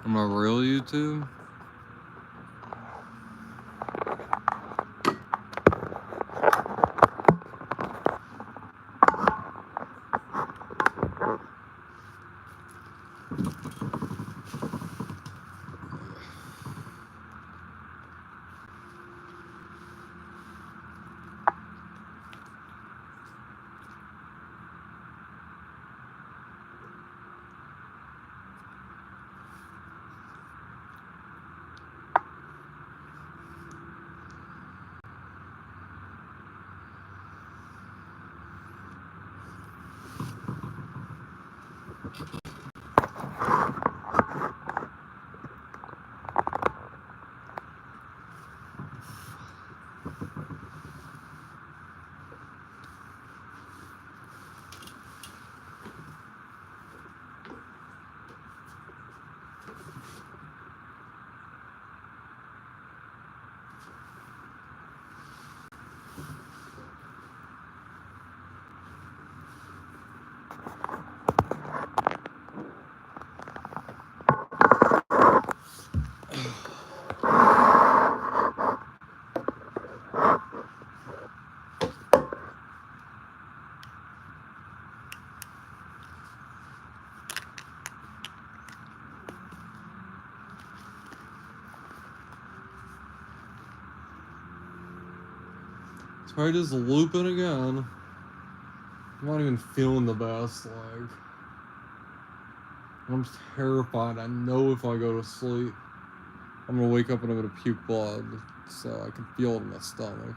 On my real YouTube? It's probably just looping again. I'm not even feeling the best, like. I'm terrified. I know if I go to sleep, I'm gonna wake up and I'm gonna puke blood, so I can feel it in my stomach.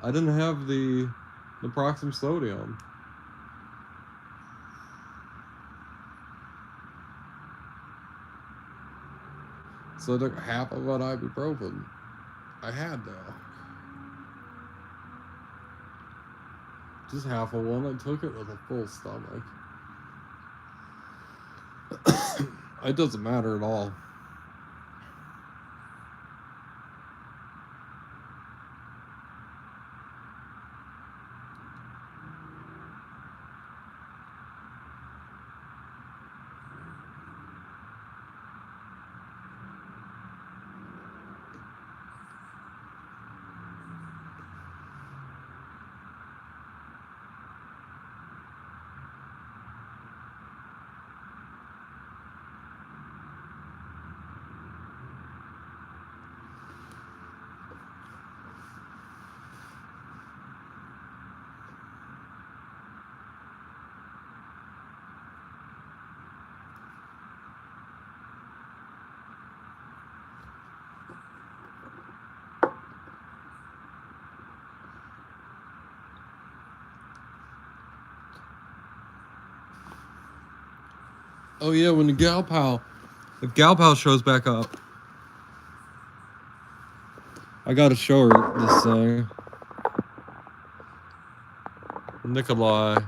I didn't have the Proxim sodium. So I took half of that ibuprofen. I had to. Just half of one. I took it with a full stomach. It doesn't matter at all. Oh yeah, when the if Gal Pal shows back up, I gotta show her this thing. Nikolai.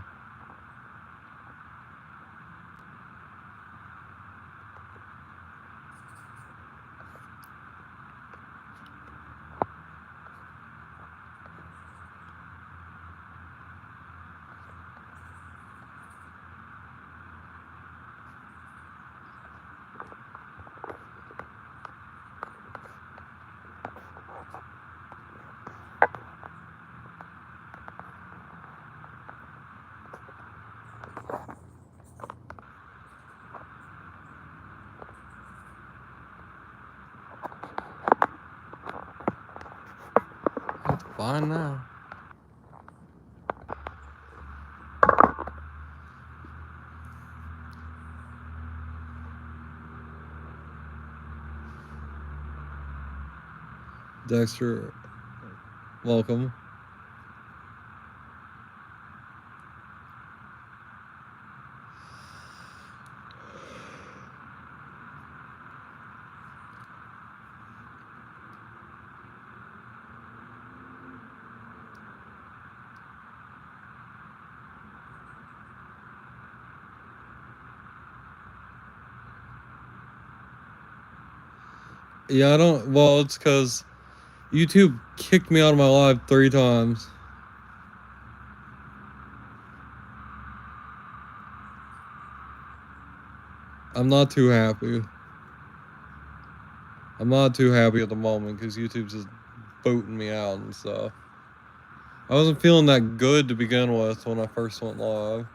Fine now. Dexter, welcome. Yeah, I don't. Well, it's because YouTube kicked me out of my live 3 times. I'm not too happy. I'm not too happy at the moment because YouTube's just booting me out and stuff. I wasn't feeling that good to begin with when I first went live.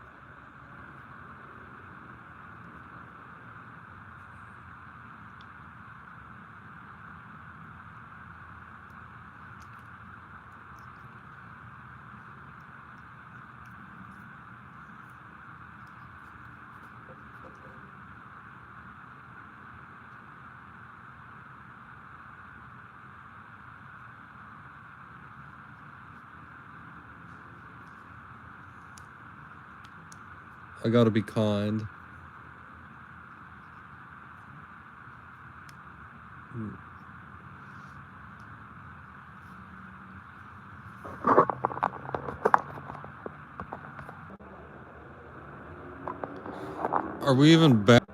I gotta be kind. Are we even back?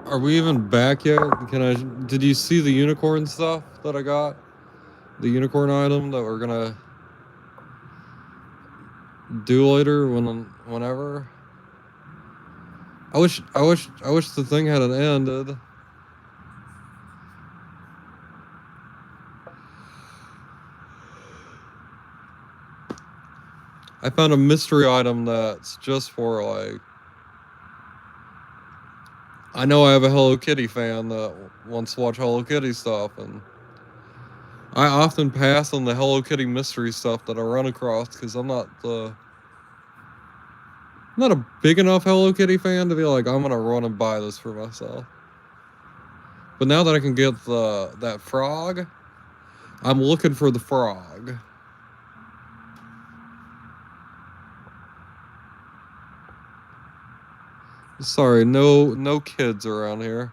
Are we even back yet? Did you see the unicorn stuff that I got? The unicorn item that we're gonna do later whenever? I wish the thing hadn't ended. I found a mystery item that's just for like. I know I have a Hello Kitty fan that wants to watch Hello Kitty stuff, and I often pass on the Hello Kitty mystery stuff that I run across because I'm not a big enough Hello Kitty fan to be like, I'm gonna run and buy this for myself. But now that I can get that frog, I'm looking for the frog. Sorry, no kids around here.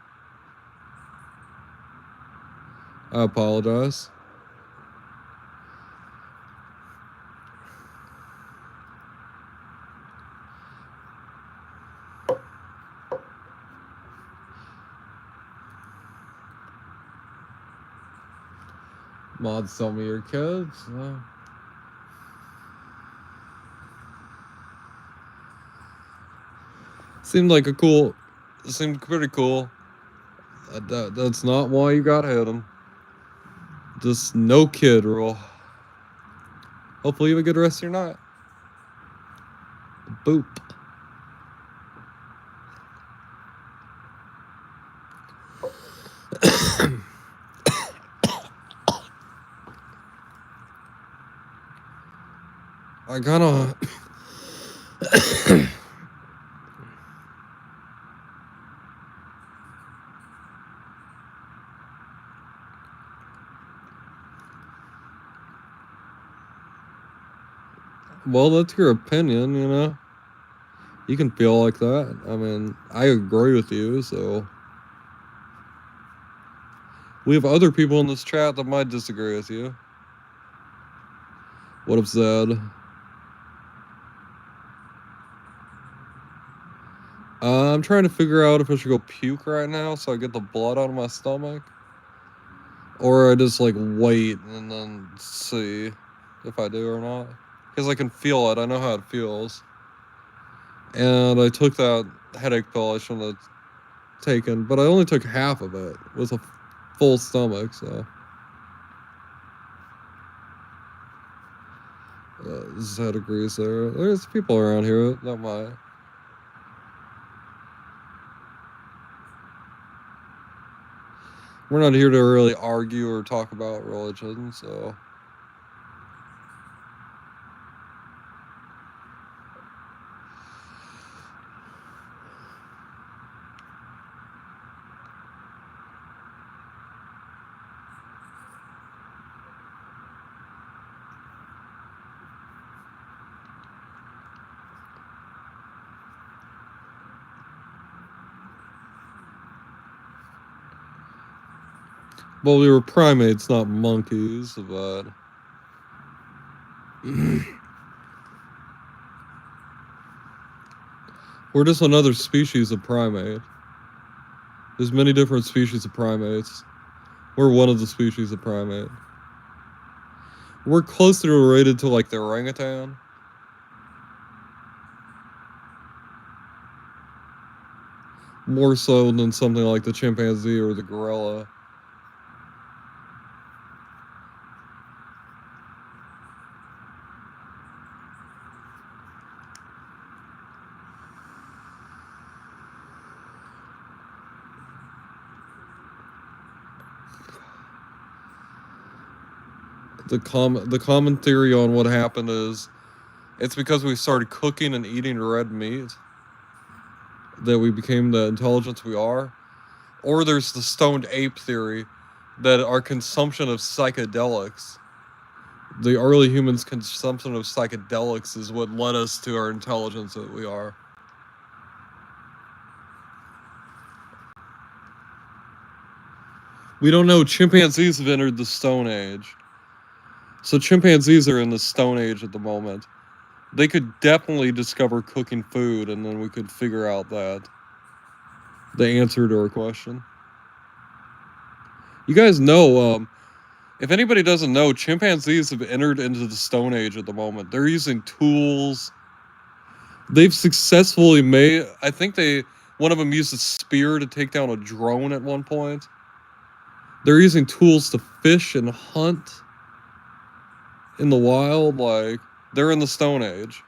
I apologize. Mods tell me your kids. Seemed pretty cool. That's not why you got hidden. Just no kid rule. Hopefully you have a good rest of your night. Boop. I kinda... Well, that's your opinion, you know? You can feel like that. I mean, I agree with you, so... We have other people in this chat that might disagree with you. What up, Zed? I'm trying to figure out if I should go puke right now so I get the blood out of my stomach. Or I just, like, wait and then see if I do or not. Because I can feel it. I know how it feels. And I took that headache pill I shouldn't have taken. But I only took half of it with a full stomach, so... Zed agrees there. There's people around here that might. We're not here to really argue or talk about religion, so... Well, we were primates, not monkeys, but... We're just another species of primate. There's many different species of primates. We're one of the species of primate. We're closer related to, like, the orangutan. More so than something like the chimpanzee or the gorilla. The common theory on what happened is it's because we started cooking and eating red meat that we became the intelligence we are. Or there's the stoned ape theory that our consumption of psychedelics, the early humans' consumption of psychedelics, is what led us to our intelligence that we are. We don't know. Chimpanzees have entered the Stone Age. So chimpanzees are in the Stone Age at the moment. They could definitely discover cooking food, and then we could figure out that the answer to our question. You guys know, if anybody doesn't know, chimpanzees have entered into the Stone Age at the moment. They're using tools. They've successfully made. I think one of them used a spear to take down a drone at one point. They're using tools to fish and hunt in the wild. Like, they're in the Stone Age.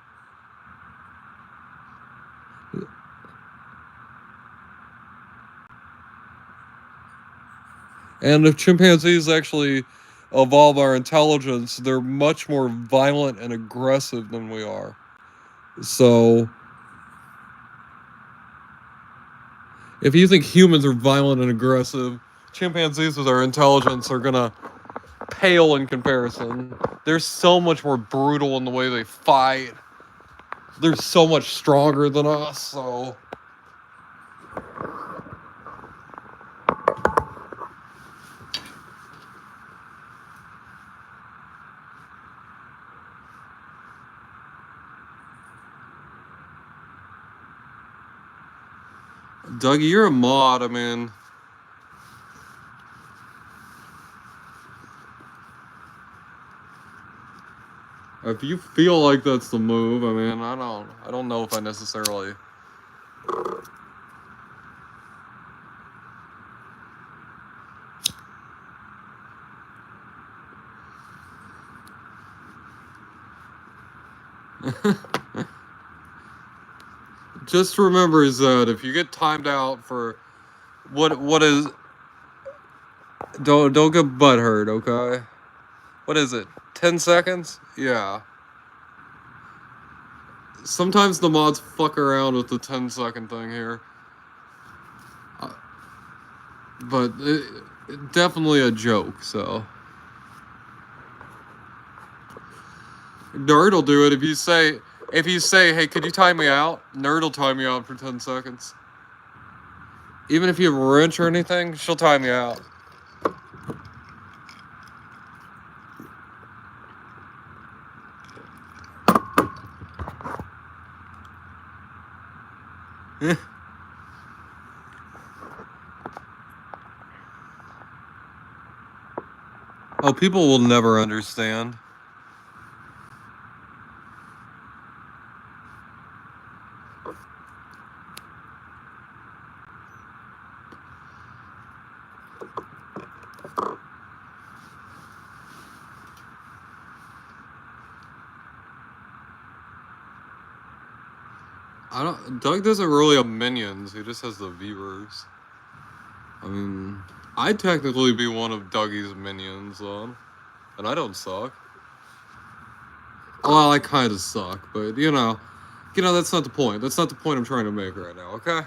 And if chimpanzees actually evolve our intelligence, they're much more violent and aggressive than we are. So, if you think humans are violent and aggressive, chimpanzees with our intelligence are gonna pale in comparison. They're so much more brutal in the way they fight. They're so much stronger than us, so... Dougie, you're a mod, I mean... If you feel like that's the move, I mean, I don't know if I necessarily... Just remember, Zed, if you get timed out for what is... Don't get butthurt, okay? What is it? 10 seconds? Yeah. Sometimes the mods fuck around with the 10-second thing here. But definitely a joke, so... Nerd will do it if you say, hey, could you time me out? Nerd will time you out for 10 seconds. Even if you have a wrench or anything, she'll time you out. Oh, people will never understand. Doug doesn't really have minions, he just has the viewers. I mean, I'd technically be one of Dougie's minions, though. And I don't suck. Well, I kind of suck, but, you know, that's not the point. That's not the point I'm trying to make right now, okay?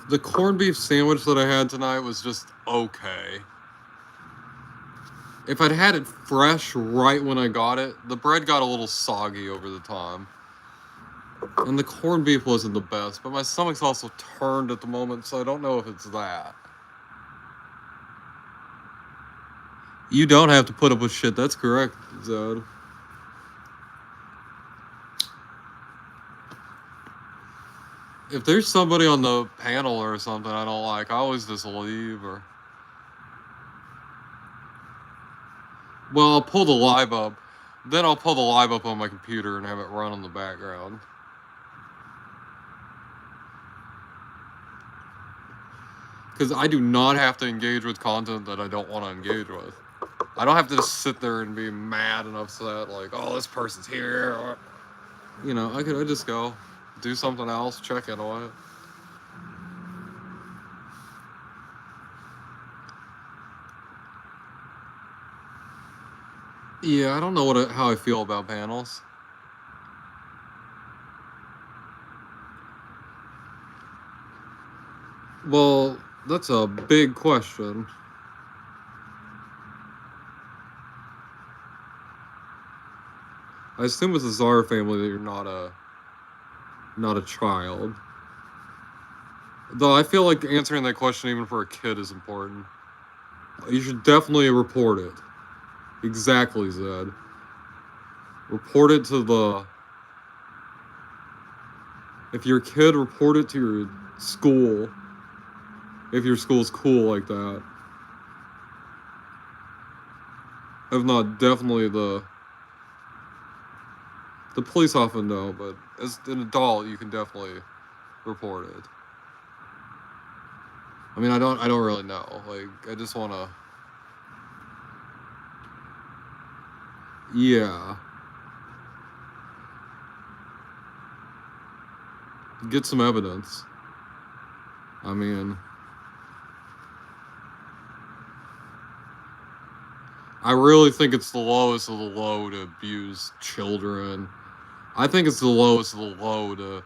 The corned beef sandwich that I had tonight was just okay. If I'd had it fresh right when I got it, the bread got a little soggy over the time. And the corned beef wasn't the best, but my stomach's also turned at the moment, so I don't know if it's that. You don't have to put up with shit, that's correct, Zed. If there's somebody on the panel or something I don't like, I always just leave, or... Well, I'll pull the live up. Then I'll pull the live up on my computer and have it run in the background. Because I do not have to engage with content that I don't want to engage with. I don't have to just sit there and be mad and upset, like, oh, this person's here. Or, you know, I could just go do something else, check in on it. Yeah, I don't know how I feel about panels. Well, that's a big question. I assume with the Zara family that you're not a child. Though I feel like answering that question even for a kid is important. You should definitely report it. Exactly, Zed. Report it to the... If you're a kid, report it to your school. If your school's cool like that. If not, definitely the police often know, but as an adult, you can definitely report it. I mean, I don't really know. Like, I just want to... Yeah. Get some evidence. I mean... I really think it's the lowest of the low to abuse children. I think it's the lowest of the low to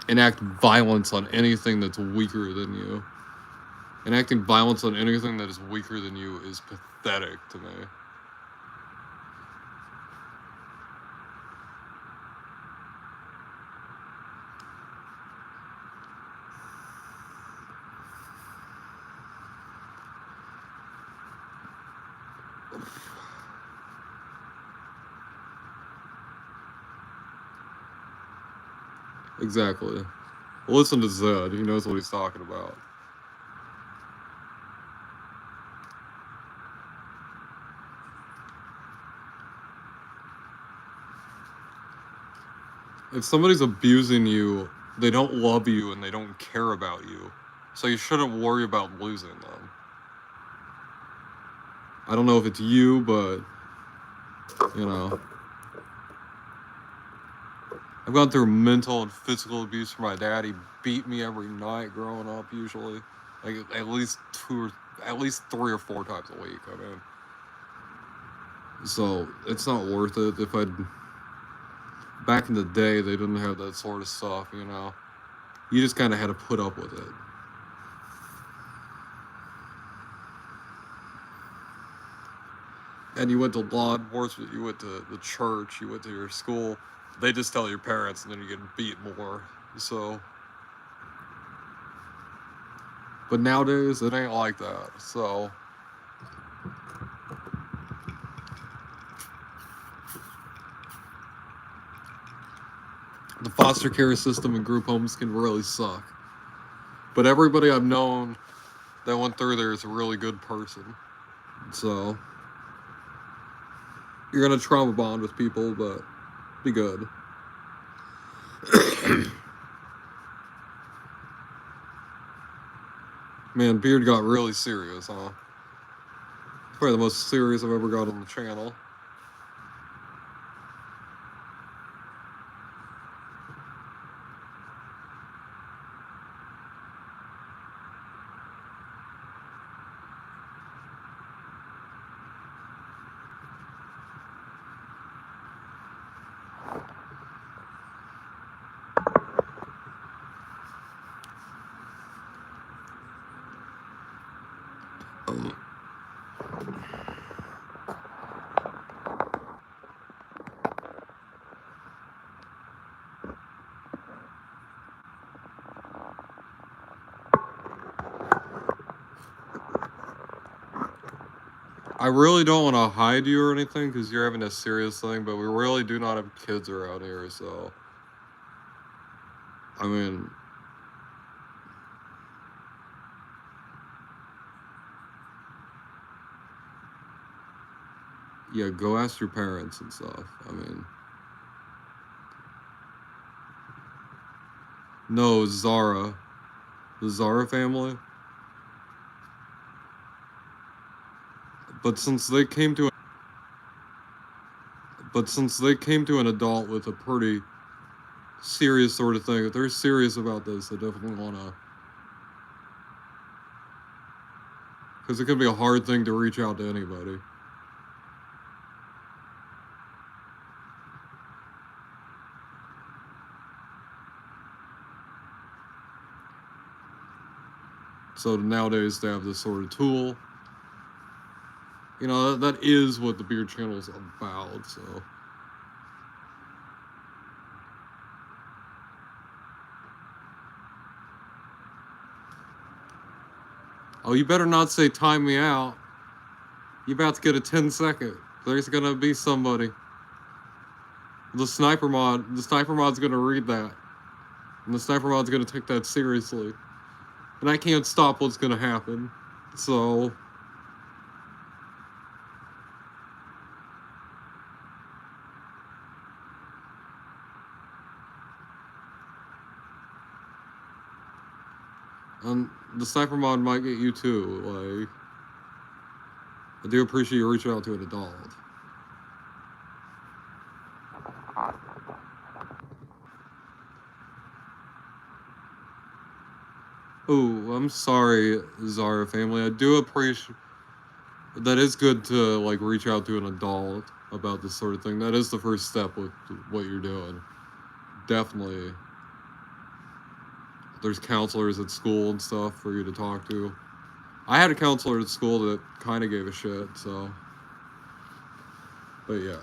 enact violence on anything that's weaker than you. Enacting violence on anything that is weaker than you is pathetic to me. Exactly. Listen to Zed. He knows what he's talking about. If somebody's abusing you, they don't love you and they don't care about you. So you shouldn't worry about losing them. I don't know if it's you, but, you know. I've gone through mental and physical abuse from my dad. He beat me every night growing up, usually. Like, at least 3 or 4 times a week, I mean. So, it's not worth it. If I'd... Back in the day, they didn't have that sort of stuff, you know. You just kind of had to put up with it. And you went to law enforcement, you went to the church, you went to your school. They just tell your parents and then you get beat more. So... But nowadays, it ain't like that, so... The foster care system and group homes can really suck. But everybody I've known that went through there is a really good person. So... You're gonna trauma bond with people, but be good. Man, Beard got really serious, huh? Probably the most serious I've ever got on the channel. I really don't want to hide you or anything because you're having a serious thing, but we really do not have kids around here, so... I mean... Yeah, go ask your parents and stuff. I mean, no, Zara. The Zara family. But since they came to an adult with a pretty serious sort of thing, if they're serious about this, they definitely want to, because it could be a hard thing to reach out to anybody. So nowadays to have this sort of tool, you know, that is what the Beard Channel is about. So. Oh, you better not say time me out. You about to get a 10-second. There's gonna be somebody. The sniper mod's gonna read that. And the sniper mod's gonna take that seriously. And I can't stop what's gonna happen. So. The sniper mod might get you too. Like, I do appreciate you reaching out to an adult. Oh, I'm sorry, Zara family. I do appreciate. That is good to like reach out to an adult about this sort of thing. That is the first step with what you're doing. Definitely. There's counselors at school and stuff for you to talk to. I had a counselor at school that kind of gave a shit, so. But yeah.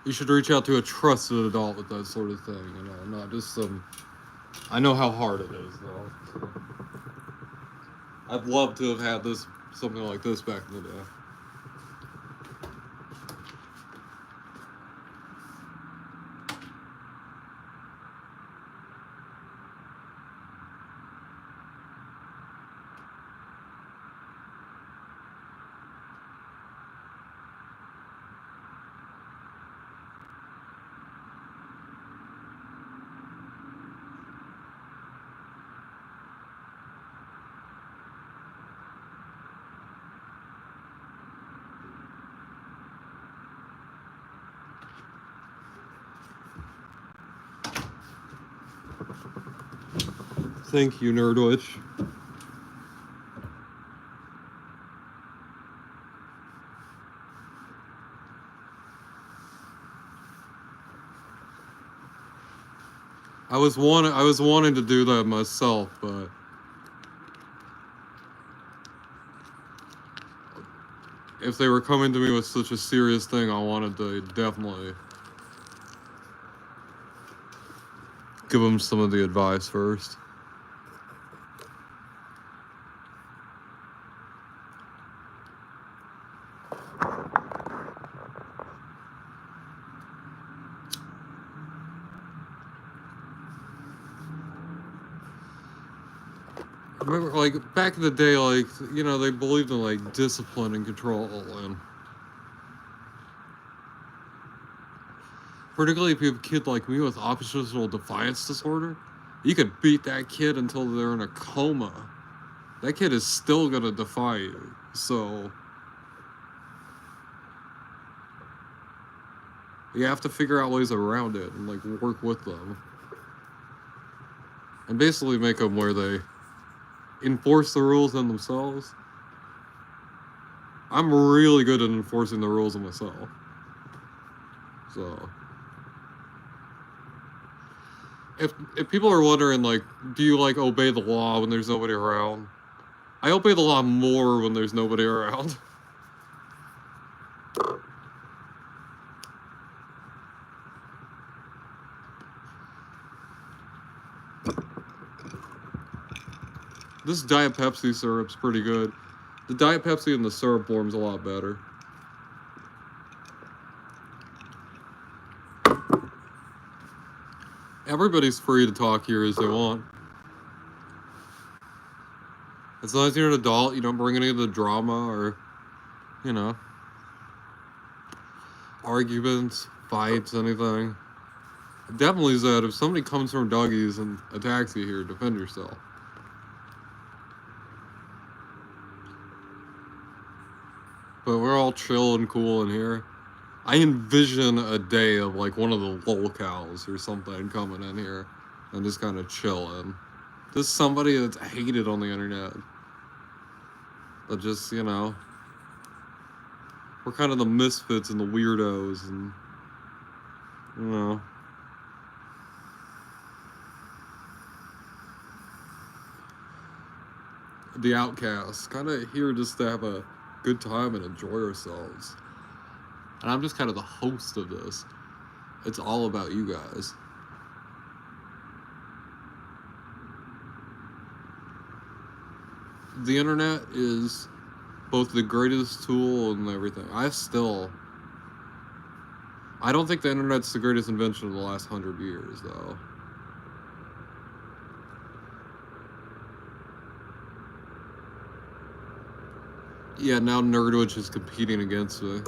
You should reach out to a trusted adult with that sort of thing, you know, not just some. I know how hard it is, though. So. I'd love to have had something like this back in the day. Thank you, Nerdwitch. I was wanting to do that myself, but if they were coming to me with such a serious thing, I wanted to definitely give them some of the advice first. Remember, like, back in the day, like, you know, they believed in, like, discipline and control, and particularly if you have a kid like me with oppositional defiance disorder, you could beat that kid until they're in a coma. That kid is still gonna defy you, so you have to figure out ways around it and, like, work with them. And basically make them where they enforce the rules on themselves. I'm really good at enforcing the rules on myself. So, if people are wondering, like, do you, like, obey the law when there's nobody around? I obey the law more when there's nobody around. This Diet Pepsi syrup's pretty good. The Diet Pepsi in the syrup form's a lot better. Everybody's free to talk here as they want. As long as you're an adult, you don't bring any of the drama or, you know, arguments, fights, anything. Definitely said if somebody comes from Dougie's and attacks you here, defend yourself. But we're all chill and cool in here. I envision a day of like one of the lolcows or something coming in here and just kind of chilling. Just somebody that's hated on the internet. But just, you know, we're kind of the misfits and the weirdos and, you know. The outcasts. Kind of here just to have a good time and enjoy ourselves. And I'm just kind of the host of this. It's all about you guys. The internet is both the greatest tool and everything. I don't think the internet's the greatest invention of the last 100 years, though. Yeah, now Nerdwitch is competing against me.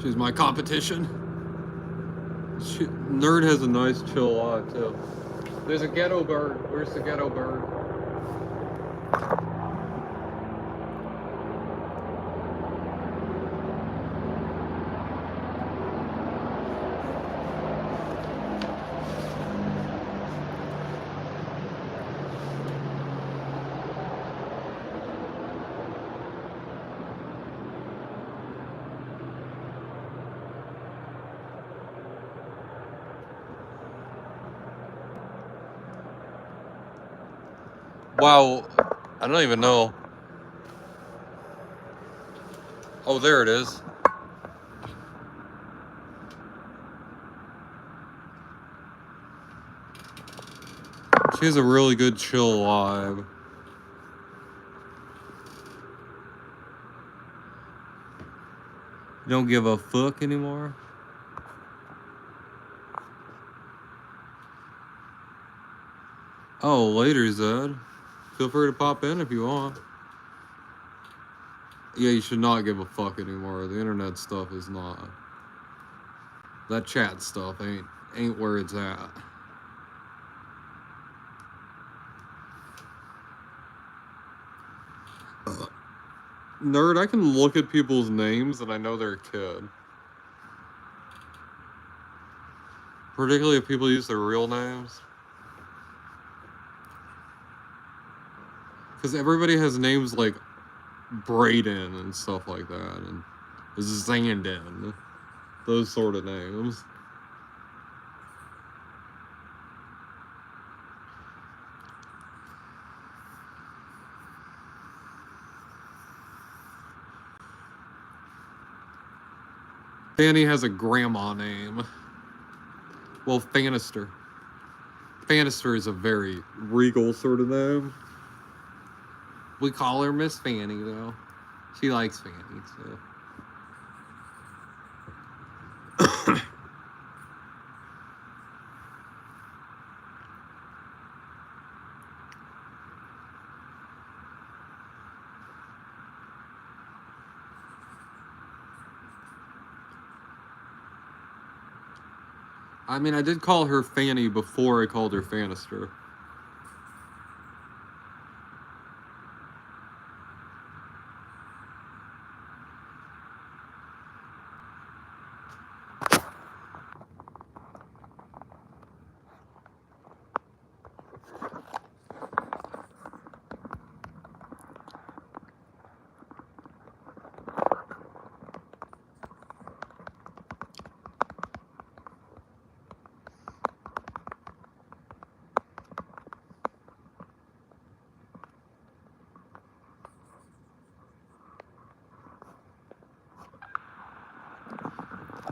She's my competition. Nerd has a nice chill lot, too. There's a ghetto bird. Where's the ghetto bird? Wow, I don't even know. Oh, there it is. She has a really good chill vibe. You don't give a fuck anymore? Oh, later, Zed. Feel free to pop in if you want. Yeah, you should not give a fuck anymore. The internet stuff is not. That chat stuff ain't where it's at. Nerd, I can look at people's names and I know they're a kid. Particularly if people use their real names. Because everybody has names like Braden and stuff like that, and Zandon. Those sort of names. Fanny has a grandma name. Well, Fanister. Fanister is a very regal sort of name. We call her Miss Fanny, though. She likes Fanny, so. I mean, I did call her Fanny before I called her Fanister.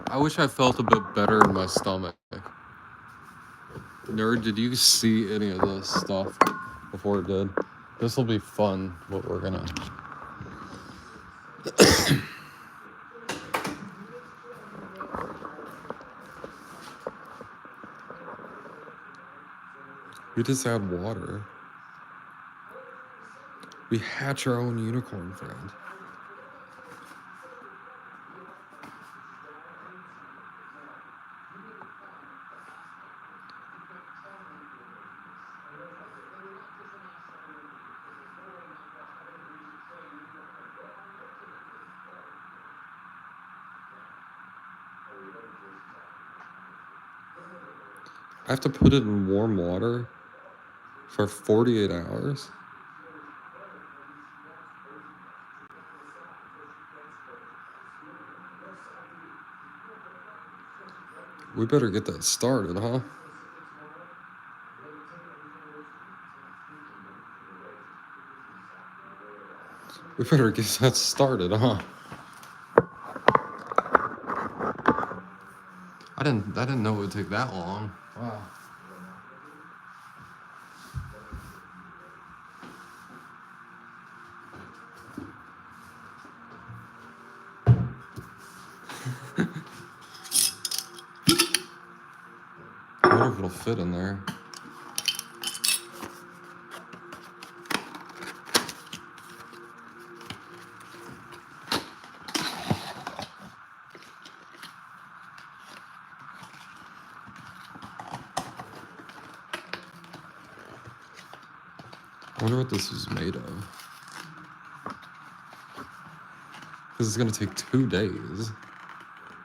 I wish I felt a bit better in my stomach. Nerd, did you see any of this stuff before it did? This will be fun, what we're gonna... We just add water. We hatch our own unicorn friend. I have to put it in warm water for 48 hours. We better get that started, huh? We better get that started, huh? I didn't know it would take that long. Wow. I wonder if it'll fit in there. I wonder what this is made of. Because it's going to take 2 days.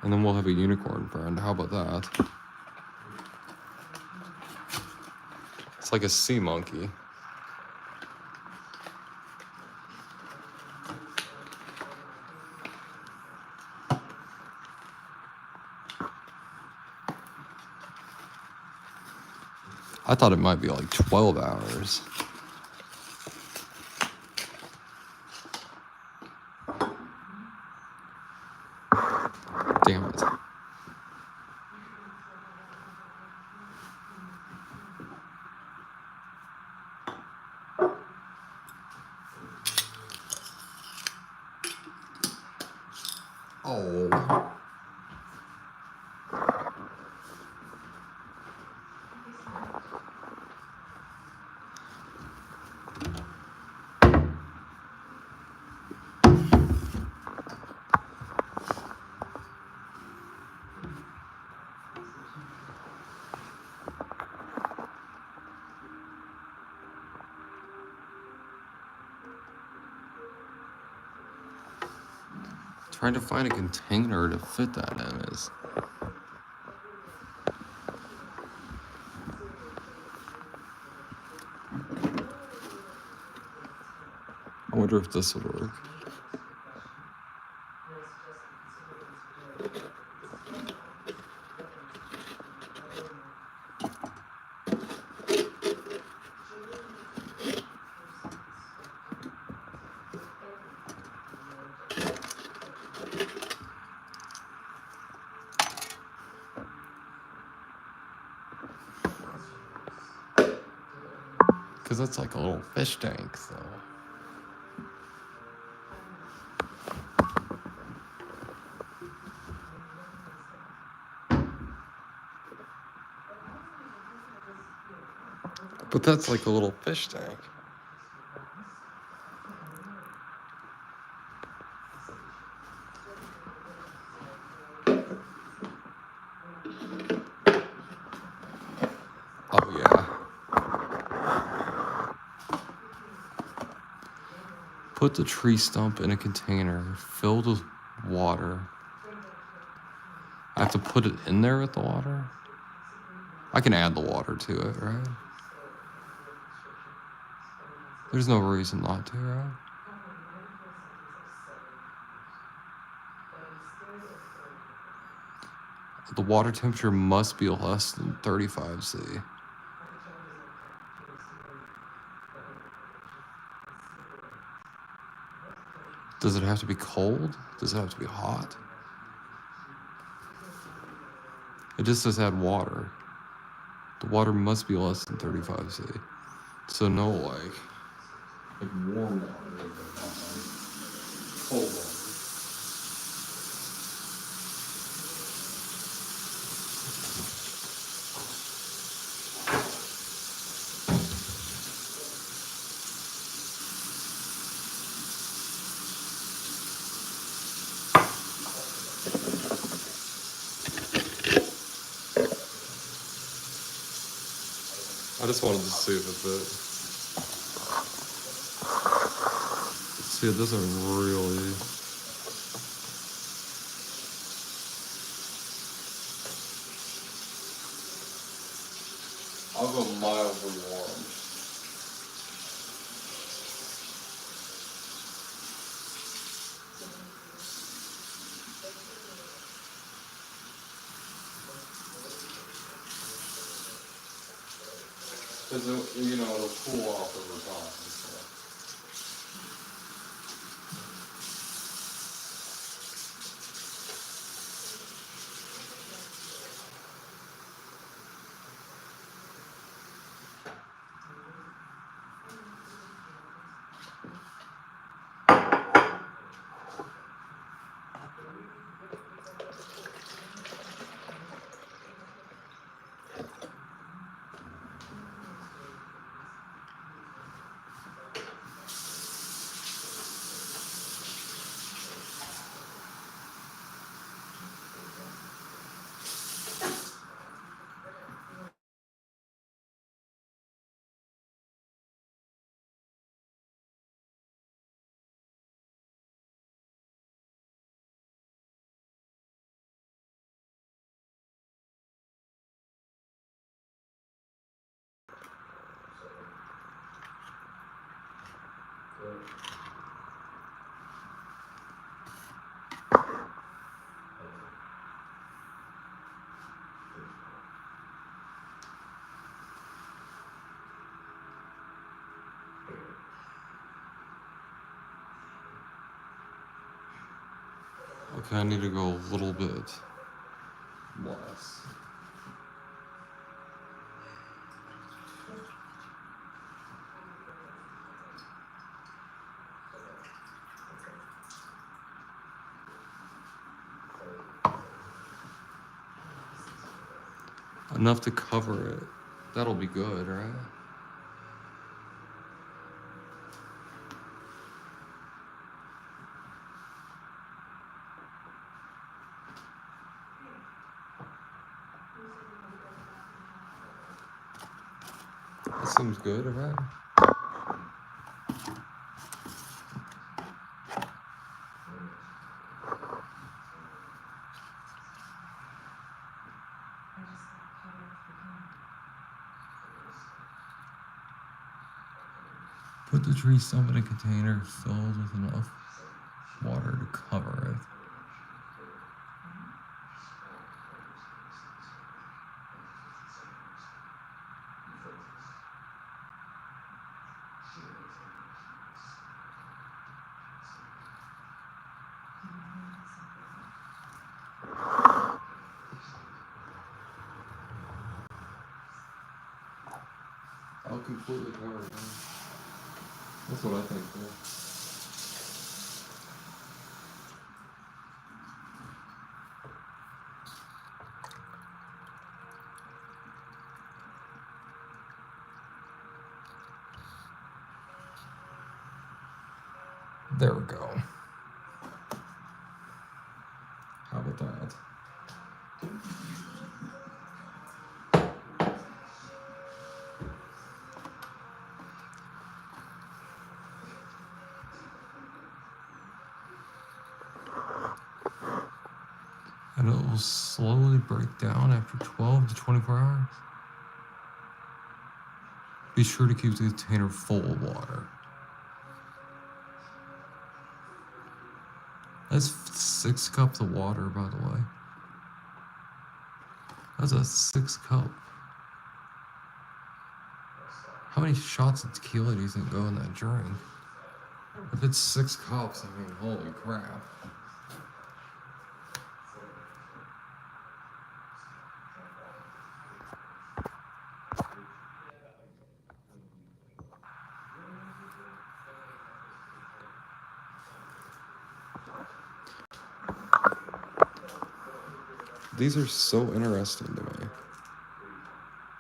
And then we'll have a unicorn friend. How about that? It's like a sea monkey. I thought it might be like 12 hours. Damn it. Oh. Trying to find a container to fit that in is... I wonder if this would work. Because that's like a little fish tank, so... But that's like a little fish tank. Oh yeah. Put the tree stump in a container filled with water. I have to put it in there with the water? I can add the water to it, right? There's no reason not to, right? The water temperature must be less than 35 C. Does it have to be cold? Does it have to be hot? It just says add water. The water must be less than 35 C. So no, like warm water. Cold water. I just wanted to see if it fit. See, it doesn't really. I'll go mildly warm. Because, it'll cool off over time. So. Okay, I need to go a little bit less. Enough to cover it. That'll be good, right? That seems good, right? Put the tree stump in a container filled with enough water to cover it. I'll completely cover it. That's what I think. Yeah. There we go. How about that? And it will slowly break down after 12 to 24 hours. Be sure to keep the container full of water. That's 6 cups of water, by the way. That's a 6 cup. How many shots of tequila do you think go in that drink? If it's 6 cups, I mean, holy crap. These are so interesting to me.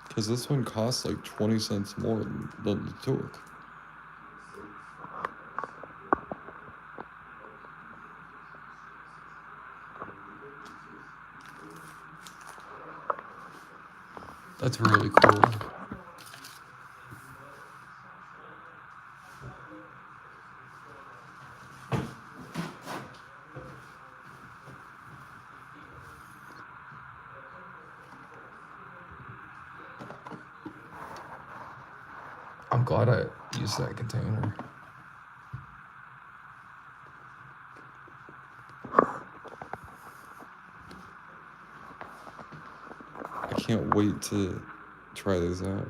Because this one costs like 20 cents more than the Took. That's really cool. I'm glad I used that container. I can't wait to try these out.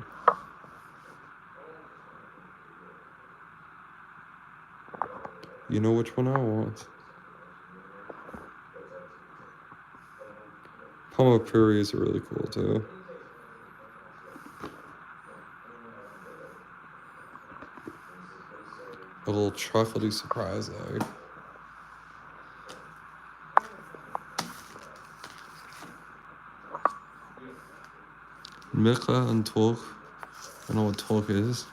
You know which one I want. Palma Puris are really cool too. A little chocolatey surprise egg. Milka and Took. I know what Took is.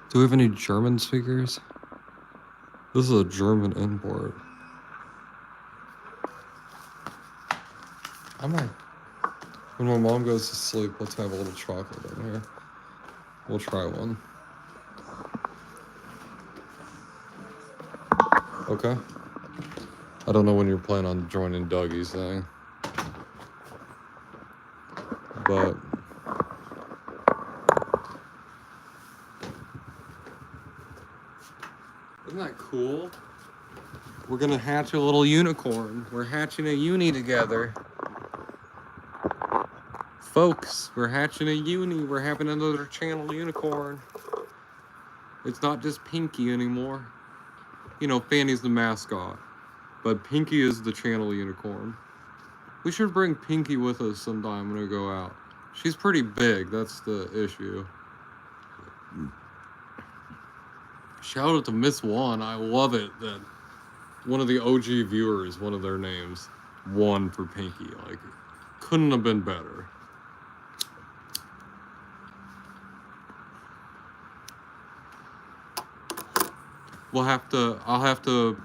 Do we have any German speakers? This is a German import. I might. When my mom goes to sleep, let's have a little chocolate in here. We'll try one. Okay. I don't know when you're planning on joining Dougie's thing. But isn't that cool? We're gonna hatch a little unicorn. We're hatching a uni together. Folks, we're hatching a uni. We're having another channel unicorn. It's not just Pinky anymore. You know, Fanny's the mascot. But Pinky is the channel unicorn. We should bring Pinky with us sometime when we go out. She's pretty big, that's the issue. Shout out to Miss One. I love it that one of the OG viewers, one of their names, won for Pinky. Like, couldn't have been better. I'll have to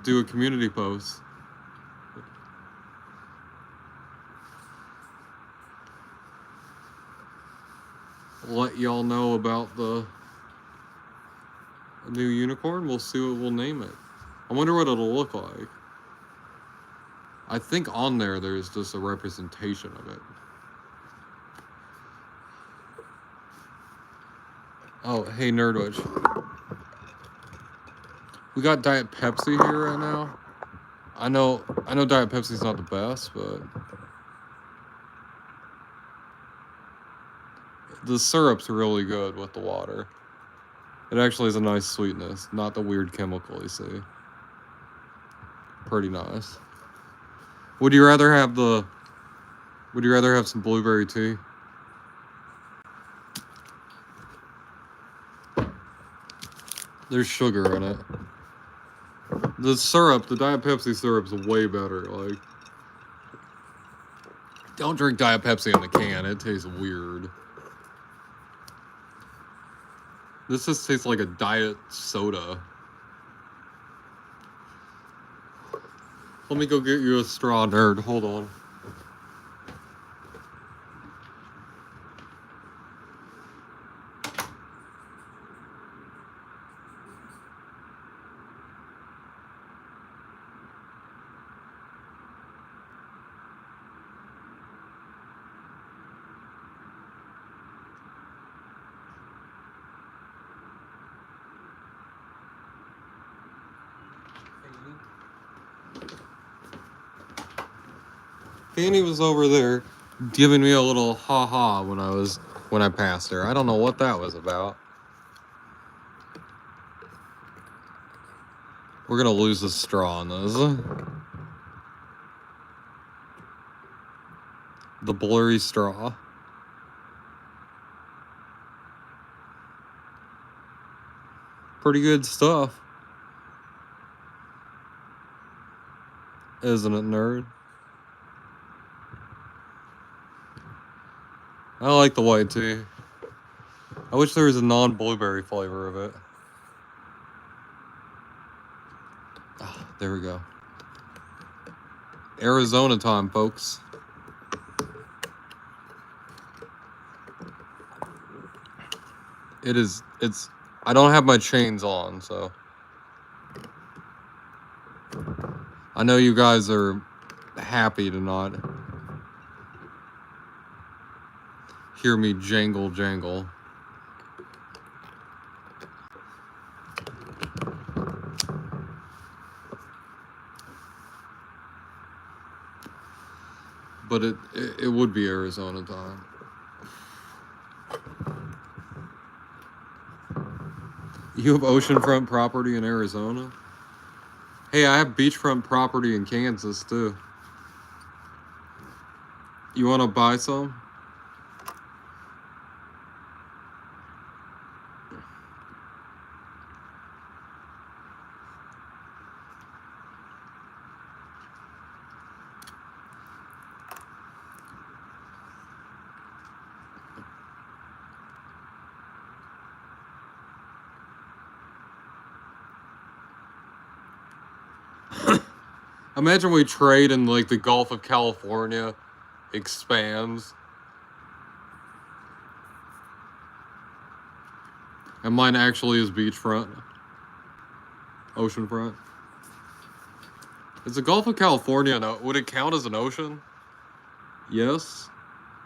do a community post. Let y'all know about the new unicorn. We'll see what we'll name it. I wonder what it'll look like. I think on there's just a representation of it. Oh, hey Nerdwitch. We got Diet Pepsi here right now. I know Diet Pepsi's not the best, but the syrup's really good with the water. It actually has a nice sweetness, not the weird chemical you see. Pretty nice. Would you rather have some blueberry tea? There's sugar in it. The syrup, the Diet Pepsi syrup's way better. Like, don't drink Diet Pepsi in the can. It tastes weird. This just tastes like a diet soda. Let me go get you a straw, nerd. Hold on. Fanny was over there giving me a little ha-ha when I passed her. I don't know what that was about. We're gonna lose the straw on this. The blurry straw. Pretty good stuff. Isn't it, nerd? I like the white tea. I wish there was a non-blueberry flavor of it. Ah, there we go. Arizona time, folks. It's... I don't have my chains on, so... I know you guys are happy to not hear me jangle. But it would be Arizona time. You have oceanfront property in Arizona? Hey, I have beachfront property in Kansas, too. You want to buy some? Imagine we trade and, like, the Gulf of California expands. And mine actually is beachfront. Oceanfront. Is the Gulf of California, would it count as an ocean? Yes.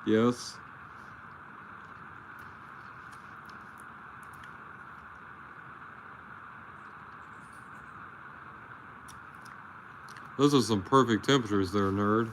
Yes. Those are some perfect temperatures there, nerd.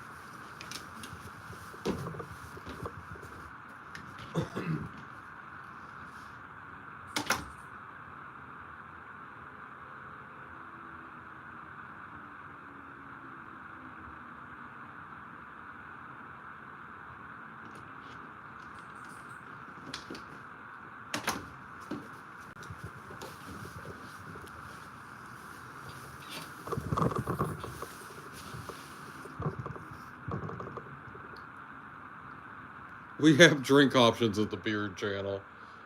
We have drink options at the Beard Channel.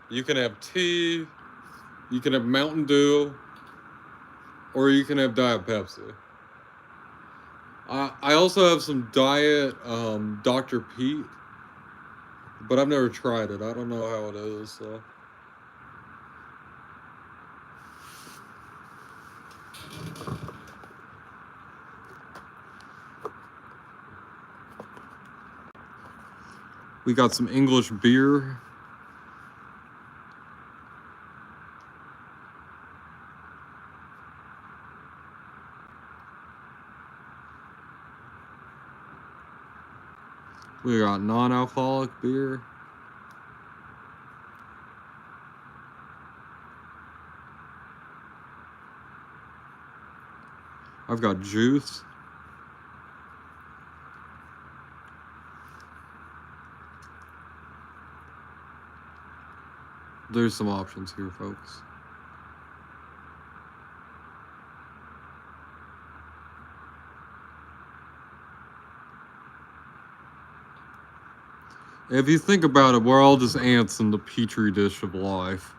You can have tea, you can have Mountain Dew, or you can have Diet Pepsi. I also have some Diet Dr. Pete, but I've never tried it. I don't know how it is, so... We got some English beer. We got non-alcoholic beer. I've got juice. There's some options here, folks. If you think about it, we're all just ants in the petri dish of life.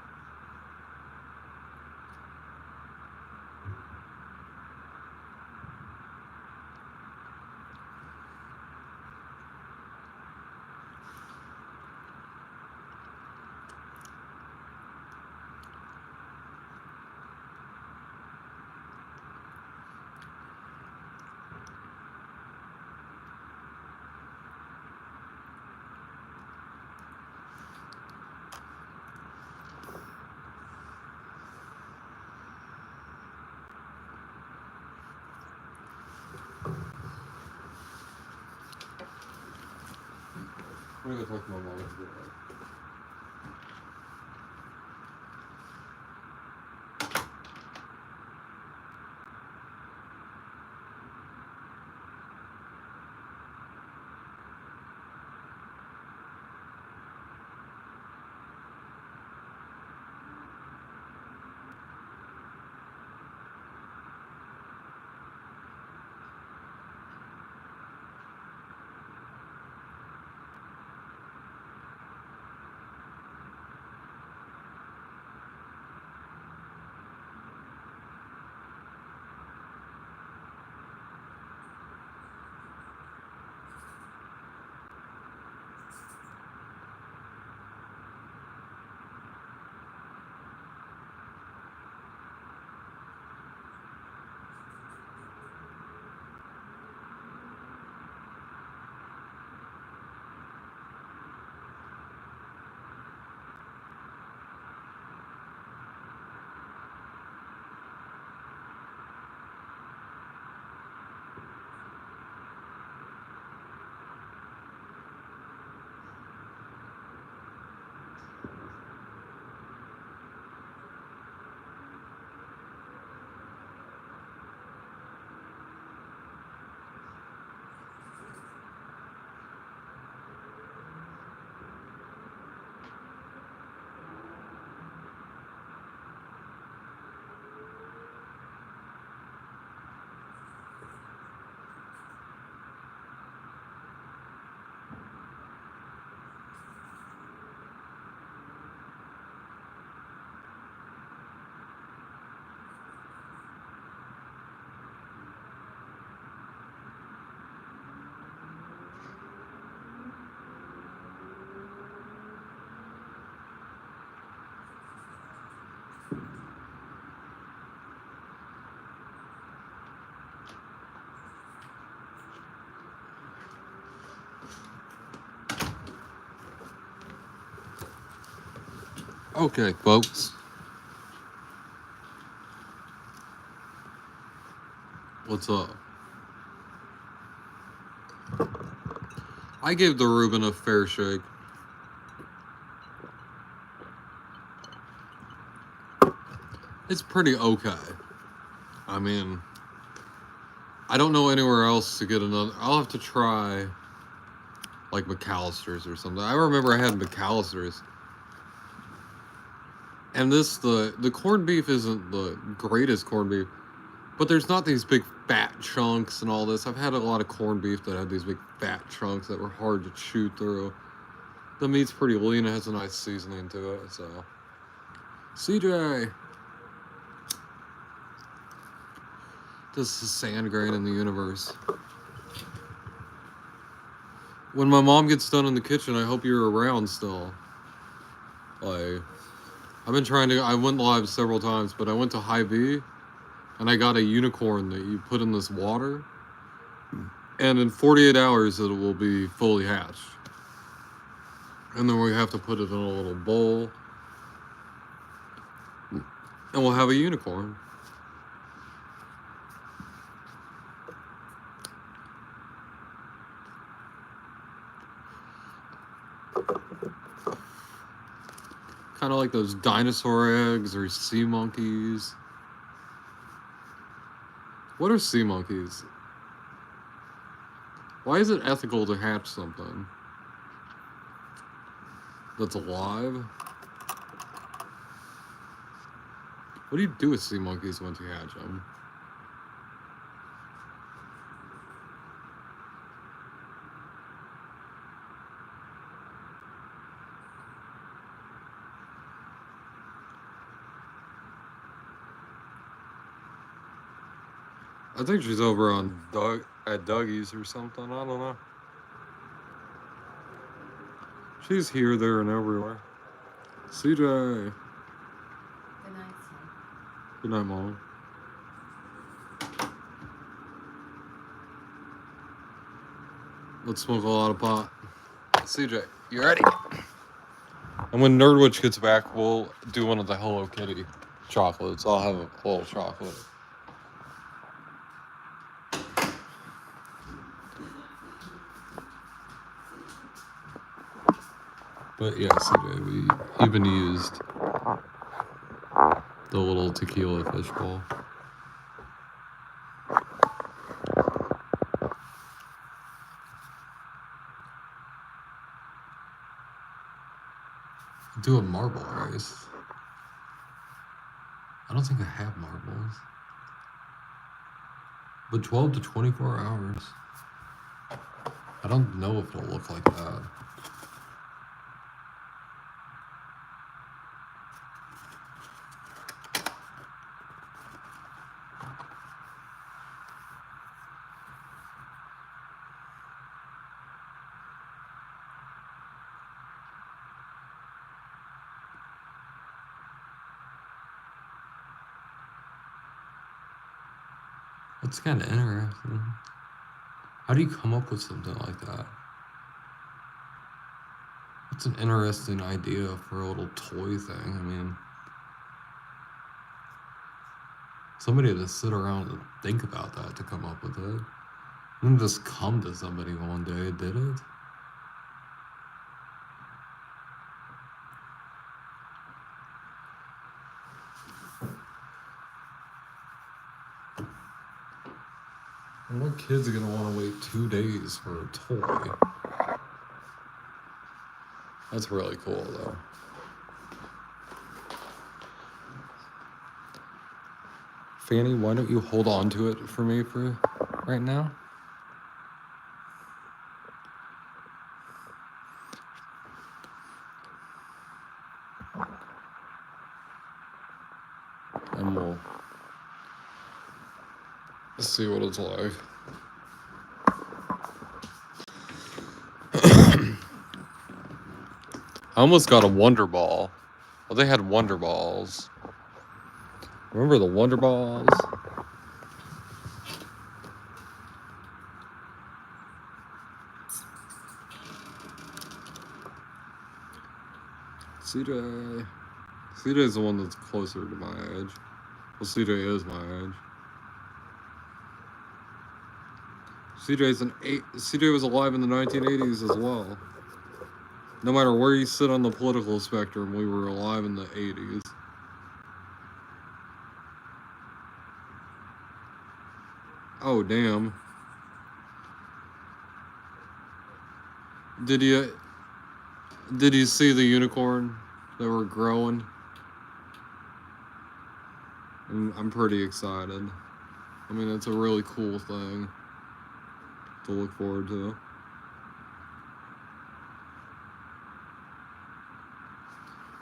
I'm gonna talk to my mom. Okay, folks. What's up? I gave the Reuben a fair shake. It's pretty okay. I mean, I don't know anywhere else to get another. I'll have to try, like, McAllister's or something. I remember I had McAllister's. And the corned beef isn't the greatest corned beef, but there's not these big fat chunks and all this. I've had a lot of corned beef that had these big fat chunks that were hard to chew through. The meat's pretty lean. It has a nice seasoning to it, so. CJ! This is sand grain in the universe. When my mom gets done in the kitchen, I hope you're around still. Like, I've been trying to. I went live several times, but I went to Hy-Vee, and I got a unicorn that you put in this water, and in 48 hours it will be fully hatched. And then we have to put it in a little bowl, and we'll have a unicorn. Kind of like those dinosaur eggs or sea monkeys. What are sea monkeys? Why is it ethical to hatch something that's alive? What do you do with sea monkeys once you hatch them? I think she's over on at Dougie's or something. I don't know. She's here, there, and everywhere. CJ. Good night, son. Good night, Mom. Let's smoke a lot of pot. CJ, you ready? And when Nerdwitch gets back, we'll do one of the Hello Kitty chocolates. I'll have a little chocolate. But yeah, CJ, we even used the little tequila fishbowl. Do a marble race. I don't think I have marbles. But 12 to 24 hours. I don't know if it'll look like that. That's kind of interesting. How do you come up with something like that? It's an interesting idea for a little toy thing. I mean, somebody had to sit around and think about that to come up with it. And just come to somebody one day and did it. And what kids are gonna want to wait 2 days for a toy? That's really cool, though. Fanny, why don't you hold on to it for me for right now? And we'll see what it's like. I almost got a Wonder Ball. Well, they had Wonder Balls. Remember the Wonder Balls? CJ. CJ's the one that's closer to my age. Well, CJ is my age. CJ was alive in the 1980s as well. No matter where you sit on the political spectrum, we were alive in the 80s. Oh, damn. Did you see the unicorn that were growing? I'm pretty excited. I mean, it's a really cool thing to look forward to.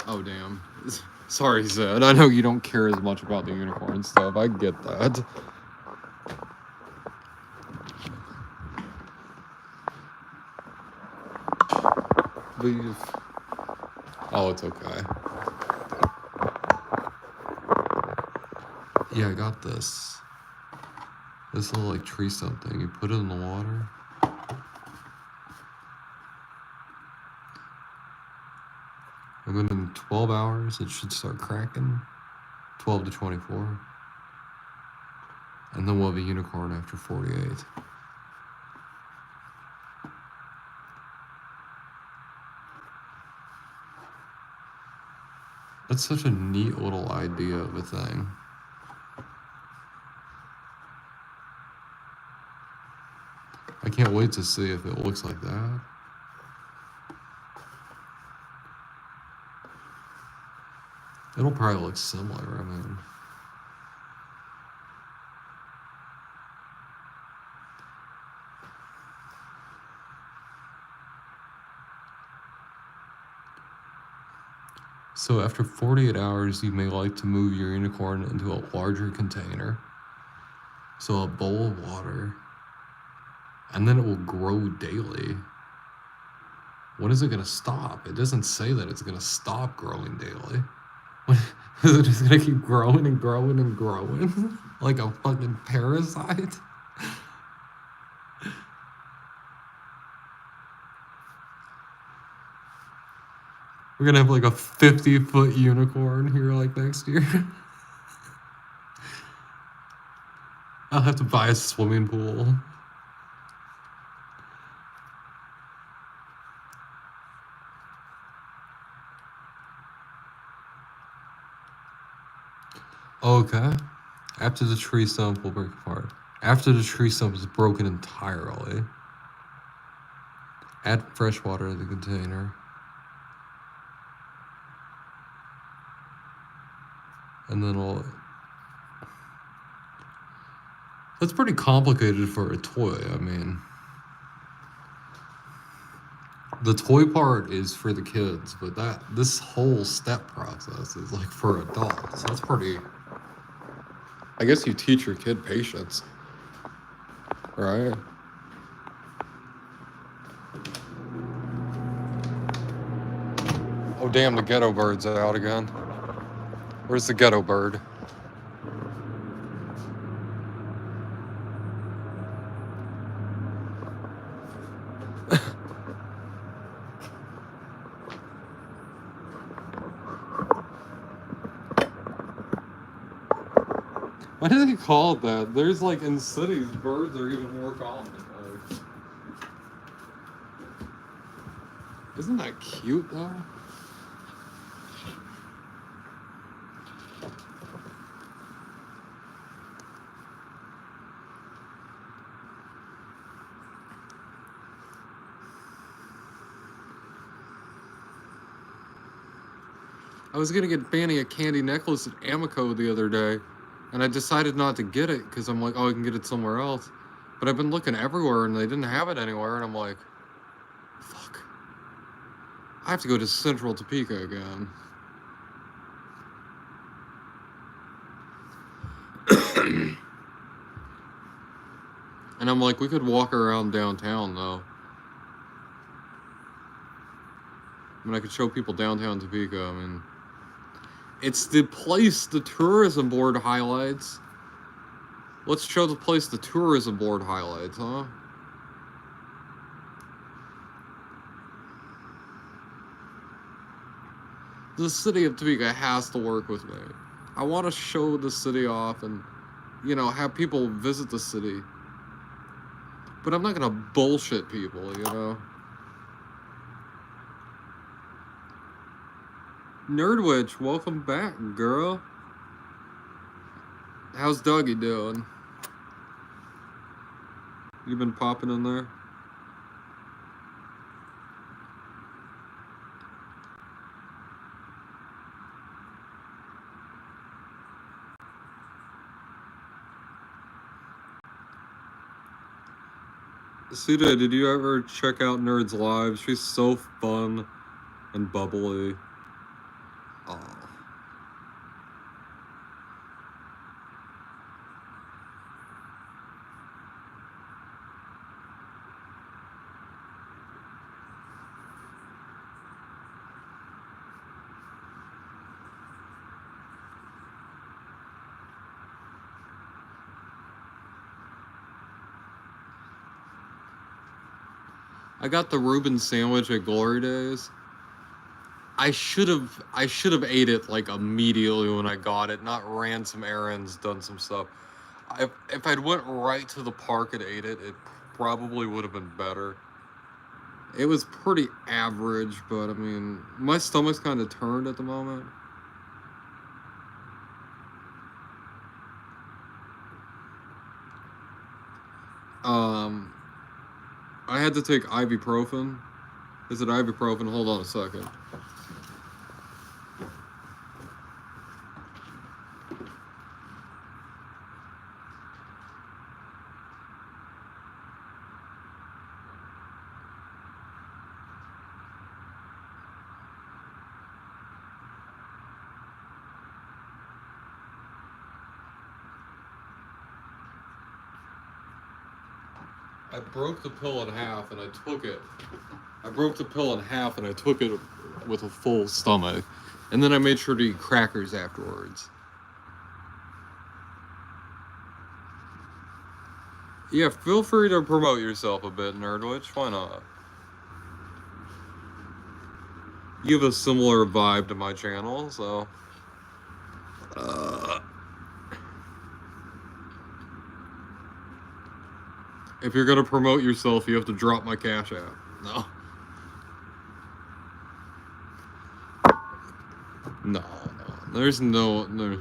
Oh, damn. Sorry, Zed. I know you don't care as much about the unicorn stuff. I get that. But oh, it's okay. Yeah, I got this. This little, like, tree stump thing. You put it in the water. And then in 12 hours, it should start cracking. 12 to 24. And then we'll have a unicorn after 48. That's such a neat little idea of a thing. I can't wait to see if it looks like that. It'll probably look similar, I mean. So after 48 hours, you may like to move your unicorn into a larger container. So a bowl of water. And then it will grow daily. When is it going to stop? It doesn't say that it's going to stop growing daily. Is it just going to keep growing and growing and growing? Like a fucking parasite? We're going to have like a 50-foot unicorn here like next year. I'll have to buy a swimming pool. Okay. After the tree stump will break apart. After the tree stump is broken entirely, add fresh water to the container. And then that's pretty complicated for a toy. I mean, the toy part is for the kids, but this whole step process is like for adults. That's pretty. I guess you teach your kid patience, right? Oh damn, the ghetto bird's out again. Where's the ghetto bird? Why do they call it that? There's like in cities, birds are even more common. Like, isn't that cute though? I was gonna get Fanny a candy necklace at Amico the other day, and I decided not to get it because I'm like, oh, I can get it somewhere else. But I've been looking everywhere and they didn't have it anywhere, and I'm like, fuck. I have to go to Central Topeka again. And I'm like, we could walk around downtown though. I mean, I could show people downtown Topeka. I mean, it's the place the tourism board highlights. Let's show the place the tourism board highlights, huh? The city of Topeka has to work with me. I want to show the city off and, you know, have people visit the city. But I'm not gonna bullshit people, you know? Nerdwitch, welcome back, girl. How's Dougie doing? You been popping in there? Suda, did you ever check out Nerd's live? She's so fun and bubbly. Oh. I got the Reuben sandwich at Glory Days. I should have ate it like immediately when I got it, not ran some errands, done some stuff. If I'd went right to the park and ate it, it probably would have been better. It was pretty average, but I mean, my stomach's kind of turned at the moment. I had to take ibuprofen. Is it ibuprofen? Hold on a second. I broke the pill in half and I took it. I broke the pill in half and I took it with a full stomach. And then I made sure to eat crackers afterwards. Yeah, feel free to promote yourself a bit, Nerdwitch. Why not? You have a similar vibe to my channel, so... If you're gonna promote yourself, you have to drop my Cash App. No. No. There's no...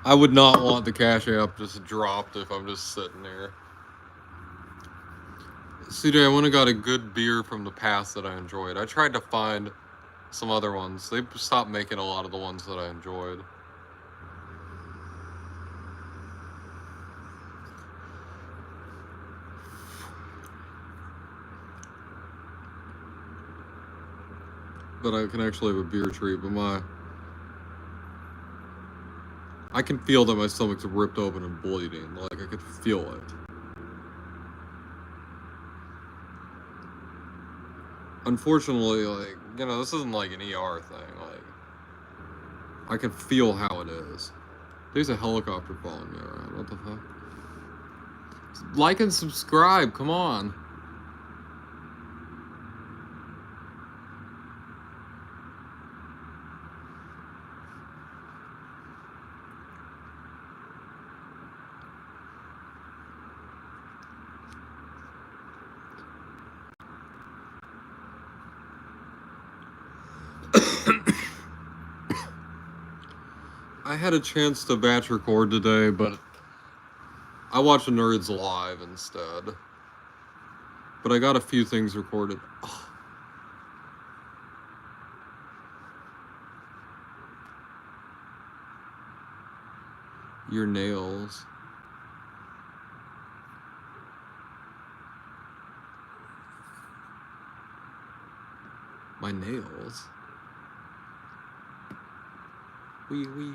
I would not want the Cash App just dropped if I'm just sitting there. CJ, I went and got a good beer from the past that I enjoyed. I tried to find some other ones. They stopped making a lot of the ones that I enjoyed. But I can actually have a beer treat, but I can feel that my stomach's ripped open and bleeding. Like, I could feel it. Unfortunately, like, you know, this isn't like an ER thing. Like, I can feel how it is. There's a helicopter following me around. What the fuck? Like and subscribe, come on. I had a chance to batch record today, but I watched the Nerds live instead. But I got a few things recorded. Oh. Your nails. My nails? Wee wee.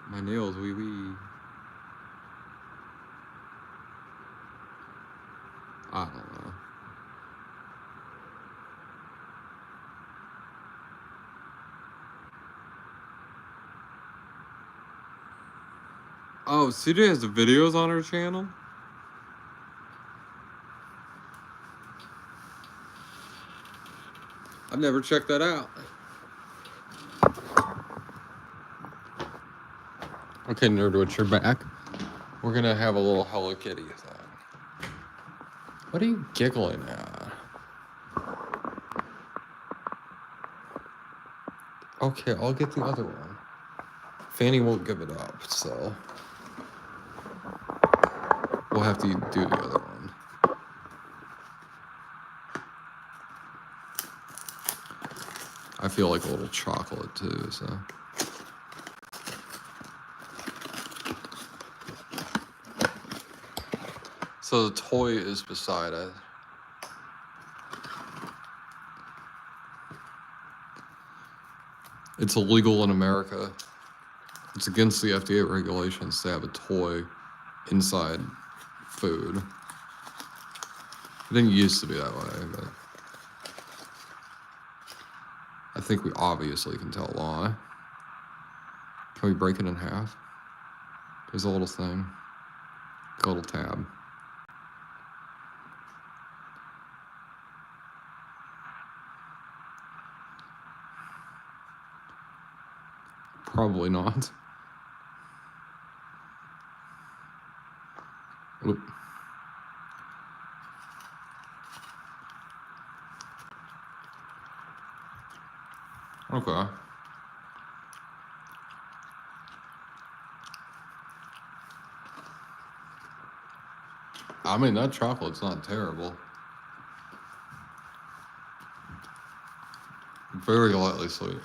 My nails, wee wee. I don't know. Oh, CJ has the videos on her channel? I've never checked that out. Okay, Nerdwitch, you're back. We're gonna have a little Hello Kitty thing. What are you giggling at? Okay, I'll get the other one. Fanny won't give it up, so we'll have to do the other one. I feel like a little chocolate too, so. So the toy is beside it. It's illegal in America. It's against the FDA regulations to have a toy inside food. It didn't used to be that way, but I think we obviously can tell why. Can we break it in half? There's a little thing, a little tab. Probably not. Oop. Okay. I mean, that chocolate's not terrible. Very lightly sweet.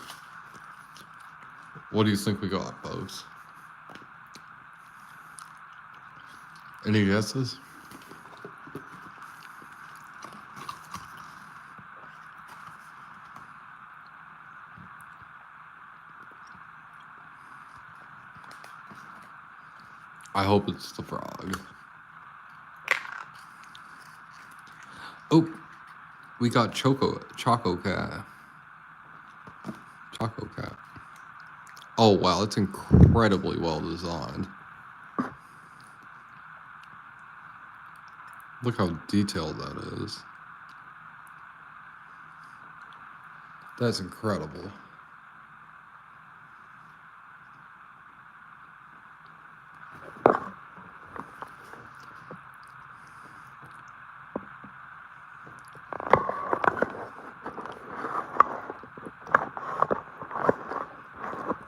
What do you think we got, folks? Any guesses? I hope it's the frog. Oh, we got Choco Cat. Choco Cat. Oh wow, it's incredibly well designed. Look how detailed that is. That's incredible.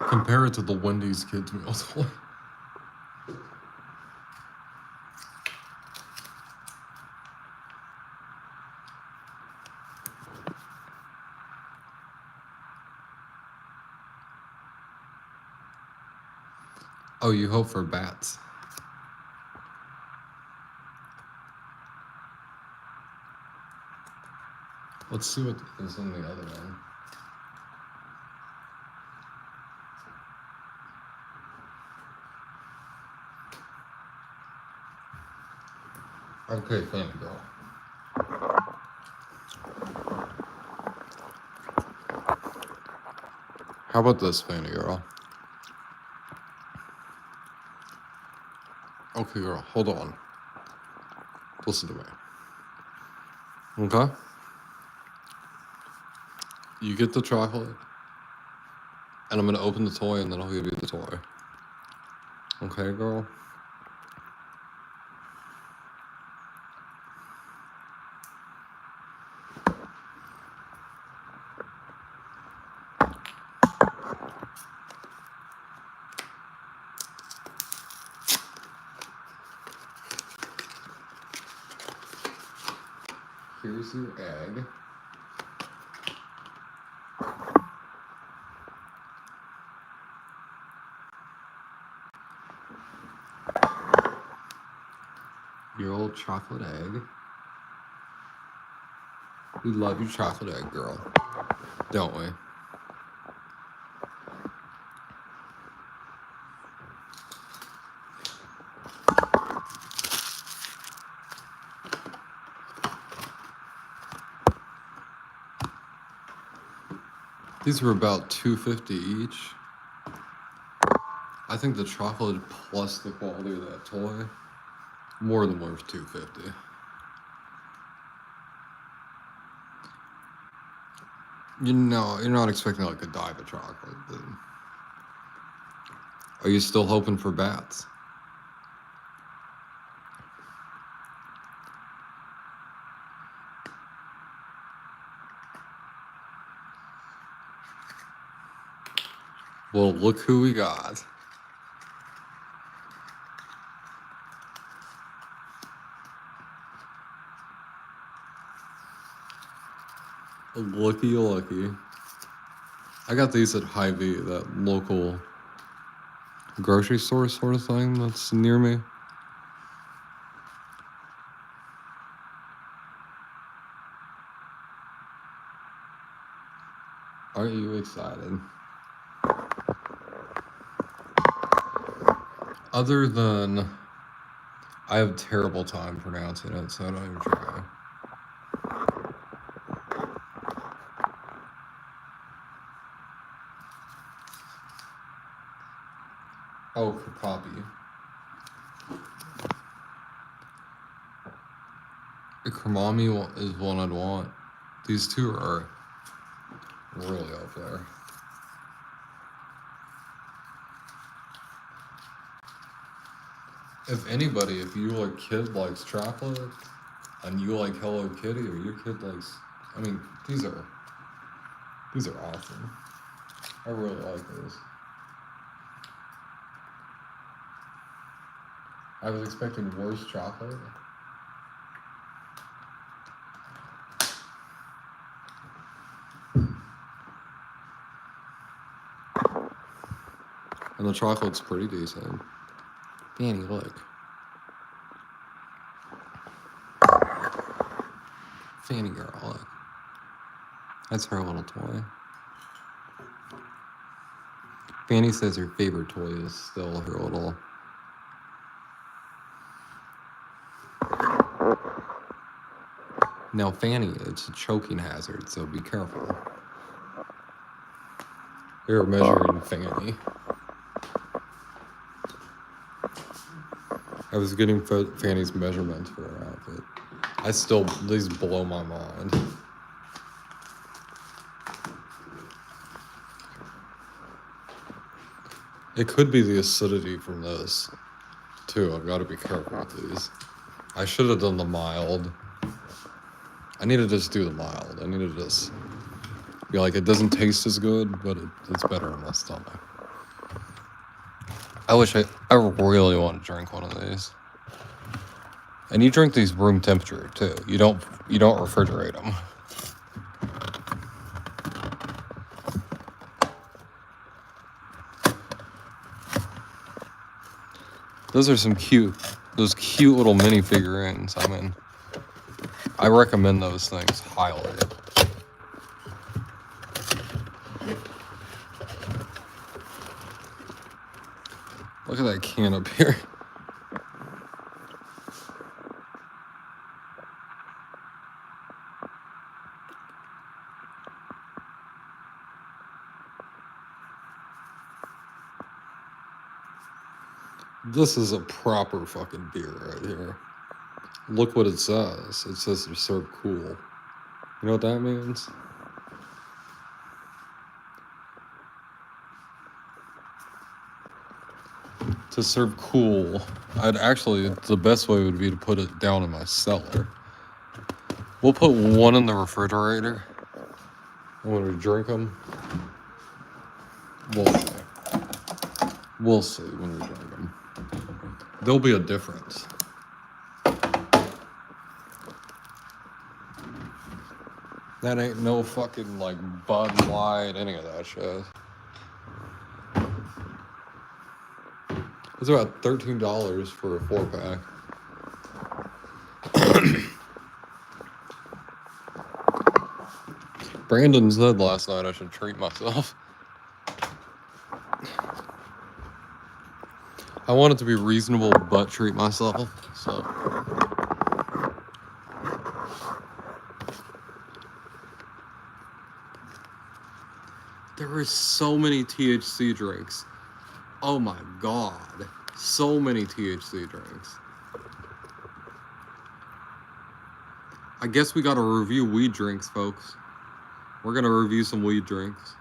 Compare it to the Wendy's Kids Meal toy. Oh, you hope for bats. Let's see what is in the other one. Okay, Fanny Girl. How about this, Fanny Girl? Okay, girl, hold on. Listen to me. Okay? You get the chocolate, and I'm gonna open the toy, and then I'll give you the toy. Okay, girl? Here's your egg. Your old chocolate egg. We love your chocolate egg, girl. Don't we? These were about $2.50 each. I think the chocolate plus the quality of that toy, more than worth $2.50. You know, you're not expecting like a dive of chocolate, but are you still hoping for bats? Well, look who we got. Looky, looky. I got these at Hy-Vee, that local grocery store sort of thing that's near me. Aren't you excited? Other than I have terrible time pronouncing it, so I don't even try. Oh, for Poppy. Kremami is one I'd want. These two are really up there. If anybody, if your kid likes chocolate and you like Hello Kitty, or your kid likes, I mean, these are awesome. I really like those. I was expecting worse chocolate. And the chocolate's pretty decent. Fanny, look. Fanny girl, look. That's her little toy. Fanny says her favorite toy is still her little... Now, Fanny, it's a choking hazard, so be careful. You're measuring Fanny. I was getting Fanny's measurements for her outfit. These blow my mind. It could be the acidity from this, too. I've got to be careful with these. I should have done the mild. I need to just do the mild. I need to just be like, it doesn't taste as good, but it's better in my stomach. I really want to drink one of these. And you drink these room temperature too. You don't refrigerate them. Those are those cute little mini figurines. I mean, I recommend those things highly. Look at that can up here. This is a proper fucking beer right here. Look what it says. It says to serve cool. You know what that means? To serve cool, the best way would be to put it down in my cellar. We'll put one in the refrigerator. And when we drink them, we'll see when we drink them. There'll be a difference. That ain't no fucking Bud Light, any of that shit. It's about $13 for a 4-pack. Brandon said last night I should treat myself. I want it to be reasonable, but treat myself, so... There were so many THC drinks. Oh my god. So many THC drinks. I guess we gotta review weed drinks, folks. We're gonna review some weed drinks.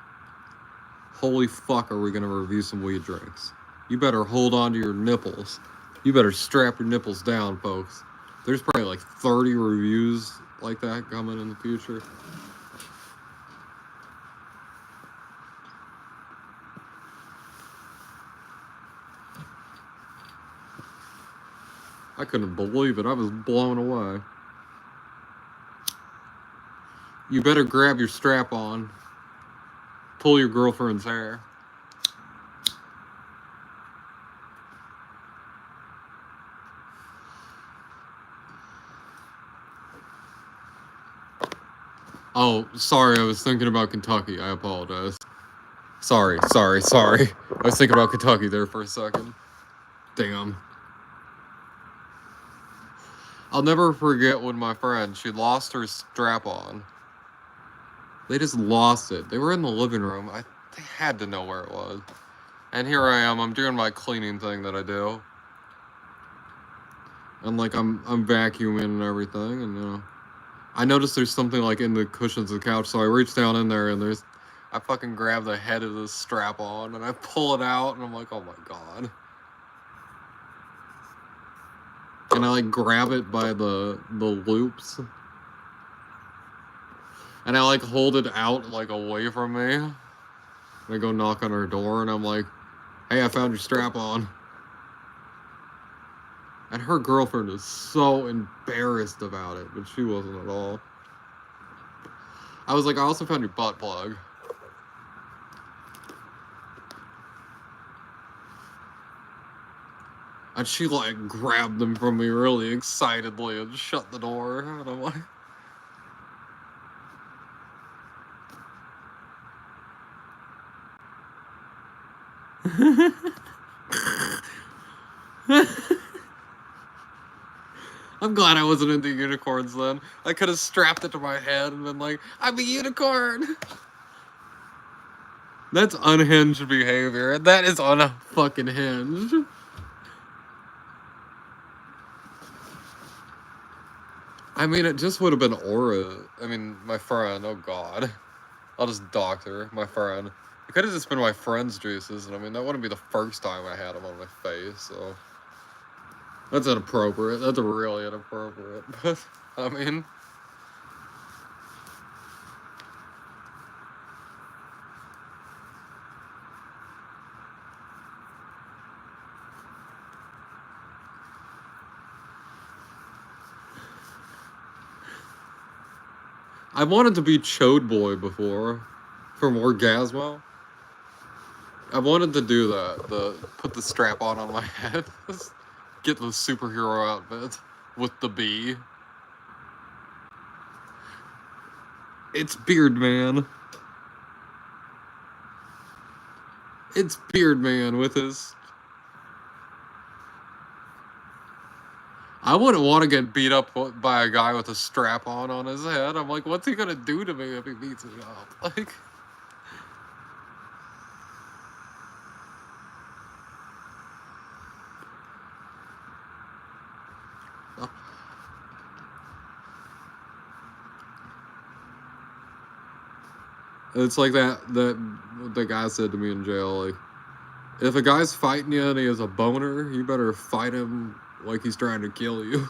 Holy fuck, are we gonna review some weed drinks? You better hold on to your nipples. You better strap your nipples down, folks. There's probably like 30 reviews like that coming in the future. I couldn't believe it. I was blown away. You better grab your strap on. Pull your girlfriend's hair. Oh, sorry, I was thinking about Kentucky. I apologize. Sorry. I was thinking about Kentucky there for a second. Damn. I'll never forget when my friend, she lost her strap on. They just lost it. They were in the living room. They had to know where it was. And here I am, I'm doing my cleaning thing that I do. And like I'm vacuuming and everything, and I noticed there's something like in the cushions of the couch, so I reach down in there and I fucking grab the head of the strap on and I pull it out and I'm like, oh my god. And I like grab it by the loops. And I like hold it out like away from me. And I go knock on her door and I'm like, hey, I found your strap on. And her girlfriend is so embarrassed about it, but she wasn't at all. I was like, I also found your butt plug. And she like grabbed them from me really excitedly and shut the door. And I'm like, I'm glad I wasn't into unicorns then. I could have strapped it to my head and been like, I'm a unicorn. That's unhinged behavior. That is unfucking hinged. I mean, it just would have been Aura. I mean, my friend. Oh god. I'll just doctor my friend. It could have just been my friend's juices, and I mean, that wouldn't be the first time I had them on my face, so. That's inappropriate. That's really inappropriate. But, I mean. I wanted to be Chode Boy before. From Orgasmo. I wanted to do that. Put the strap on my head. Get the superhero outfit. With the bee. It's Beard Man. It's Beard Man with his... I wouldn't want to get beat up by a guy with a strap on his head. I'm like, what's he gonna do to me if he beats me up? Like... It's like that the guy said to me in jail, like, if a guy's fighting you and he has a boner, you better fight him like he's trying to kill you.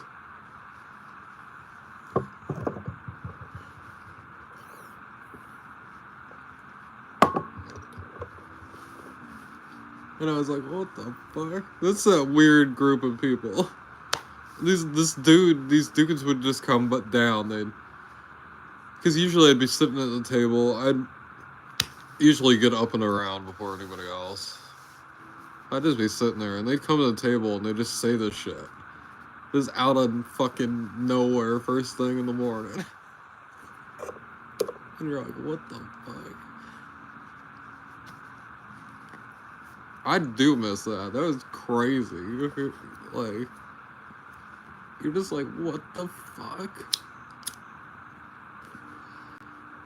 And I was like, what the fuck? That's a weird group of people. These dudes would just come down. Because usually I'd be sitting at the table. I'd usually get up and around before anybody else. I'd just be sitting there, and they'd come to the table, and they'd just say this shit. Just out of fucking nowhere, first thing in the morning. And you're like, what the fuck? I do miss that. That was crazy. Like, you're just like, what the fuck?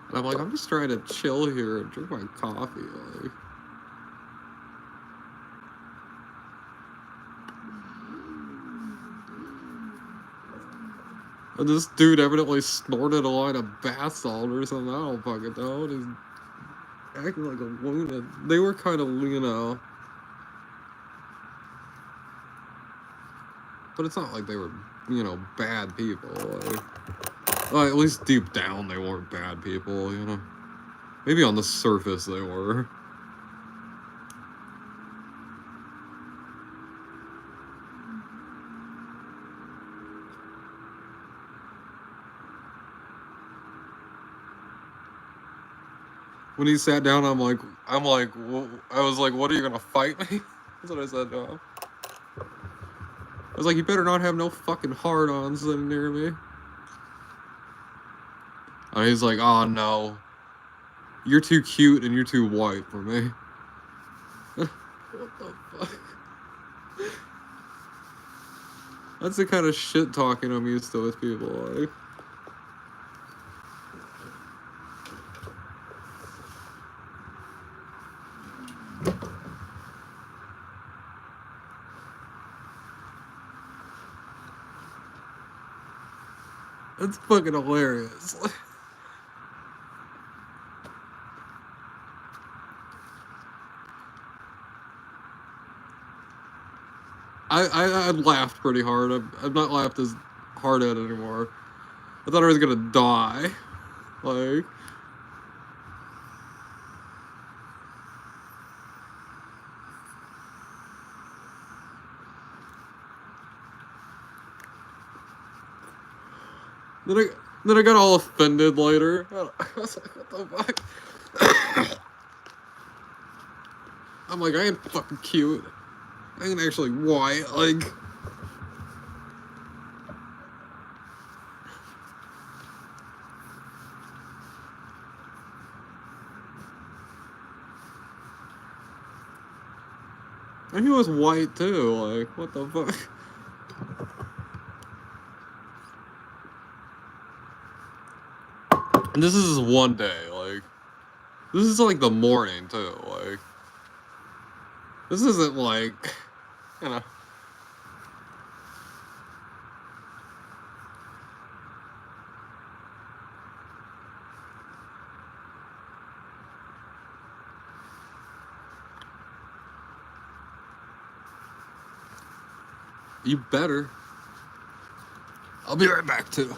And I'm like, I'm just trying to chill here and drink my coffee. Like, And this dude evidently snorted a line of bath salt or something. I don't fucking know. He's acting like a lunatic. They were kind of, you know. But it's not like they were, you know, bad people. Like, at least deep down they weren't bad people, you know. Maybe on the surface they were. When he sat down, I was like, what, are you gonna fight me? That's what I said to him. I was like, you better not have no fucking hard-ons sitting near me. And he's like, oh no. You're too cute and you're too white for me. What the fuck? That's the kind of shit talking I'm used to with people, like. That's fucking hilarious. I laughed pretty hard. I've not laughed as hard at it anymore. I thought I was gonna die. Like. Then I got all offended later. I was like, what the fuck? I'm like, I ain't fucking cute. I ain't actually white. Like. And he was white too. Like, what the fuck? And this is one day, like. This is like the morning too, like. This isn't like, you know. You better. I'll be right back too.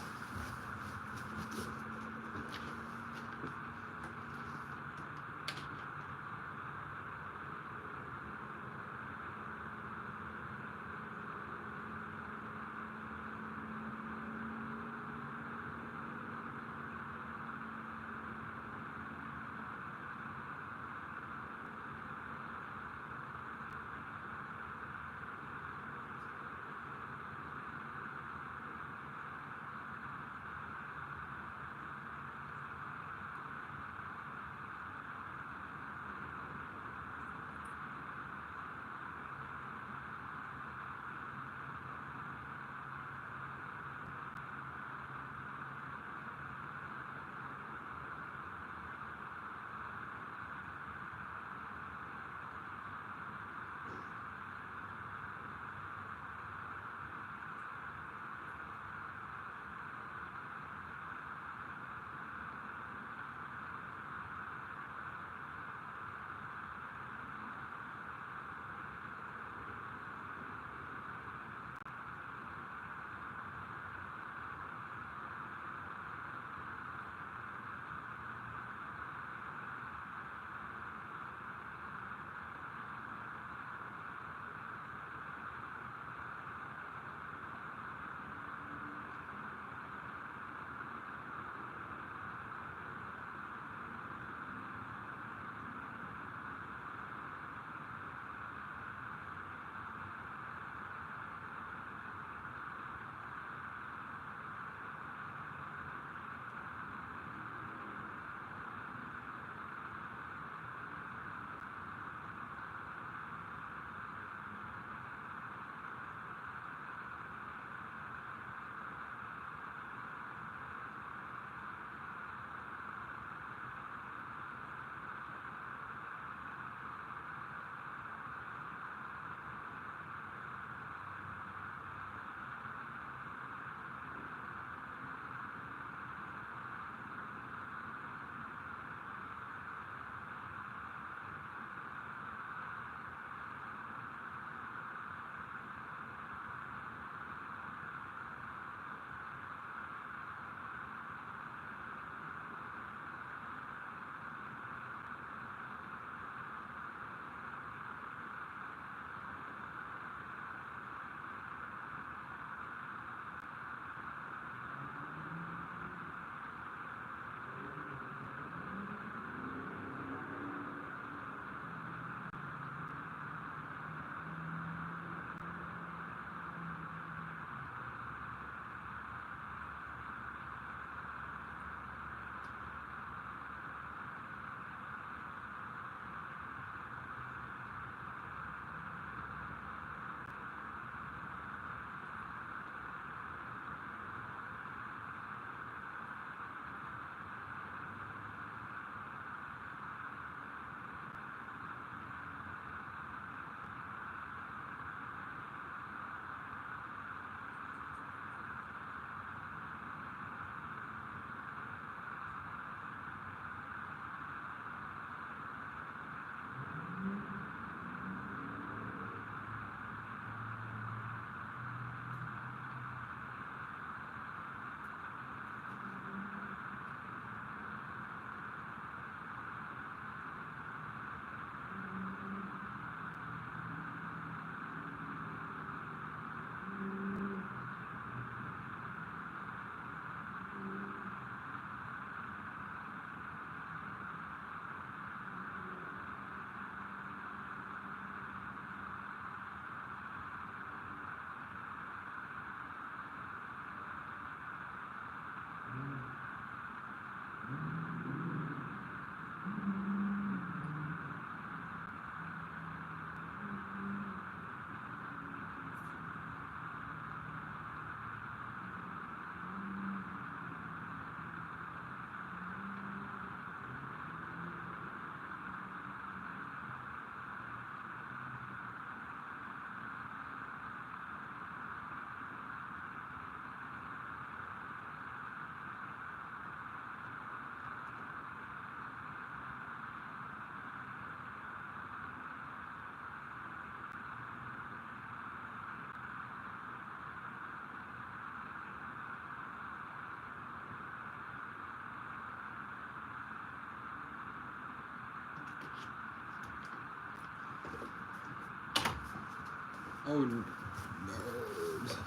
Oh, nerd.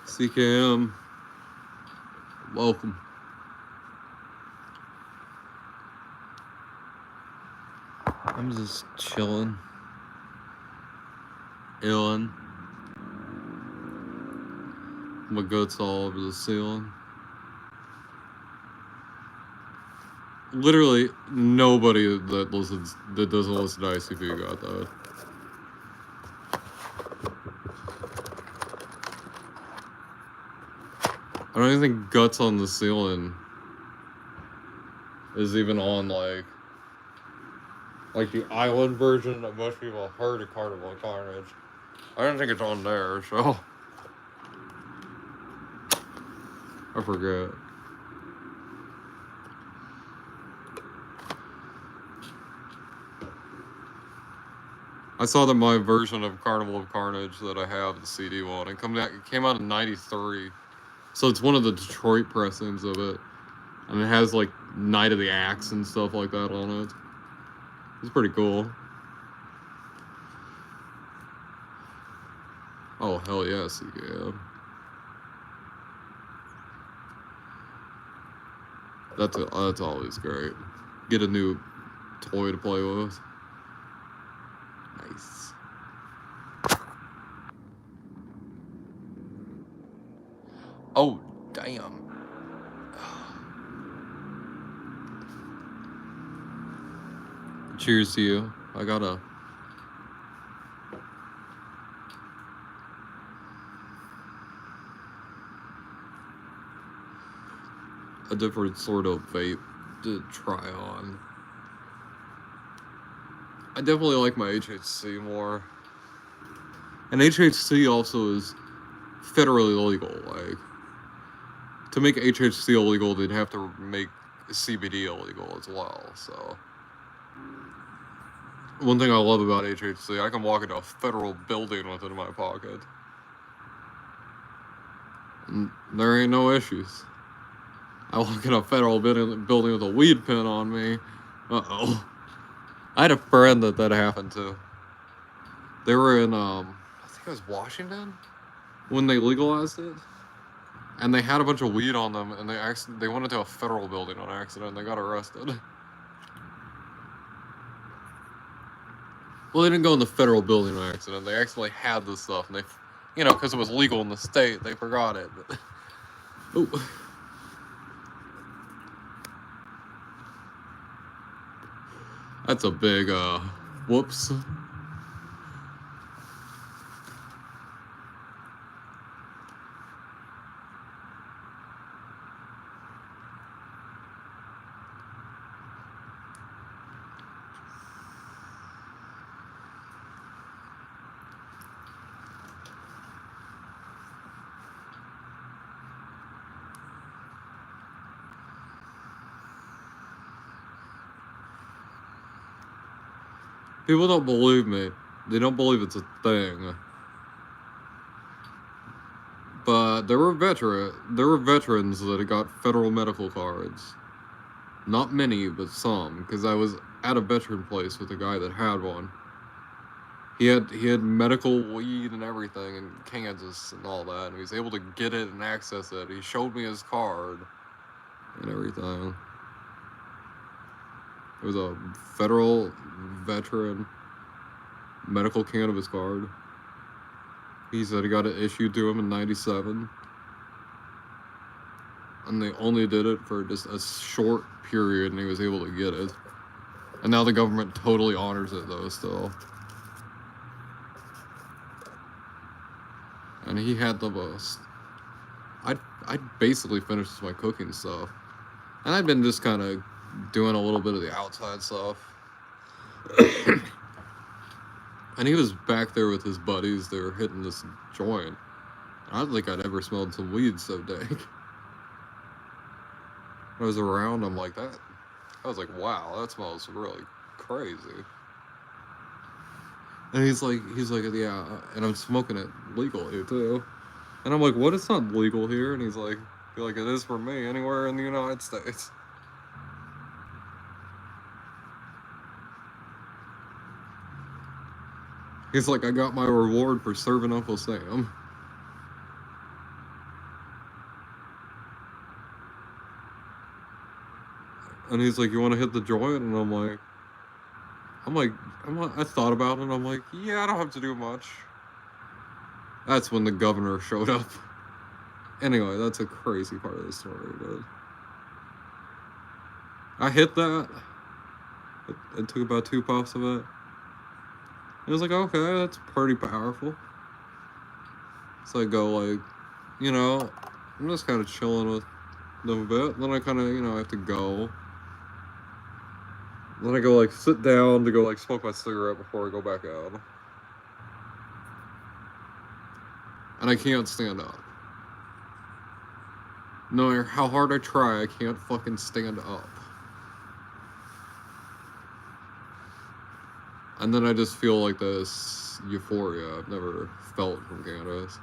CKM, welcome. I'm just chilling. Illin. My guts all over the ceiling. Literally nobody that doesn't listen to ICP got that. I don't even think Guts on the Ceiling is even on like the island version that most people heard of Carnival of Carnage. I don't think it's on there, so I forget. I saw that my version of Carnival of Carnage that I have, the CD one, it came out in '93. So it's one of the Detroit pressings of it. And it has like Night of the Axe and stuff like that on it. It's pretty cool. Oh, hell yes, yeah. That's always great. Get a new toy to play with. Nice. Oh, damn. Cheers to you. I got a different sort of vape to try on. I definitely like my HHC more. And HHC also is federally legal. Like, to make HHC illegal, they'd have to make CBD illegal as well, so. One thing I love about HHC, I can walk into a federal building with it in my pocket. And there ain't no issues. I walk in a federal building with a weed pen on me. Uh-oh. I had a friend that happened to. They were in, I think it was Washington, when they legalized it. And they had a bunch of weed on them, and they went into a federal building on accident, and they got arrested. Well, they didn't go in the federal building on accident. They actually had this stuff, and they, because it was legal in the state, they forgot it. But, ooh. That's a big, whoops. People don't believe me. They don't believe it's a thing. But there were veterans that got federal medical cards. Not many, but some, because I was at a veteran place with a guy that had one. He had medical weed and everything in Kansas and all that, and he was able to get it and access it. He showed me his card and everything. It was a federal veteran medical cannabis card. He said he got it issued to him in '97. And they only did it for just a short period, and he was able to get it. And now the government totally honors it, though, still. And he had the most. I'd basically finished my cooking stuff. And I'd been just kind of doing a little bit of the outside stuff. And he was back there with his buddies. They were hitting this joint. I don't think I'd ever smelled some weed so dank. I was around him like that. I was like, wow, that smells really crazy. And he's like, yeah, and I'm smoking it legally too. And I'm like, what? It's not legal here. And he's like, it is for me anywhere in the United States. He's like, I got my reward for serving Uncle Sam. And he's like, you want to hit the joint? And I thought about it, and I'm like, yeah, I don't have to do much. That's when the governor showed up. Anyway, that's a crazy part of the story, but I hit that. It took about 2 puffs of it. I was like, okay, that's pretty powerful. So I go like, I'm just kind of chilling with them a bit. Then I kind of, have to go. Then I go like sit down to go like smoke my cigarette before I go back out. And I can't stand up. No matter how hard I try, I can't fucking stand up. And then I just feel like this euphoria I've never felt from cannabis.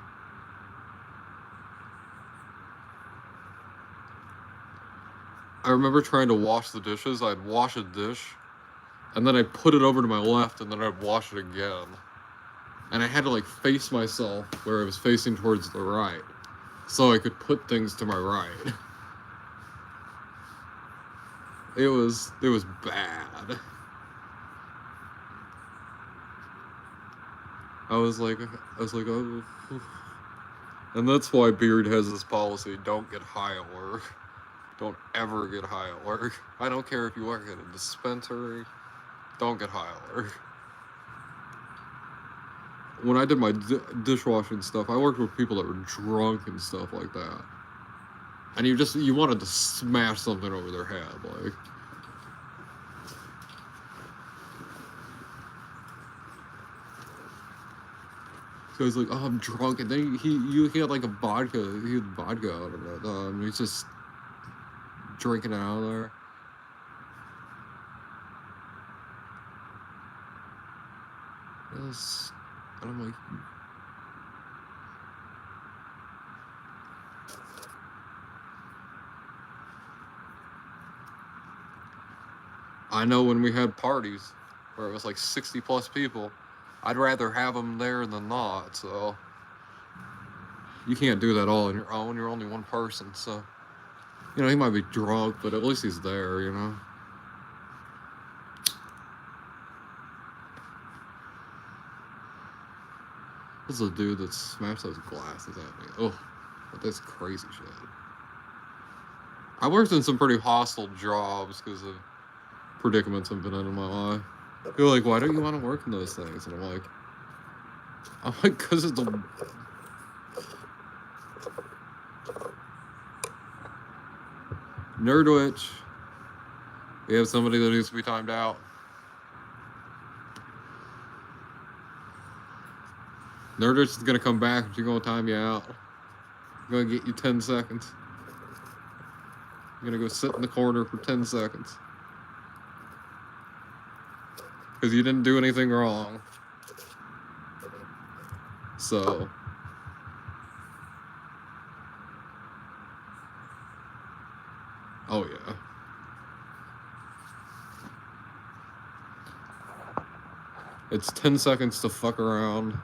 I remember trying to wash the dishes. I'd wash a dish, and then I'd put it over to my left, and then I'd wash it again. And I had to like face myself where I was facing towards the right, so I could put things to my right. It was bad. I was like, oh. And that's why Beard has this policy: don't get high at work. Don't ever get high at work. I don't care if you work at a dispensary. Don't get high at work. When I did my dishwashing stuff, I worked with people that were drunk and stuff like that. And you wanted to smash something over their head, like. So he's like, oh, I'm drunk. And then he had like he had vodka out of it. He's just drinking it out of there. Yes. And I'm like, I know when we had parties where it was like 60 plus people, I'd rather have them there than not, so. You can't do that all on your own. You're only one person, so. He might be drunk, but at least he's there, This is a dude that smashed those glasses at me. Oh, that's crazy shit. I worked in some pretty hostile jobs because of predicaments I've been in my life. You're like, why don't you want to work in those things? And I'm like, because it's the. Nerdwitch. We have somebody that needs to be timed out. Nerdwitch is gonna come back, but you're gonna time you out. I'm gonna get you 10 seconds. You're gonna go sit in the corner for 10 seconds. Because you didn't do anything wrong. So. Oh, yeah. It's 10 seconds to fuck around.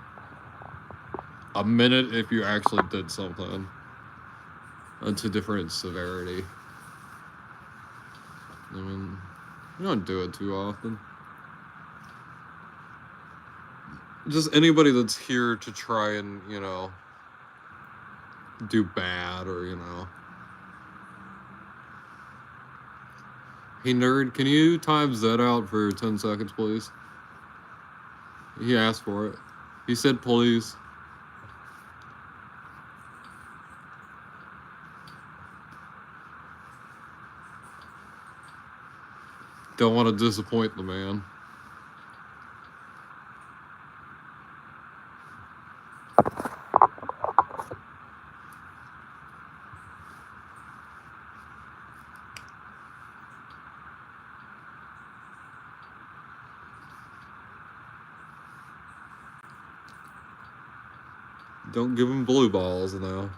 A minute if you actually did something. And to different severity. I mean, you don't do it too often. Just anybody that's here to try and, do bad or, Hey, nerd, can you time Zed out for 10 seconds, please? He asked for it. He said, please. Don't want to disappoint the man. Don't give him blue balls now.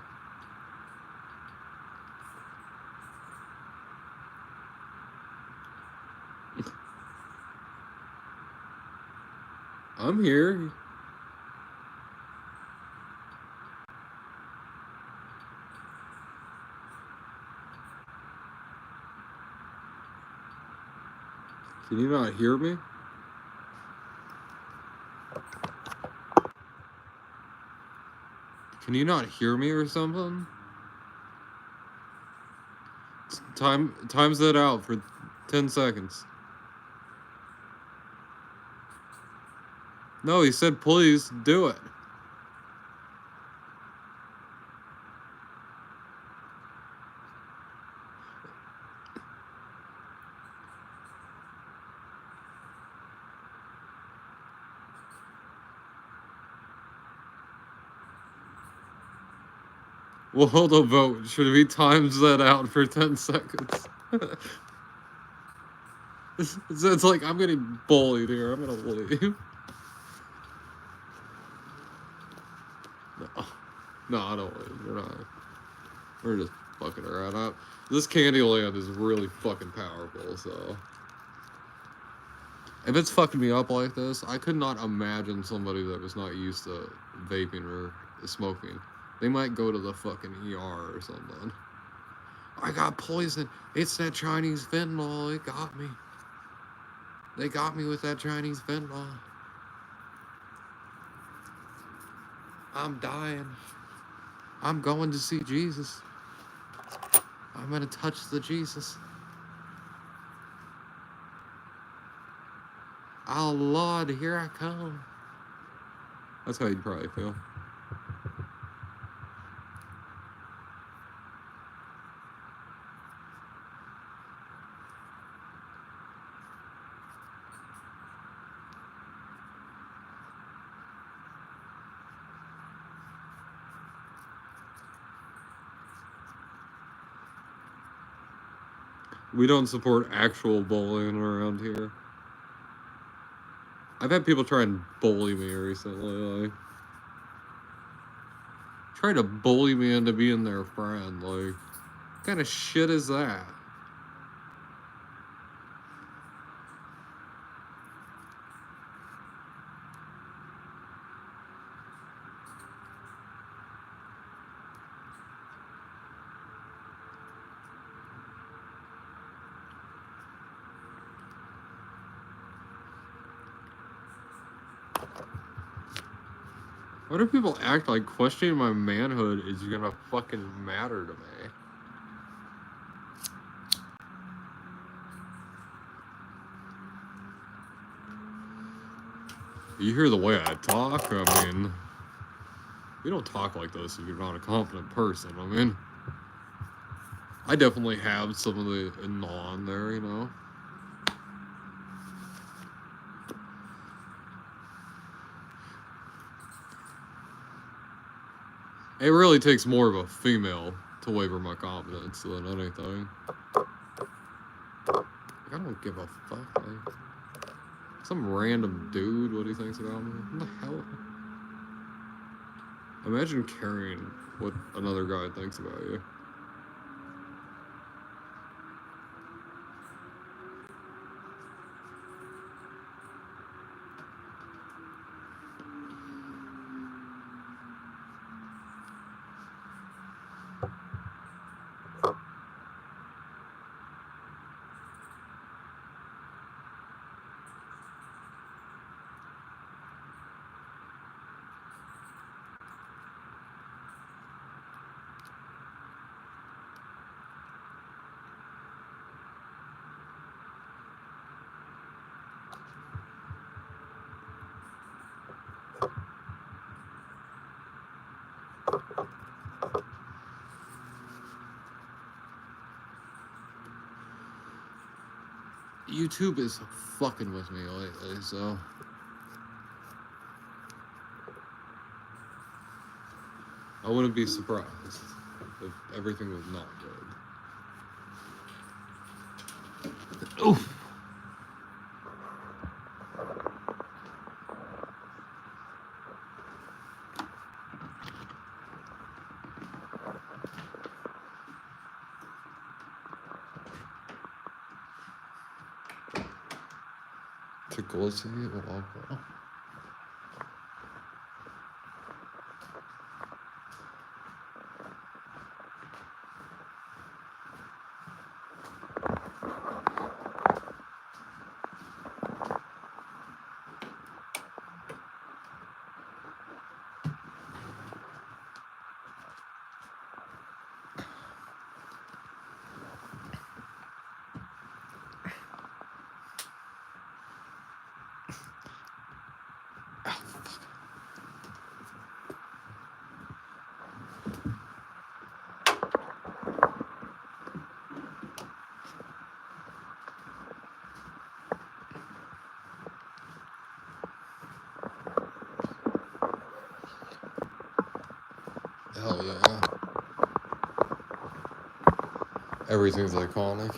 I'm here. Can you not hear me? Can you not hear me or something? Times that out for 10 seconds. No, he said please do it. We'll hold a vote. Should we times that out for 10 seconds? It's like I'm getting bullied here. I'm gonna leave. No, I don't leave. We're not. We're just fucking around. This Candyland is really fucking powerful, so. If it's fucking me up like this, I could not imagine somebody that was not used to vaping or smoking. They might go to the fucking ER or something. I got poisoned. It's that Chinese fentanyl. It got me. They got me with that Chinese fentanyl. I'm dying. I'm going to see Jesus. I'm gonna touch the Jesus. Oh Lord, here I come. That's how you'd probably feel. We don't support actual bullying around here. I've had people try and bully me recently, like try to bully me into being their friend. Like, what kind of shit is that? Why do people act like questioning my manhood is gonna fucking matter to me? You hear the way I talk? I mean, you don't talk like this if you're not a confident person. I mean, I definitely have some of the non there, you know? It really takes more of a female to waver my confidence than anything. Like, I don't give a fuck. Like, some random dude, what he thinks about me. What the hell? Imagine caring what another guy thinks about you. YouTube is fucking with me lately, so. I wouldn't be surprised if everything was not good. Oof. Tickles you, okay. Hell yeah. Everything's iconic.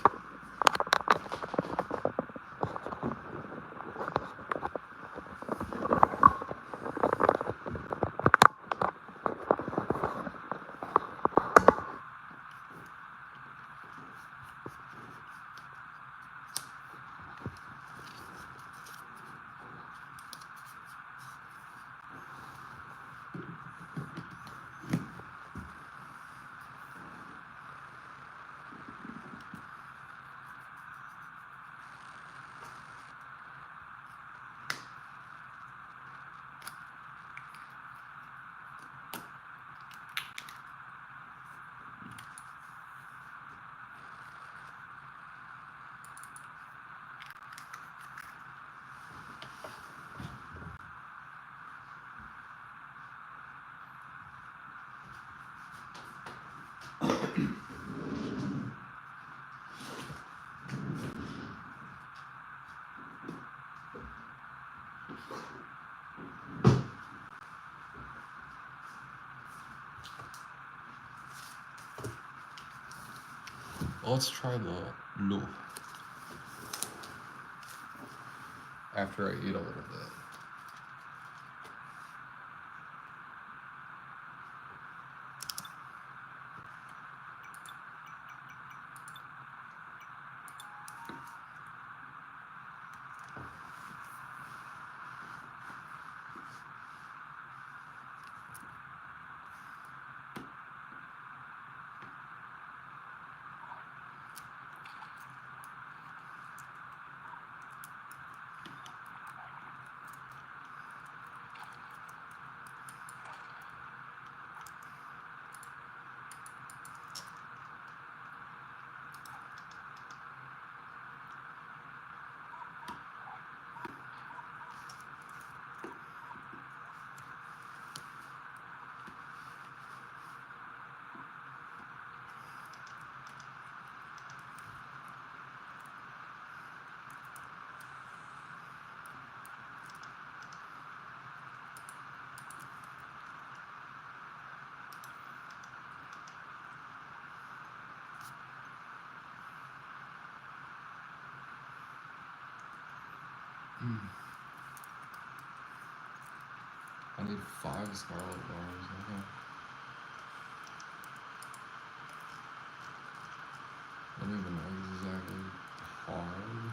Let's try the no after I eat a little bit. I need 5 Scarlet bars. Okay. I don't even know exactly hard.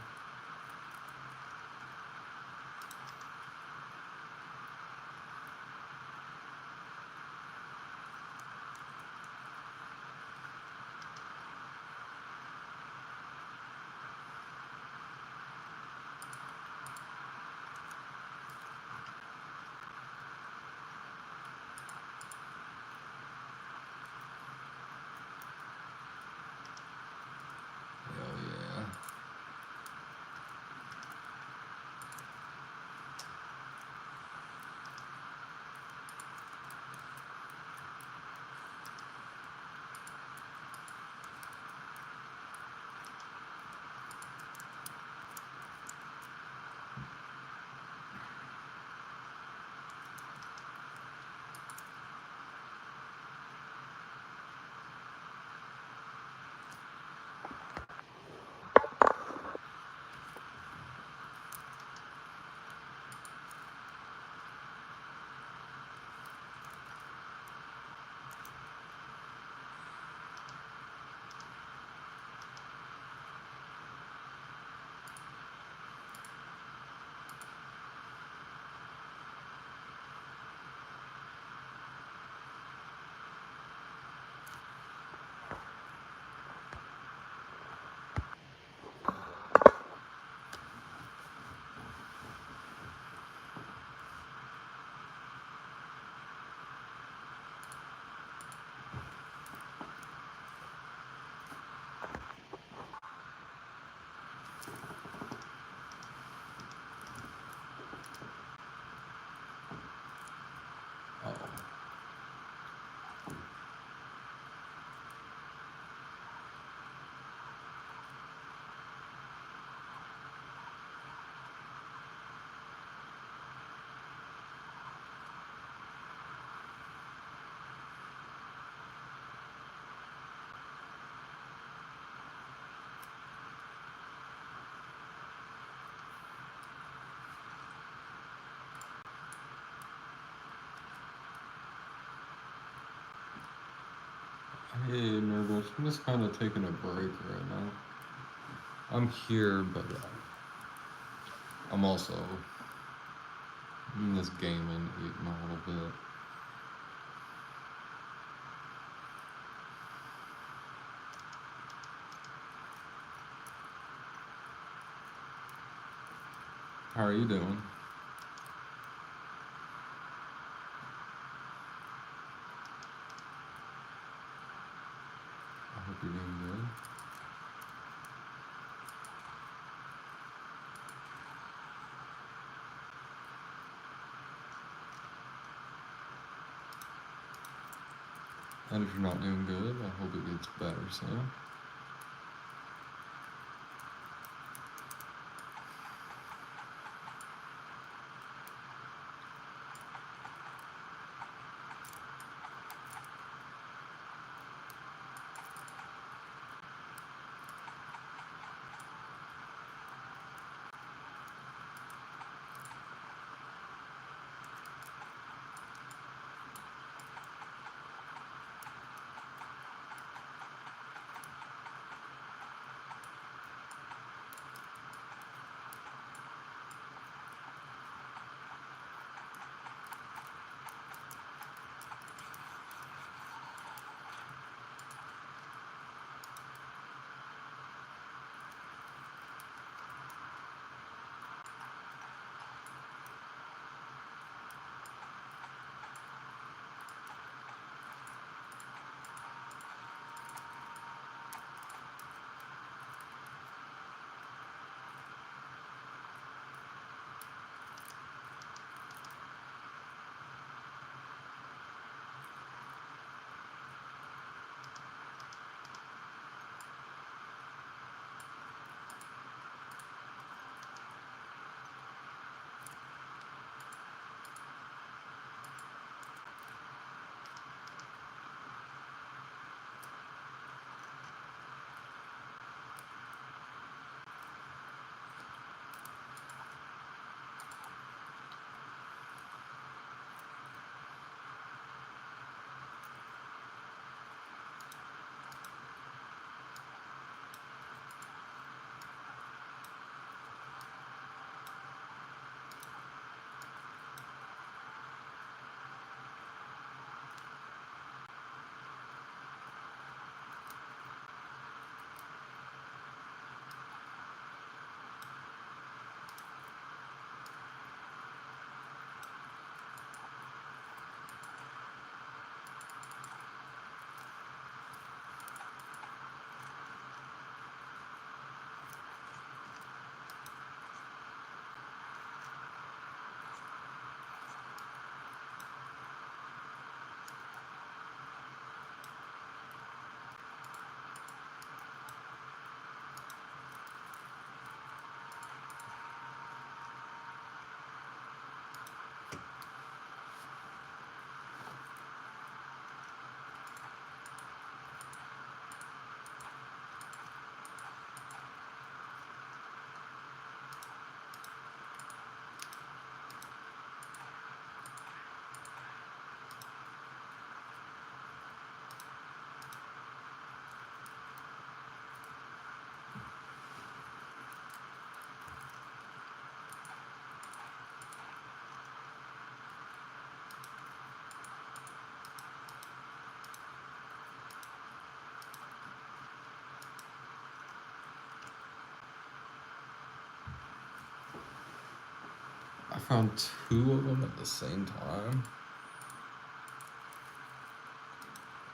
Hey, Nerdles, I'm just kind of taking a break right now. I'm here, but I'm also in this gaming, eating a little bit. How are you doing? I hope you're doing good. And if you're not doing good, I hope it gets better soon. I found two of them at the same time.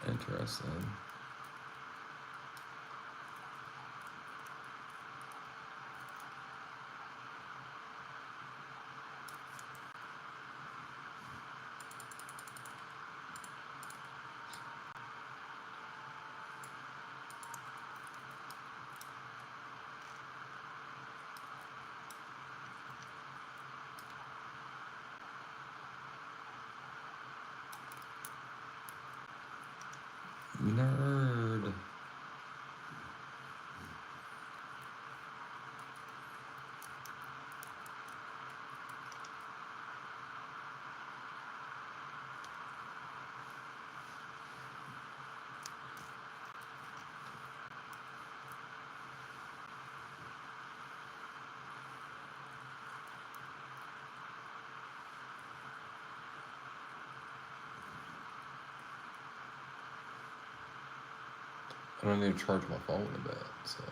Interesting. Nerd. And I need to charge my phone a bit, so.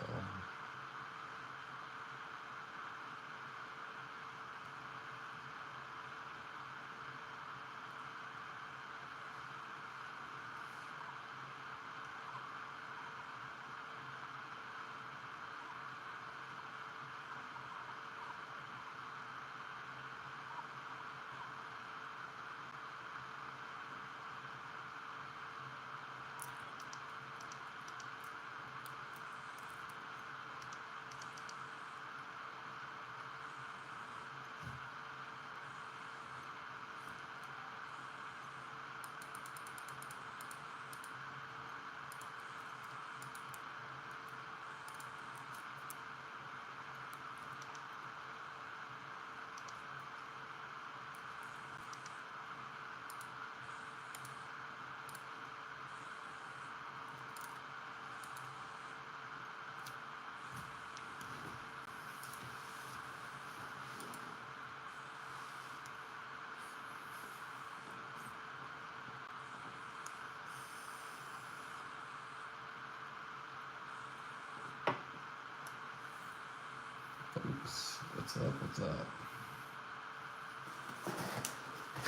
Oops, what's up? What's up?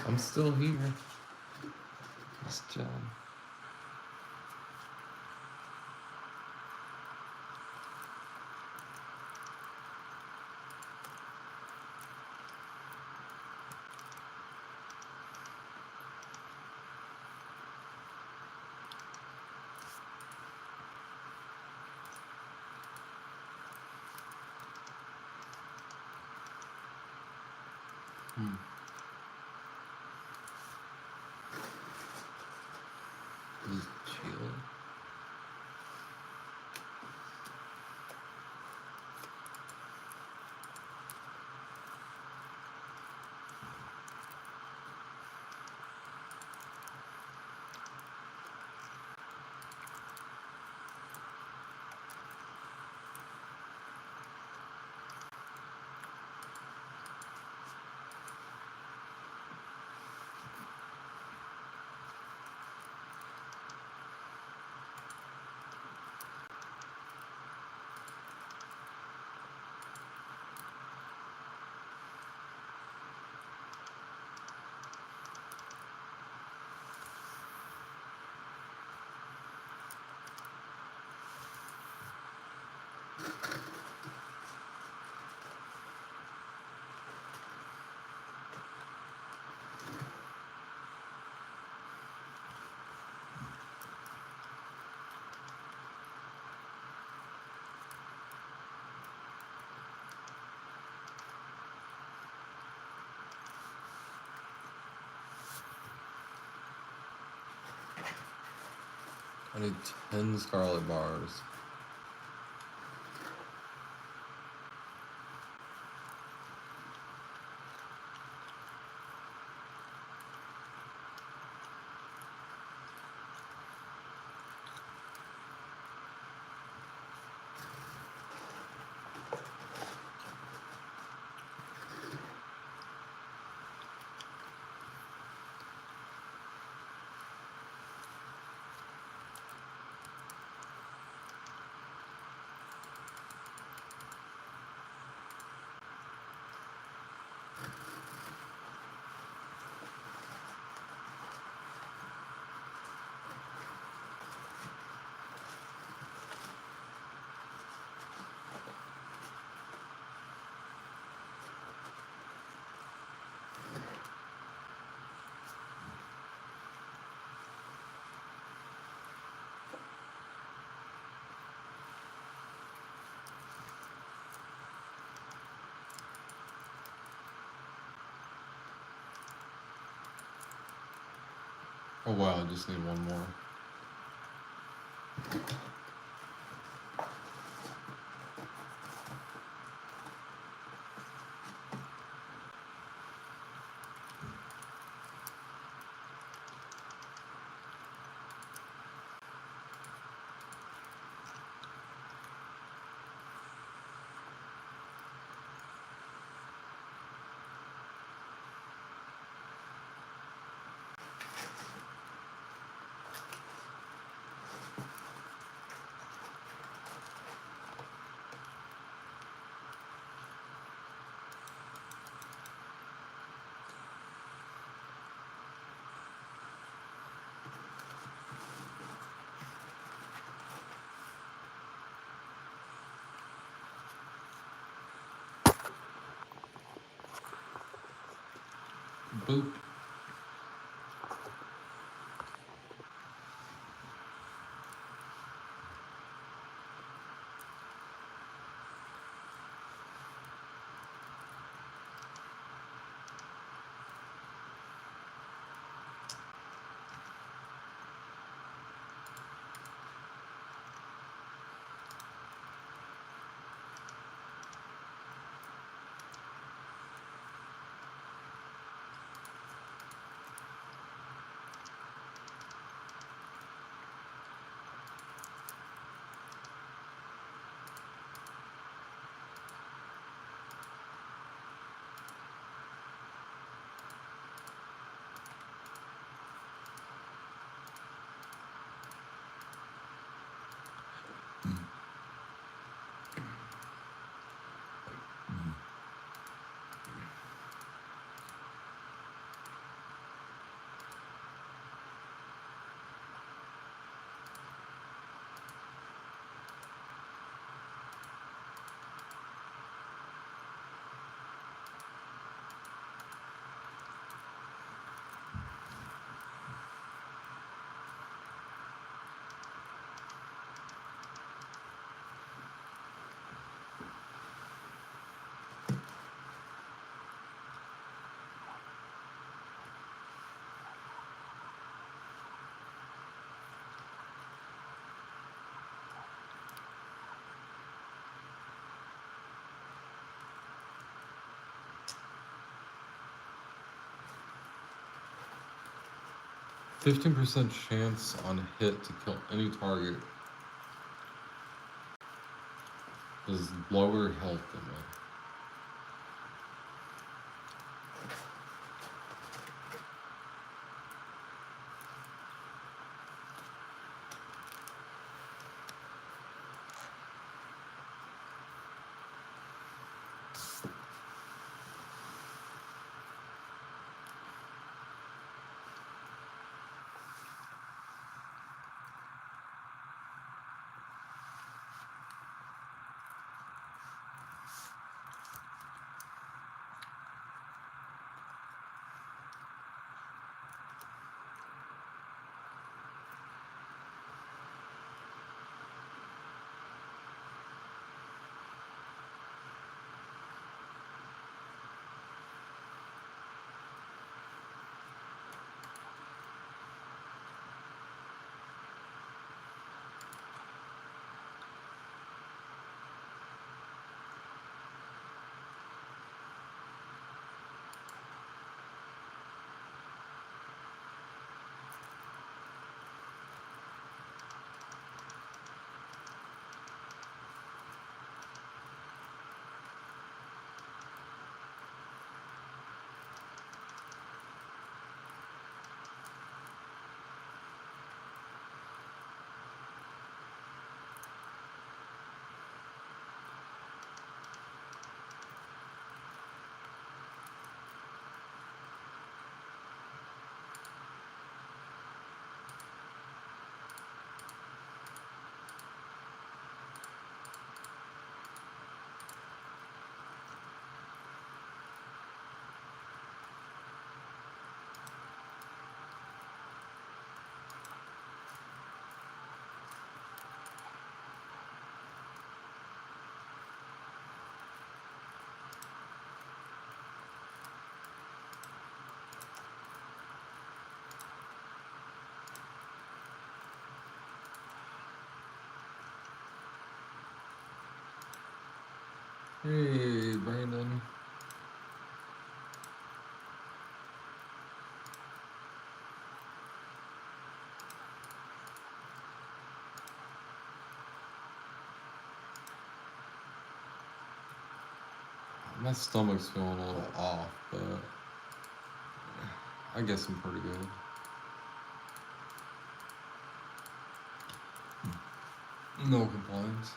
I'm still here. Just chilling. Just chilling. I need 10 Scarlet bars. Oh wow, I just need one more. Boop. %15% chance on hit to kill any target. Does lower health limit. Hey, Brandon. My stomach's feeling a little off, but I guess I'm pretty good. No complaints.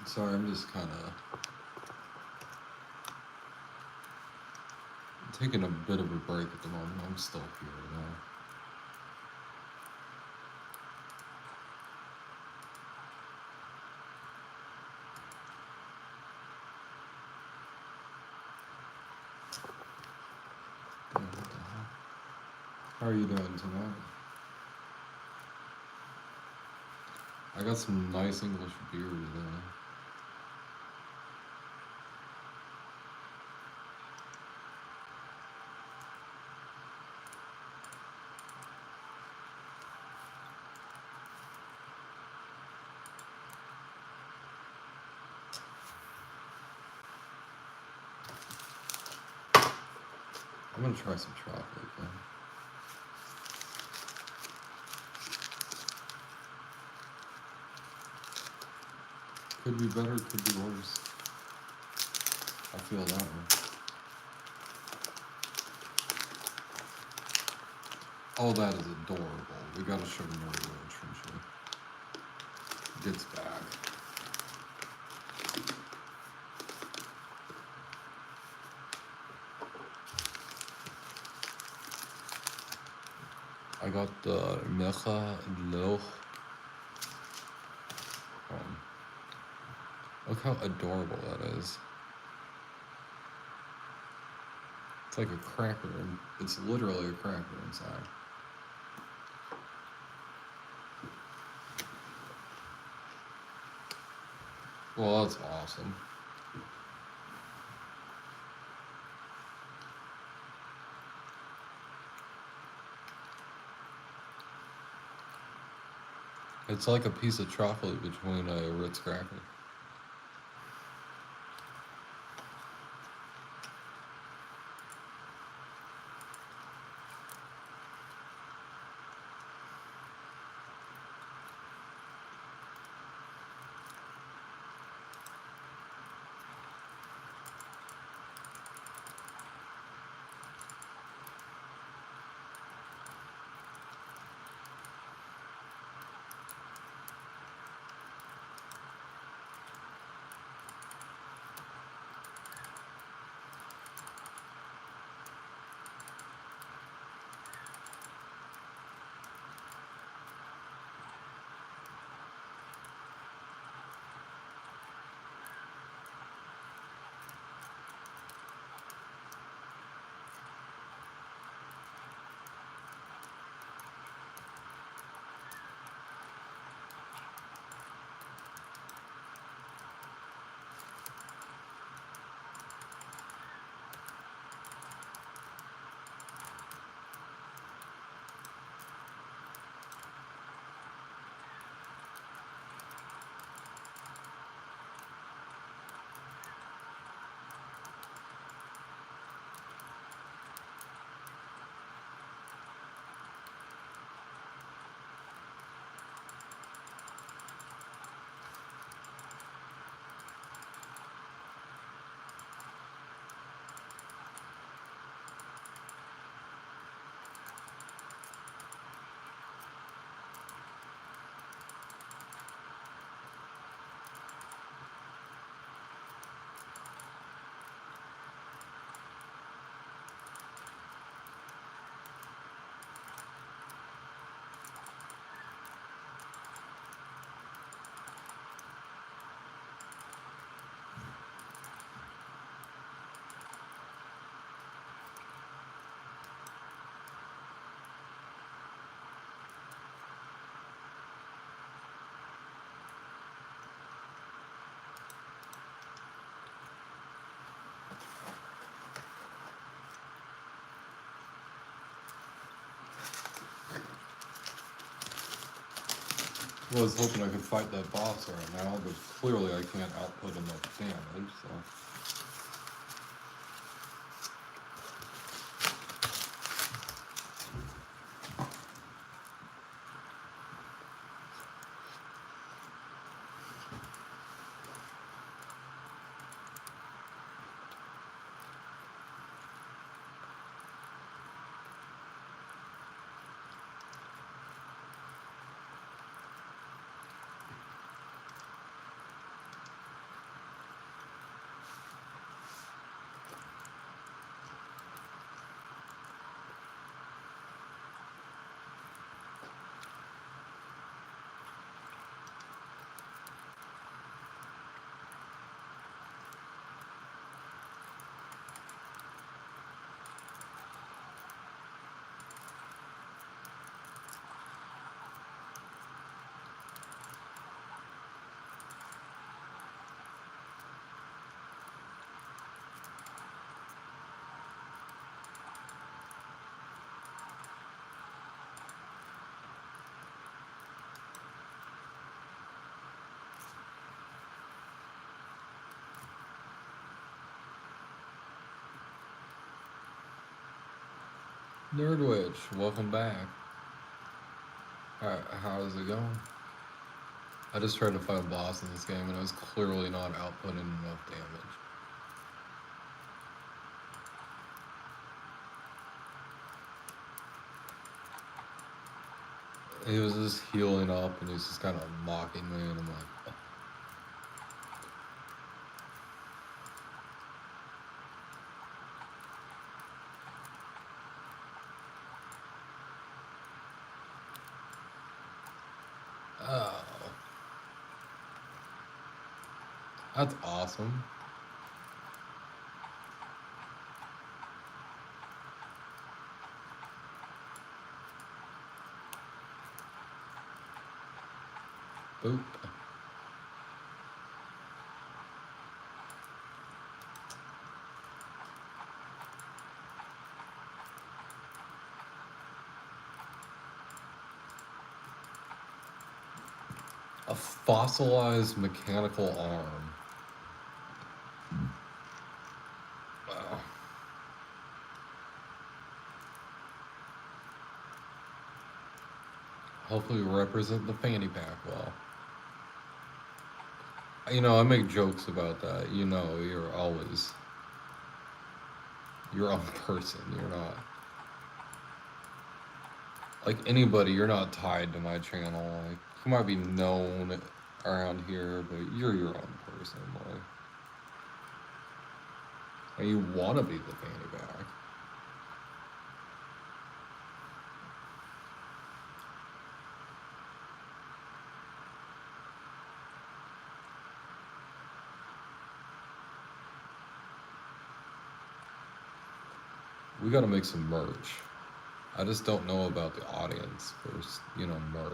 Sorry, I'm just kind of taking a bit of a break at the moment. I'm still here though. Damn, what the hell? How are you doing tonight? I got some nice English beer today. I'm gonna try some chocolate then. Could be better, could be worse. I feel that way. Oh, that is adorable. We gotta show Murray when she gets back. I got the Mecha Loch. Look how adorable that is. It's like a cracker, and it's literally a cracker inside. Well, that's awesome. It's like a piece of chocolate between a Ritz cracker. Well, I was hoping I could fight that boss right now, but clearly I can't output enough damage, so. Nerdwitch, welcome back. How's it going? I just tried to fight a boss in this game and I was clearly not outputting enough damage. He was just healing up and he's just kind of mocking me and I'm like, oh, that's awesome. Boop. A fossilized mechanical arm. Wow. Hopefully represent the fanny pack well. You know, I make jokes about that. You know, you're always your own person. You're not like anybody. You're not tied to my channel. Like you might be known around here, but you're your own person. Like, and you want to be the fanny pack. We got to make some merch. I just don't know about the audience for, you know, merch.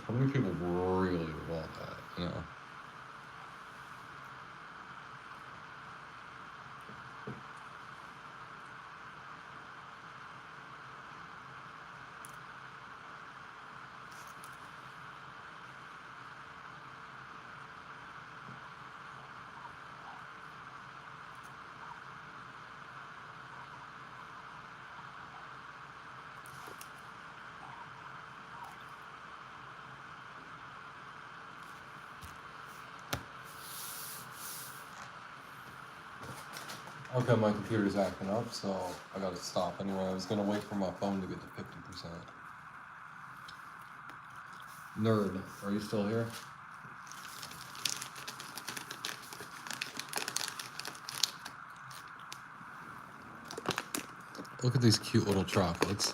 How many people really want that, you know? Okay, my computer's acting up, so I gotta stop anyway. I was gonna wait for my phone to get to 50%. Nerd, are you still here? Look at these cute little chocolates.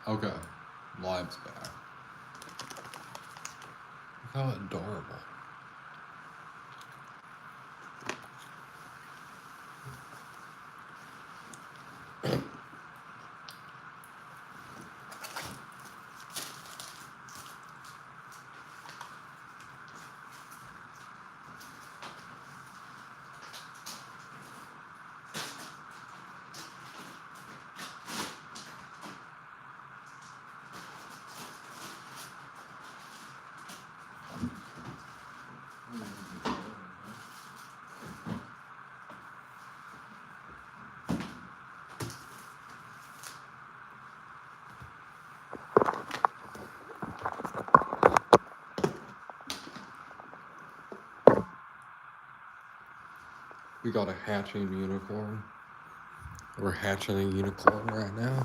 Okay, live's back. How adorable. We got a hatching unicorn. We're hatching a unicorn right now.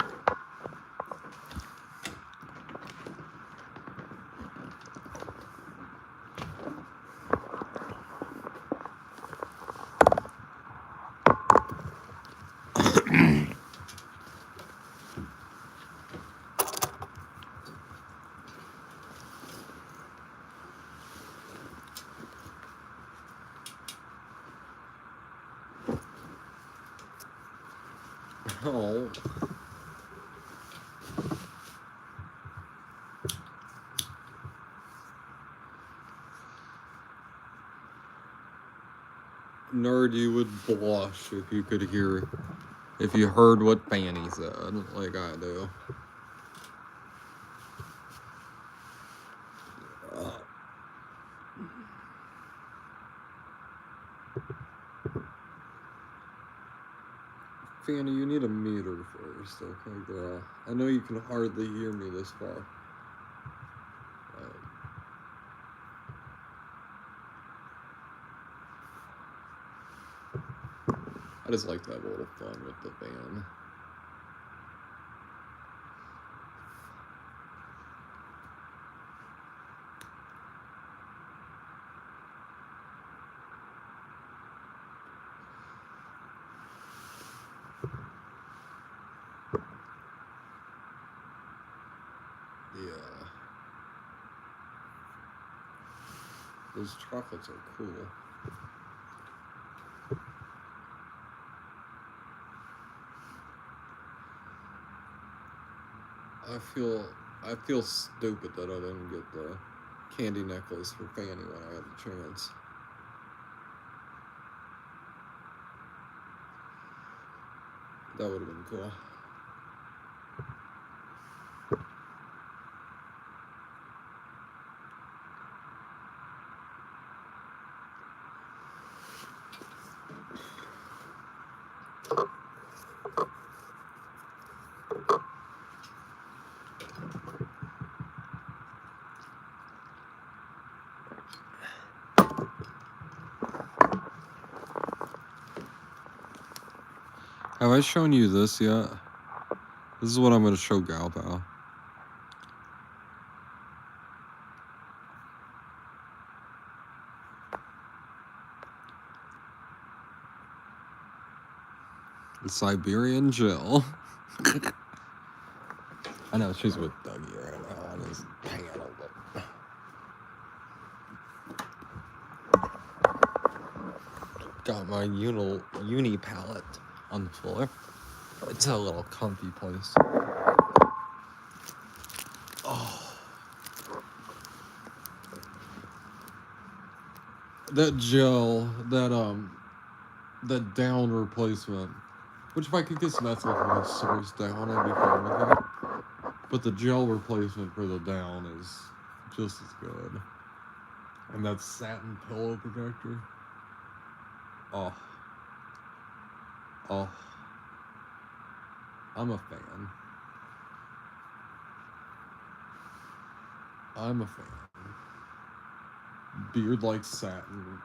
Oh. Nerd, you would blush if you could hear, if you heard what Fanny said, like I do. Fanny, you need a meter first, okay, girl? I know you can hardly hear me this far. I just like to have a little fun with the van. Yeah. Those chocolates are cool. I feel stupid that I didn't get the candy necklace for Fanny when I had the chance. That would have been cool. Have I shown you this yet? This is what I'm going to show Galpao. The Siberian Jill. I know, she's with Dougie right now on his panel, but... Got my uni palette on the floor. It's a little comfy place. Oh. That gel, that down replacement. Which if I could get some ethical source down, I'd be fine with it. But the gel replacement for the down is just as good. And that satin pillow protector. Oh. Oh. I'm a fan. I'm a fan. Beard like satin.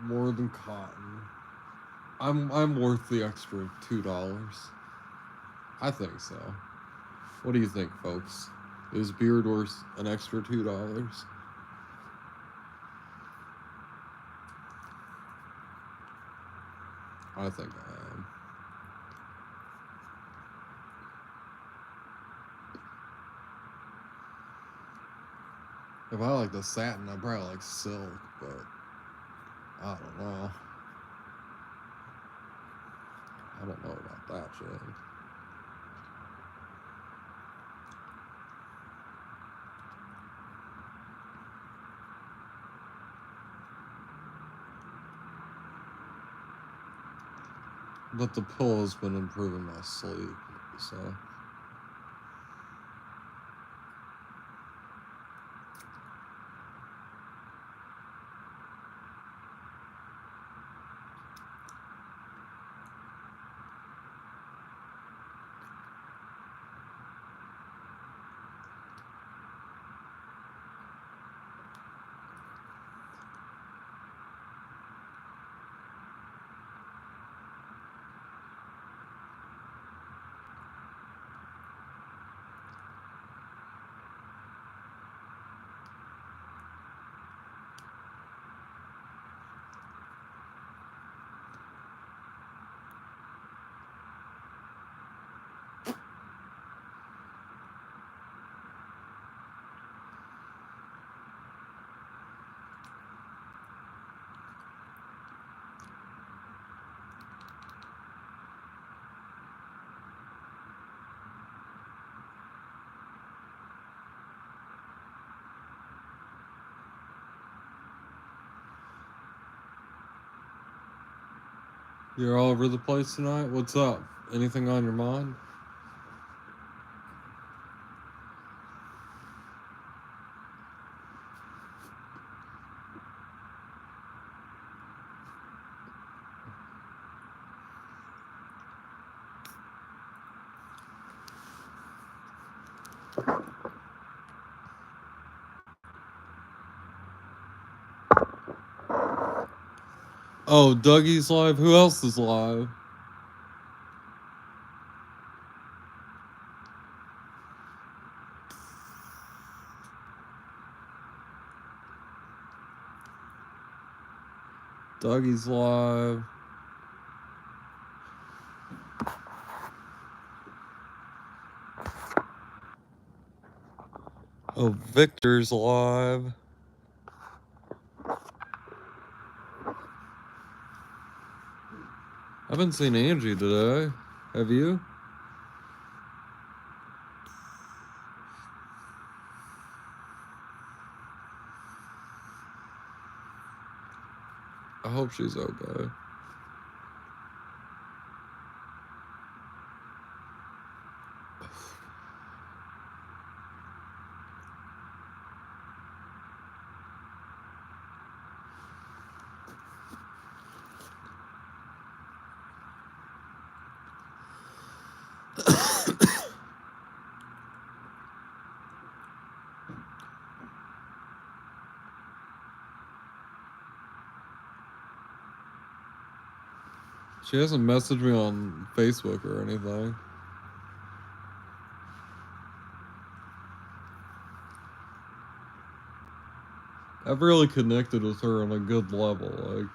More than cotton. I'm worth the extra $2. I think so. What do you think, folks? Is beard worth an extra $2? I think I am. If I like the satin, I probably like silk, but I don't know. I don't know about that shit. But the pillow's been improving my sleep, so. You're all over the place tonight? What's up? Anything on your mind? Oh, Dougie's live? Who else is live? Dougie's live. Oh, Victor's live. I haven't seen Angie today. Have you? I hope she's okay. She hasn't messaged me on Facebook or anything. I've really connected with her on a good level. Like,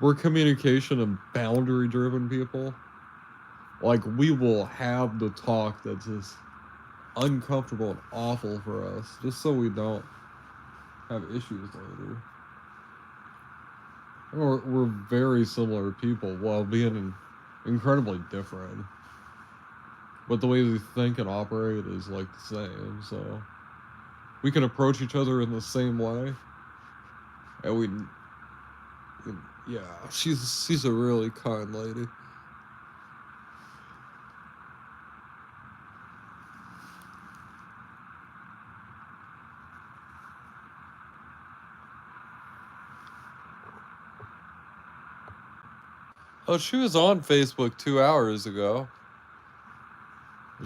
we're communication and boundary driven people. Like, we will have the talk that's just uncomfortable and awful for us, just so we don't have issues later. We're very similar people while being incredibly different. But the way we think and operate is like the same, so we can approach each other in the same way. And yeah, she's a really kind lady. Oh, she was on Facebook 2 hours ago.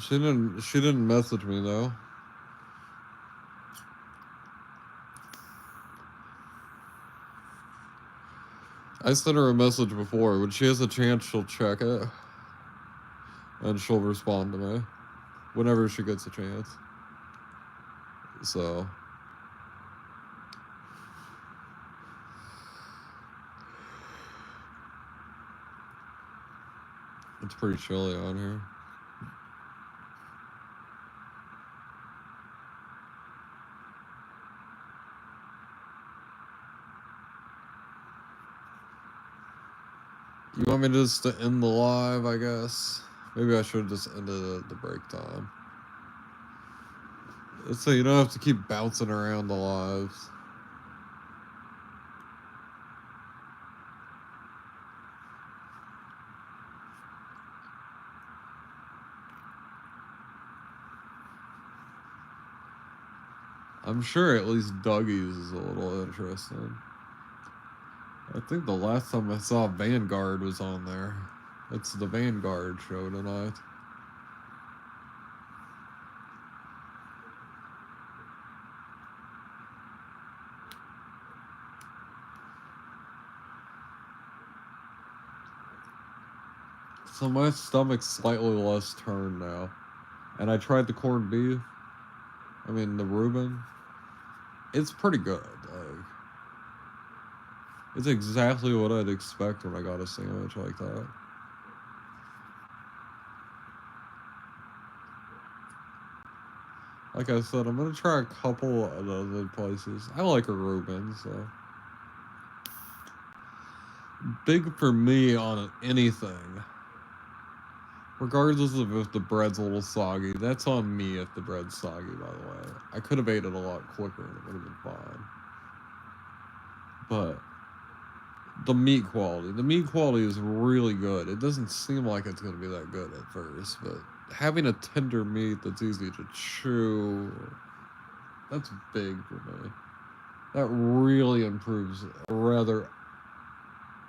She didn't message me though. I sent her a message before. When she has a chance, she'll check it. And she'll respond to me. Whenever she gets a chance. So. It's pretty chilly on here. You want me just to end the live, I guess? Maybe I should have just ended it at the break time. So you don't have to keep bouncing around the lives. I'm sure at least Dougie's is a little interesting. I think the last time I saw Vanguard was on there. It's the Vanguard show tonight. So my stomach's slightly less turned now. And I tried the corned beef. I mean, the Reuben. It's pretty good. Like, it's exactly what I'd expect when I got a sandwich like that. Like I said, I'm gonna try a couple of the other places. I like a Reuben, so. Big for me on anything. Regardless of if the bread's a little soggy, that's on me if the bread's soggy, by the way. I could have ate it a lot quicker and it would have been fine. But the meat quality is really good. It doesn't seem like it's going to be that good at first, but having a tender meat that's easy to chew, that's big for me. That really improves a rather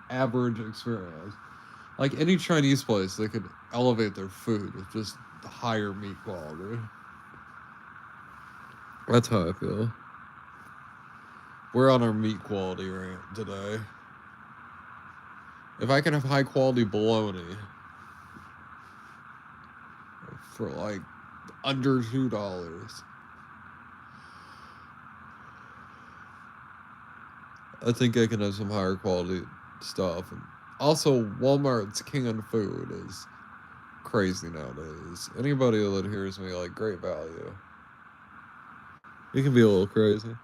average experience. Like any Chinese place, they could elevate their food with just higher meat quality. That's how I feel. We're on our meat quality rant today. If I can have high quality bologna for like under $2, I think I can have some higher quality stuff. And also, Walmart's king on food is crazy nowadays. Anybody that hears me, like, great value. It can be a little crazy.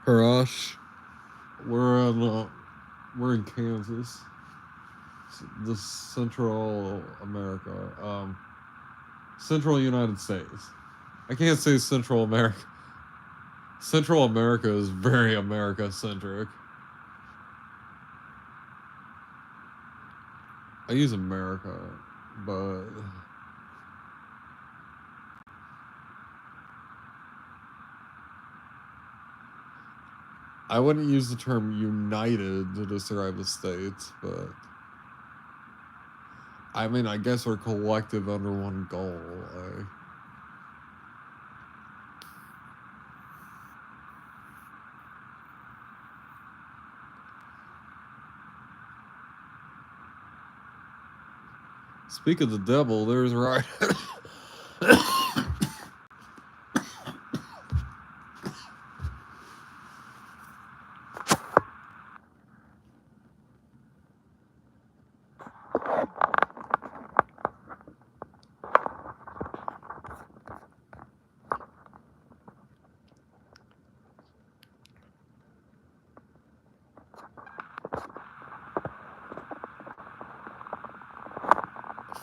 Harash, we're in Kansas, the Central America, Central United States. I can't say Central America. Central America is very America-centric. I use America, but I wouldn't use the term united to describe the states, but I mean, I guess we're collective under one goal. Speak of the devil, there's right.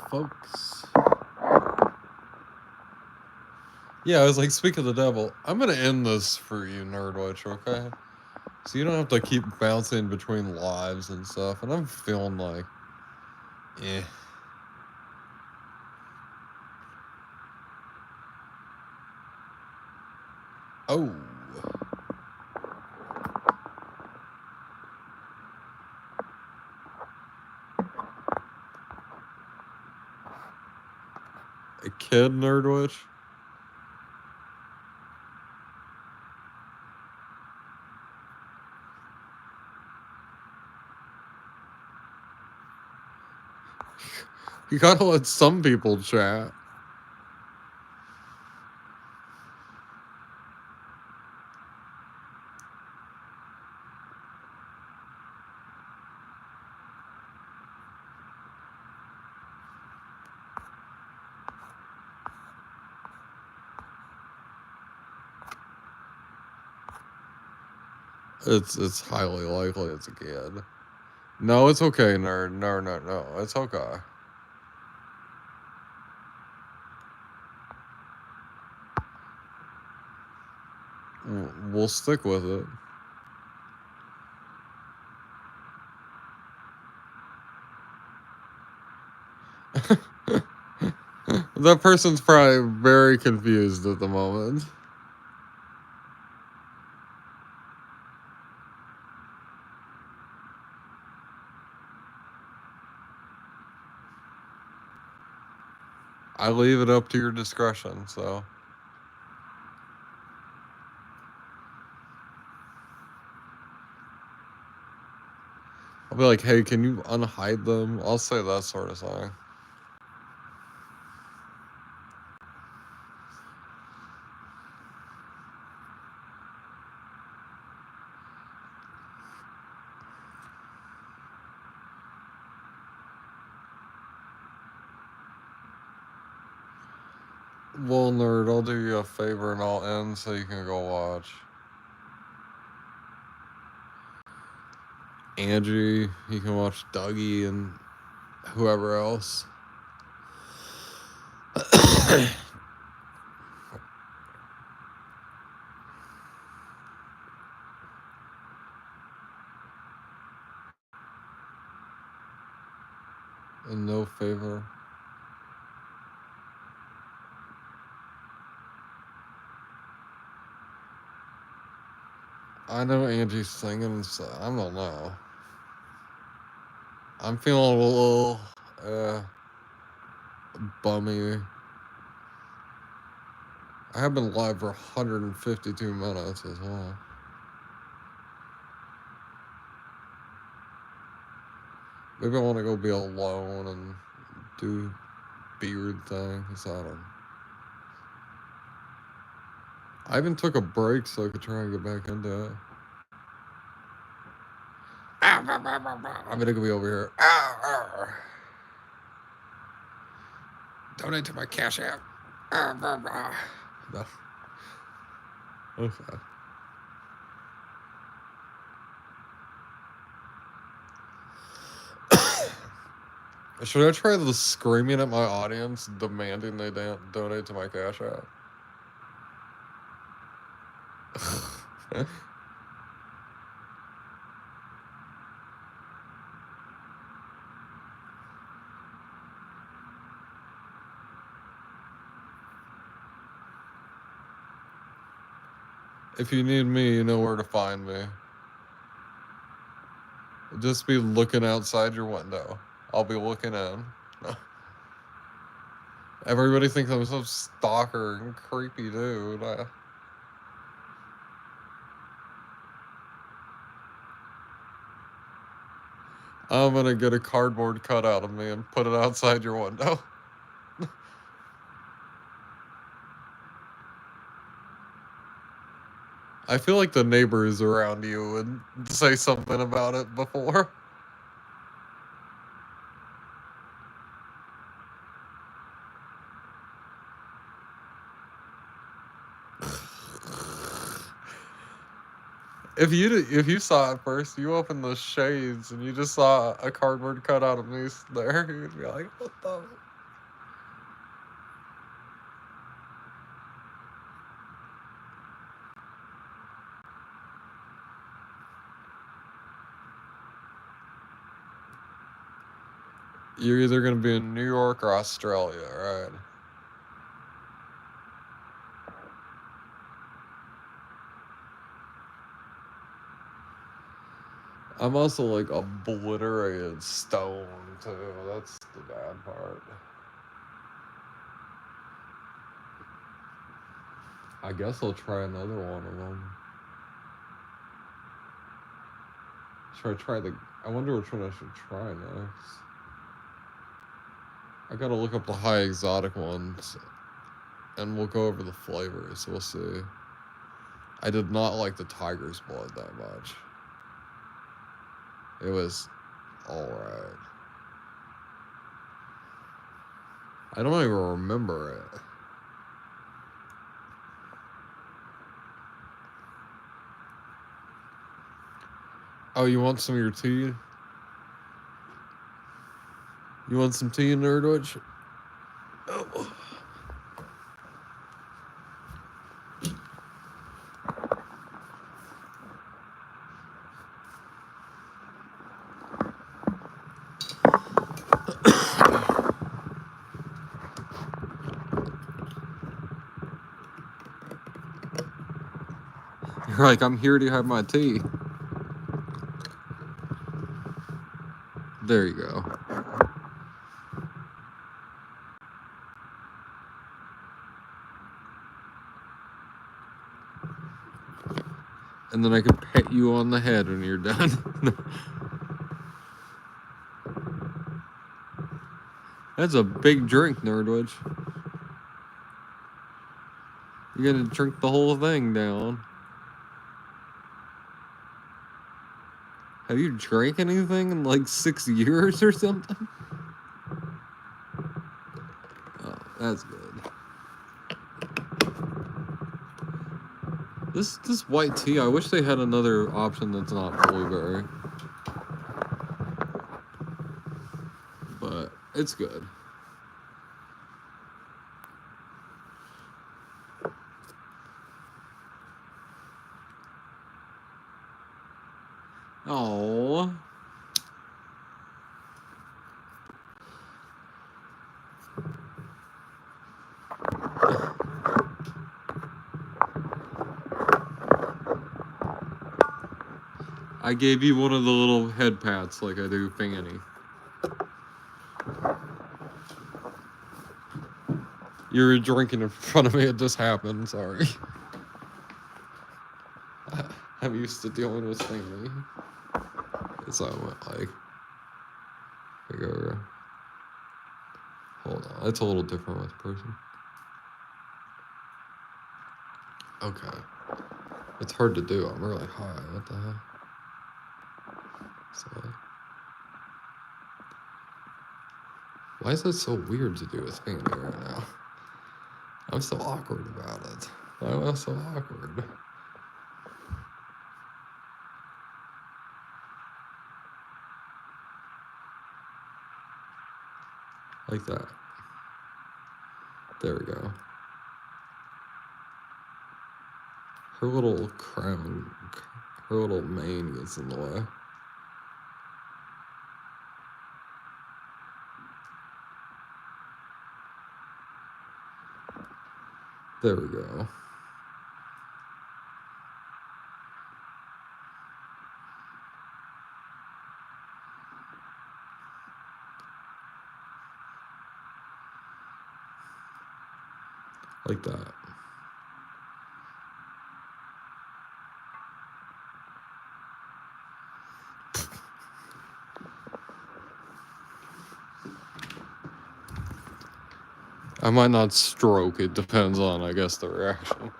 Folks. Yeah, I was like, speak of the devil. I'm gonna end this for you, Nerdwitch, okay? So you don't have to keep bouncing between lives and stuff. And I'm feeling like, eh. Oh. A kid, Nerdwitch? You gotta let some people chat. It's highly likely it's a kid. No, it's okay, nerd. No. It's okay. We'll stick with it. That person's probably very confused at the moment. I leave it up to your discretion, so. I'll be like, hey, can you unhide them? I'll say that sort of thing. Well, nerd, I'll do you a favor and I'll end so you can go watch. Angie, you can watch Dougie and whoever else. And no favor. I know Angie's singing, so I don't know. I'm feeling a little bummy. I have been live for 152 minutes as well. Maybe I want to go be alone and do beard things. I even took a break so I could try and get back into it. I'm gonna be over here. Donate to my Cash App. No. Okay. Should I try the screaming at my audience, demanding they donate to my Cash App? If you need me, you know where to find me. Just be looking outside your window. I'll be looking in. Everybody thinks I'm some stalker and creepy dude. I'm gonna get a cardboard cutout of me and put it outside your window. I feel like the neighbors around you would say something about it before. If you saw it first, you opened the shades and you just saw a cardboard cutout of me there, you'd be like, what the? You're either going to be in New York or Australia, right? I'm also like obliterated stone too. That's the bad part. I guess I'll try another one of them. Should I try I wonder which one I should try next. I gotta look up the high exotic ones and we'll go over the flavors. We'll see. I did not like the tiger's blood that much. It was alright. I don't even remember it. Oh, you want some of your tea? You want some tea, Nerdwitch? Oh. You're like, I'm here to have my tea. There you go. And then I can pet you on the head when you're done. That's a big drink, Nerdwitch. You're gonna drink the whole thing down. Have you drank anything in like 6 years or something? Oh, that's good. This white tea, I wish they had another option that's not blueberry. But it's good. Oh. I gave you one of the little head pats like I do Fanny. You were drinking in front of me, it just happened, sorry. I'm used to dealing with Fanny. So I went like, hold on, it's a little different with person. Okay. It's hard to do, I'm really high, what the hell? So, why is it so weird to do with Fanny right now? I'm so awkward about it. Why am I so awkward? Like that. There we go. Her little crown, her little mane gets in the way. There we go. Like that. I might not stroke, it depends on, I guess, the reaction.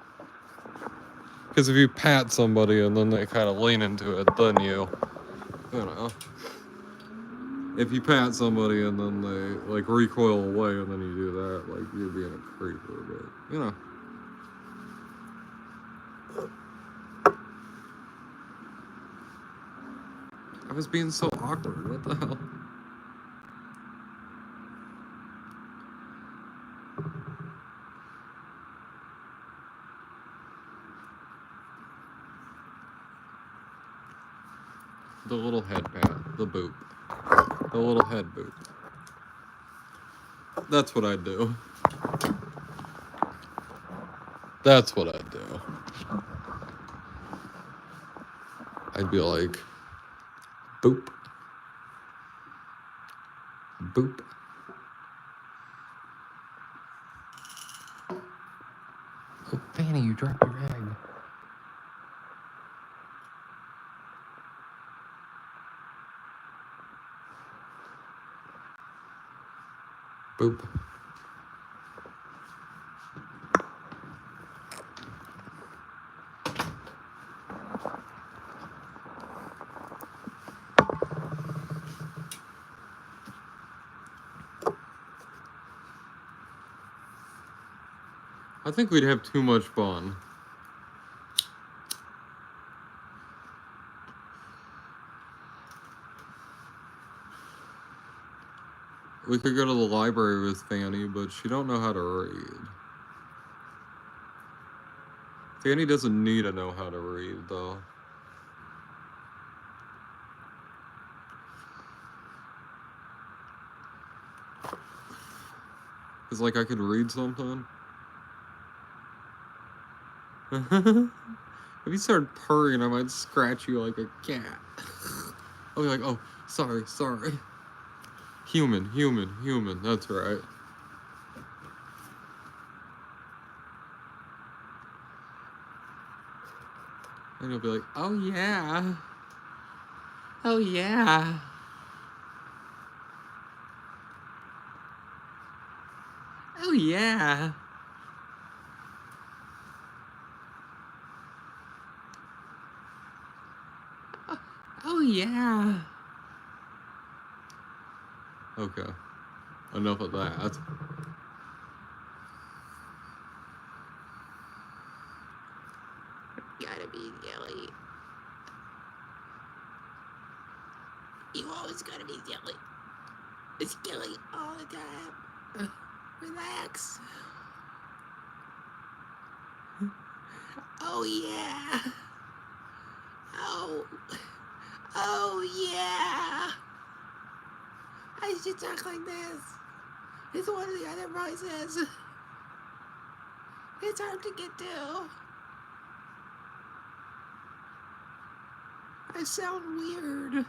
Because if you pat somebody and then they kind of lean into it, then you know. If you pat somebody and then they, like, recoil away and then you do that, like, you're being a creeper, but, you know. I was being so awkward, what the hell? The little head pat, the boop. The little head boop. That's what I'd do. That's what I'd do. I'd be like, boop. Boop. Oh, Fanny, you dropped your egg. Boop. I think we'd have too much fun. We could go to the library with Fanny, but she don't know how to read. Fanny doesn't need to know how to read, though. It's like I could read something. If you started purring, I might scratch you like a cat. I'll be like, oh, sorry. Human, that's right. And you'll be like, oh yeah. Oh yeah. Oh yeah. Oh yeah. Okay. Enough of that. Gotta be silly. You always gotta be silly. It's silly all the time. Relax. Oh yeah. Oh yeah. I should talk like this. It's one of the other voices. It's hard to get to. I sound weird.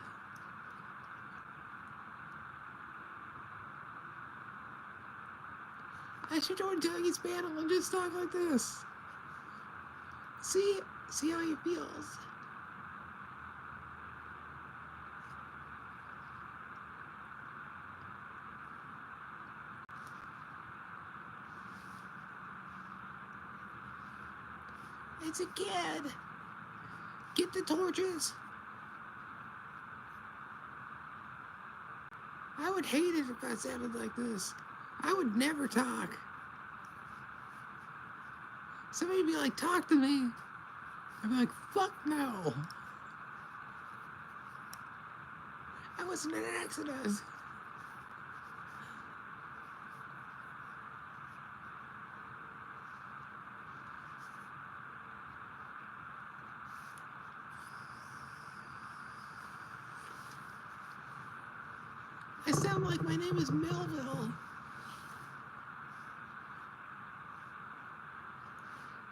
I should join Dougie's panel and just talk like this. See how he feels. It's a kid. Get the torches. I would hate it if I sounded like this. I would never talk. Somebody would be like, talk to me. I'd be like, fuck no. I wasn't an accident. I sound like my name is Melville.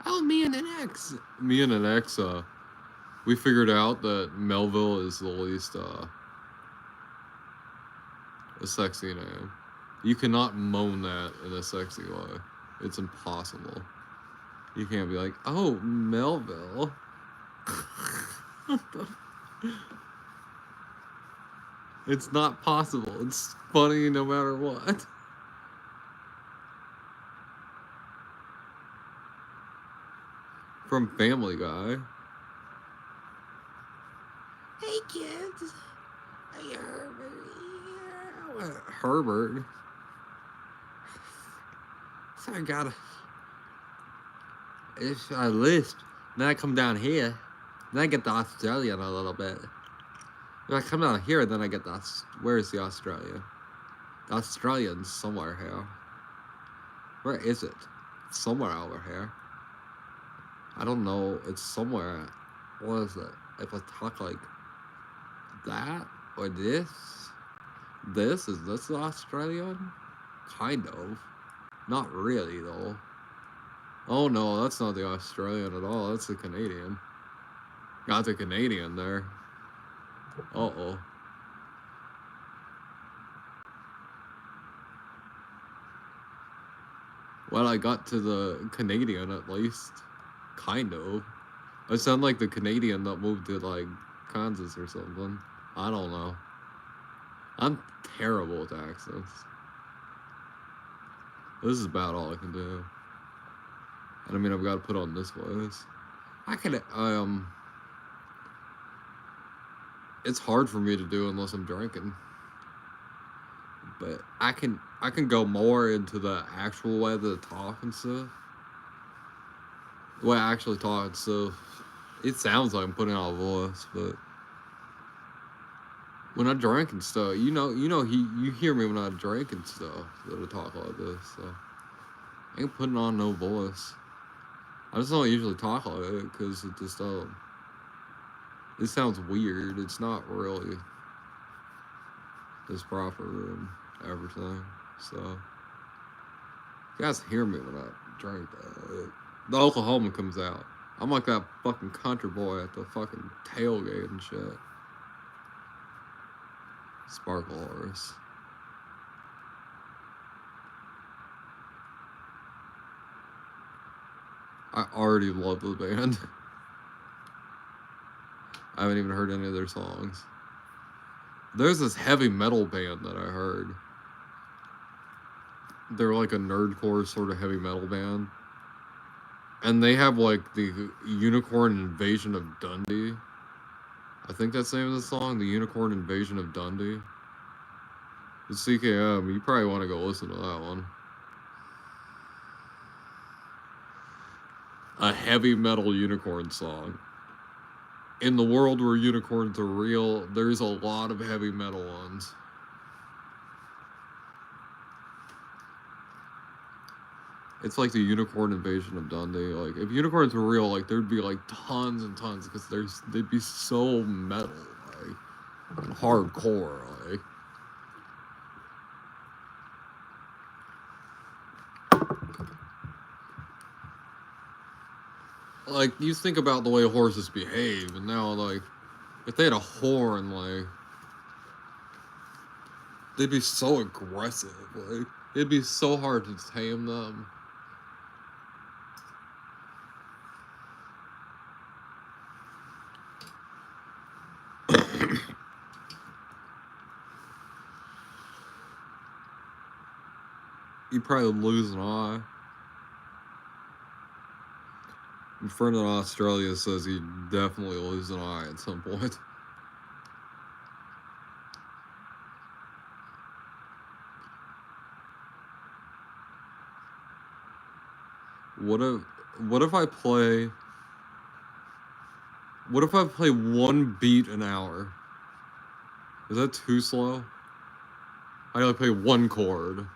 Oh, me and an ex. Me and an ex, we figured out that Melville is the least, a sexy name. You cannot moan that in a sexy way. It's impossible. You can't be like, oh, Melville. It's not possible. It's funny no matter what. From Family Guy. Hey kids. Hey Herbert. Herbert? So if I lisp, then I come down here, then I get the Australian a little bit. If I come down here, then I get the, where's the Australian? The Australian's somewhere here. Where is it? It's somewhere over here. I don't know, it's somewhere. What is it? If I talk like that, or this? Is this the Australian? Kind of. Not really, though. Oh no, that's not the Australian at all, that's the Canadian. Got the Canadian there. Uh-oh. Well, I got to the Canadian at least. Kind of. I sound like the Canadian that moved to, like, Kansas or something. I don't know. I'm terrible with accents. This is about all I can do. And I mean, I've got to put on this voice. It's hard for me to do unless I'm drinking. But I can go more into the actual way that I talk and stuff. The way I actually talk and stuff. It sounds like I'm putting on a voice, but When I drank and stuff, you hear me when I drink and stuff that I talk like this, so I ain't putting on no voice. I just don't usually talk like it because it just it sounds weird. It's not really as proper and everything. So you guys hear me when I drink that. The Oklahoma comes out. I'm like that fucking country boy at the fucking tailgate and shit. Sparkle Horse. I already love the band. I haven't even heard any of their songs. There's this heavy metal band that I heard. They're like a nerdcore sort of heavy metal band. And they have like the Unicorn Invasion of Dundee. I think that's the name of the song, the Unicorn Invasion of Dundee. The CKM, you probably want to go listen to that one. A heavy metal unicorn song. In the world where unicorns are real, there's a lot of heavy metal ones. It's like the Unicorn Invasion of Dundee. Like, if unicorns were real, like, there'd be, like, tons and tons, because they'd be so metal, like, and hardcore, like. Like, you think about the way horses behave, and now, like, if they had a horn, like, they'd be so aggressive, like, it'd be so hard to tame them. You'd probably lose an eye. My friend in Australia says he'd definitely lose an eye at some point. What if I play one beat an hour? Is that too slow? I only play one chord.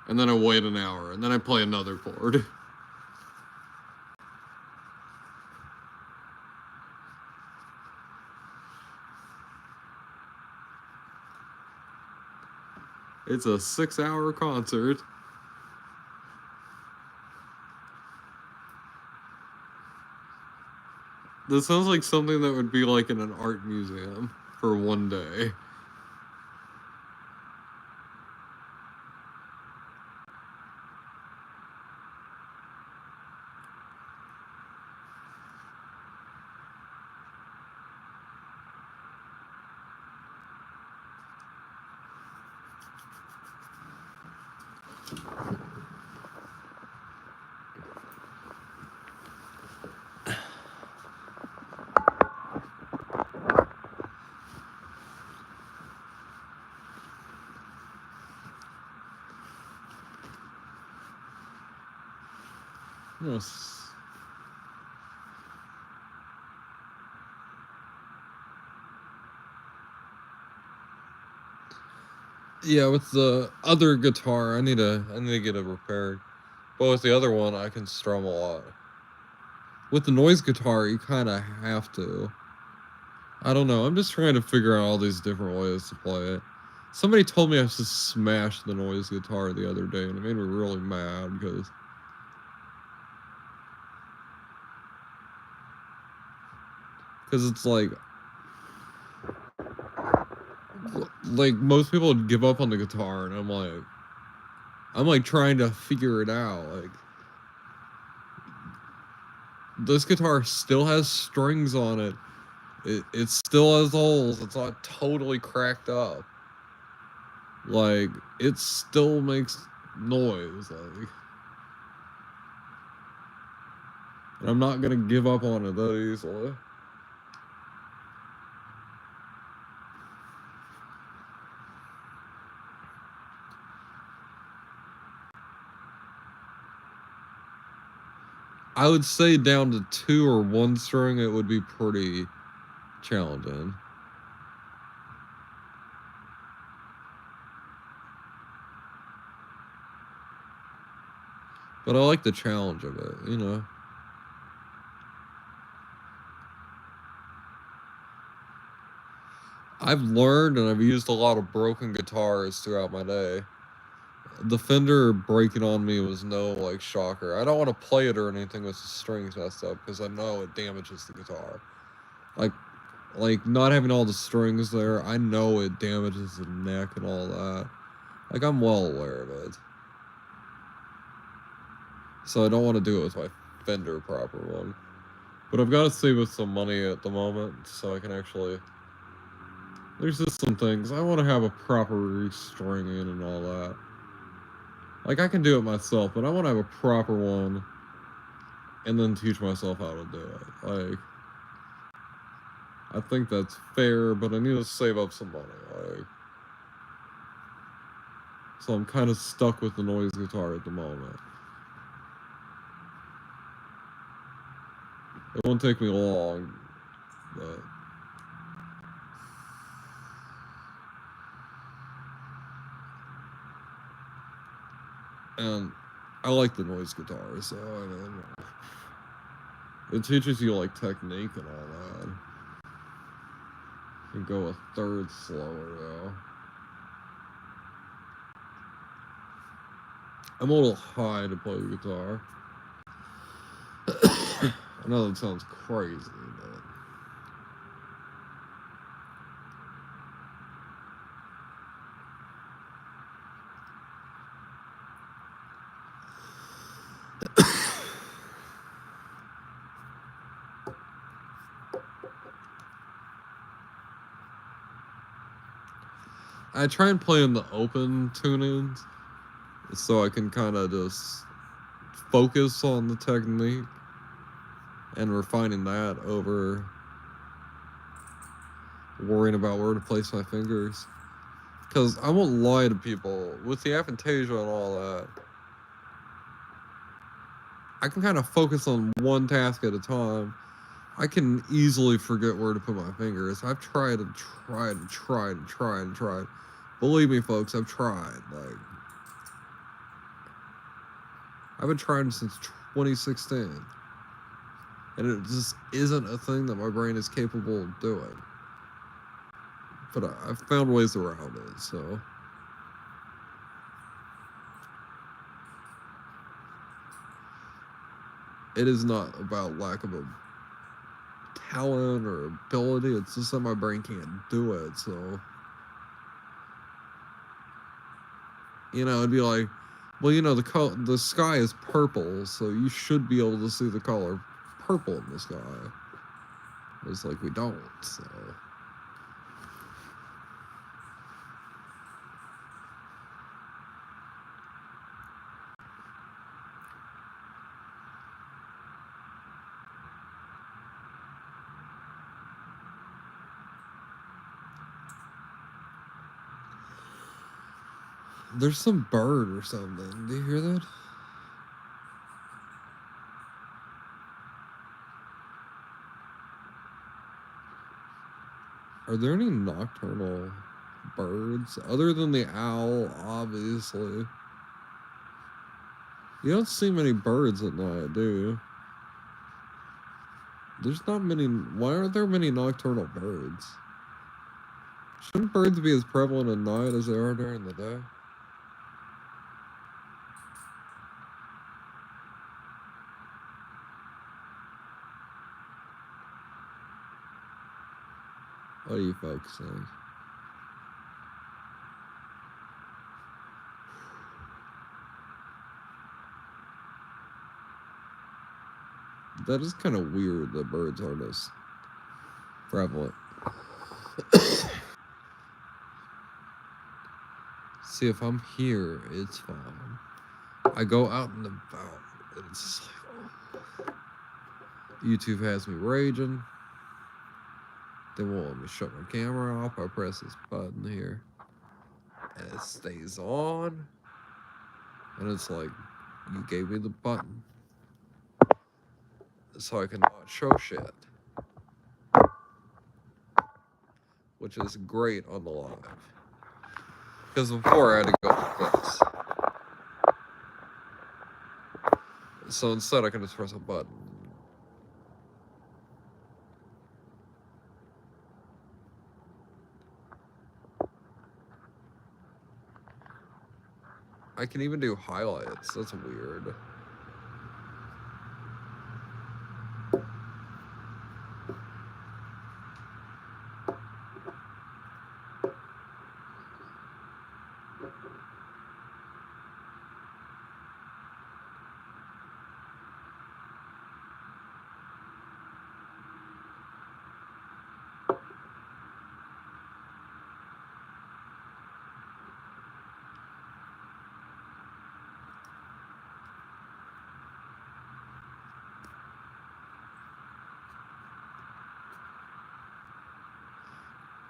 And then I wait an hour, and then I play another chord. It's a 6-hour concert. This sounds like something that would be like in an art museum for one day. Yes. Yeah, with the other guitar, I need to get it repaired. But with the other one, I can strum a lot. With the noise guitar, you kind of have to. I don't know. I'm just trying to figure out all these different ways to play it. Somebody told me I should smash the noise guitar the other day, and it made me really mad because it's like most people would give up on the guitar, and I'm like trying to figure it out. Like, this guitar still has strings on it. It still has holes. It's not totally cracked up. Like, it still makes noise. Like, and I'm not gonna give up on it that easily. I would say down to 2 or 1 string, it would be pretty challenging. But I like the challenge of it, you know. I've learned and I've used a lot of broken guitars throughout my day. The Fender breaking on me was no, like, shocker. I don't want to play it or anything with the strings messed up, because I know it damages the guitar. Like, not having all the strings there, I know it damages the neck and all that. Like, I'm well aware of it. So I don't want to do it with my Fender proper one. But I've got to save up some money at the moment, so I can actually... There's just some things. I want to have a proper restringing and all that. Like, I can do it myself, but I want to have a proper one and then teach myself how to do it. Like, I think that's fair, but I need to save up some money. Like, so I'm kind of stuck with the noise guitar at the moment. It won't take me long, but... And I like the noise guitar, so I mean, it teaches you, like, technique and all that. You can go a third slower, though. I'm a little high to play the guitar. I know that sounds crazy, but... I try and play in the open tunings, so I can kind of just focus on the technique and refining that over worrying about where to place my fingers. Because I won't lie to people, with the aphantasia and all that, I can kind of focus on one task at a time. I can easily forget where to put my fingers. I've tried and tried and tried and tried and tried. Believe me, folks, I've tried. Like, I've been trying since 2016. And it just isn't a thing that my brain is capable of doing. But I've found ways around it, so... It is not about lack of a talent or ability. It's just that my brain can't do it, so... You know, it'd be like, well, you know, the sky is purple, so you should be able to see the color purple in the sky. It's like, we don't, so... There's some bird or something. Do you hear that? Are there any nocturnal birds? Other than the owl, obviously. You don't see many birds at night, do you? There's not many... Why aren't there many nocturnal birds? Shouldn't birds be as prevalent at night as they are during the day? What do you folks think? That is kind of weird that birds aren't as prevalent. See, if I'm here, it's fine. I go out and about, and it's just like, YouTube has me raging. They won't let me shut my camera off. I press this button here, and it stays on. And it's like, you gave me the button, so I can not show shit. Which is great on the live. Because before I had to go like this. So instead, I can just press a button. I can even do highlights. That's weird.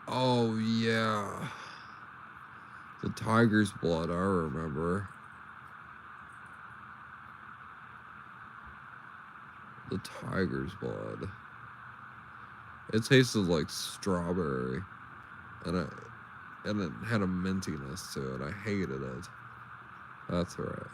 Oh, yeah. The tiger's blood, I remember. The tiger's blood. It tasted like strawberry. And it had a mintiness to it. I hated it. That's right.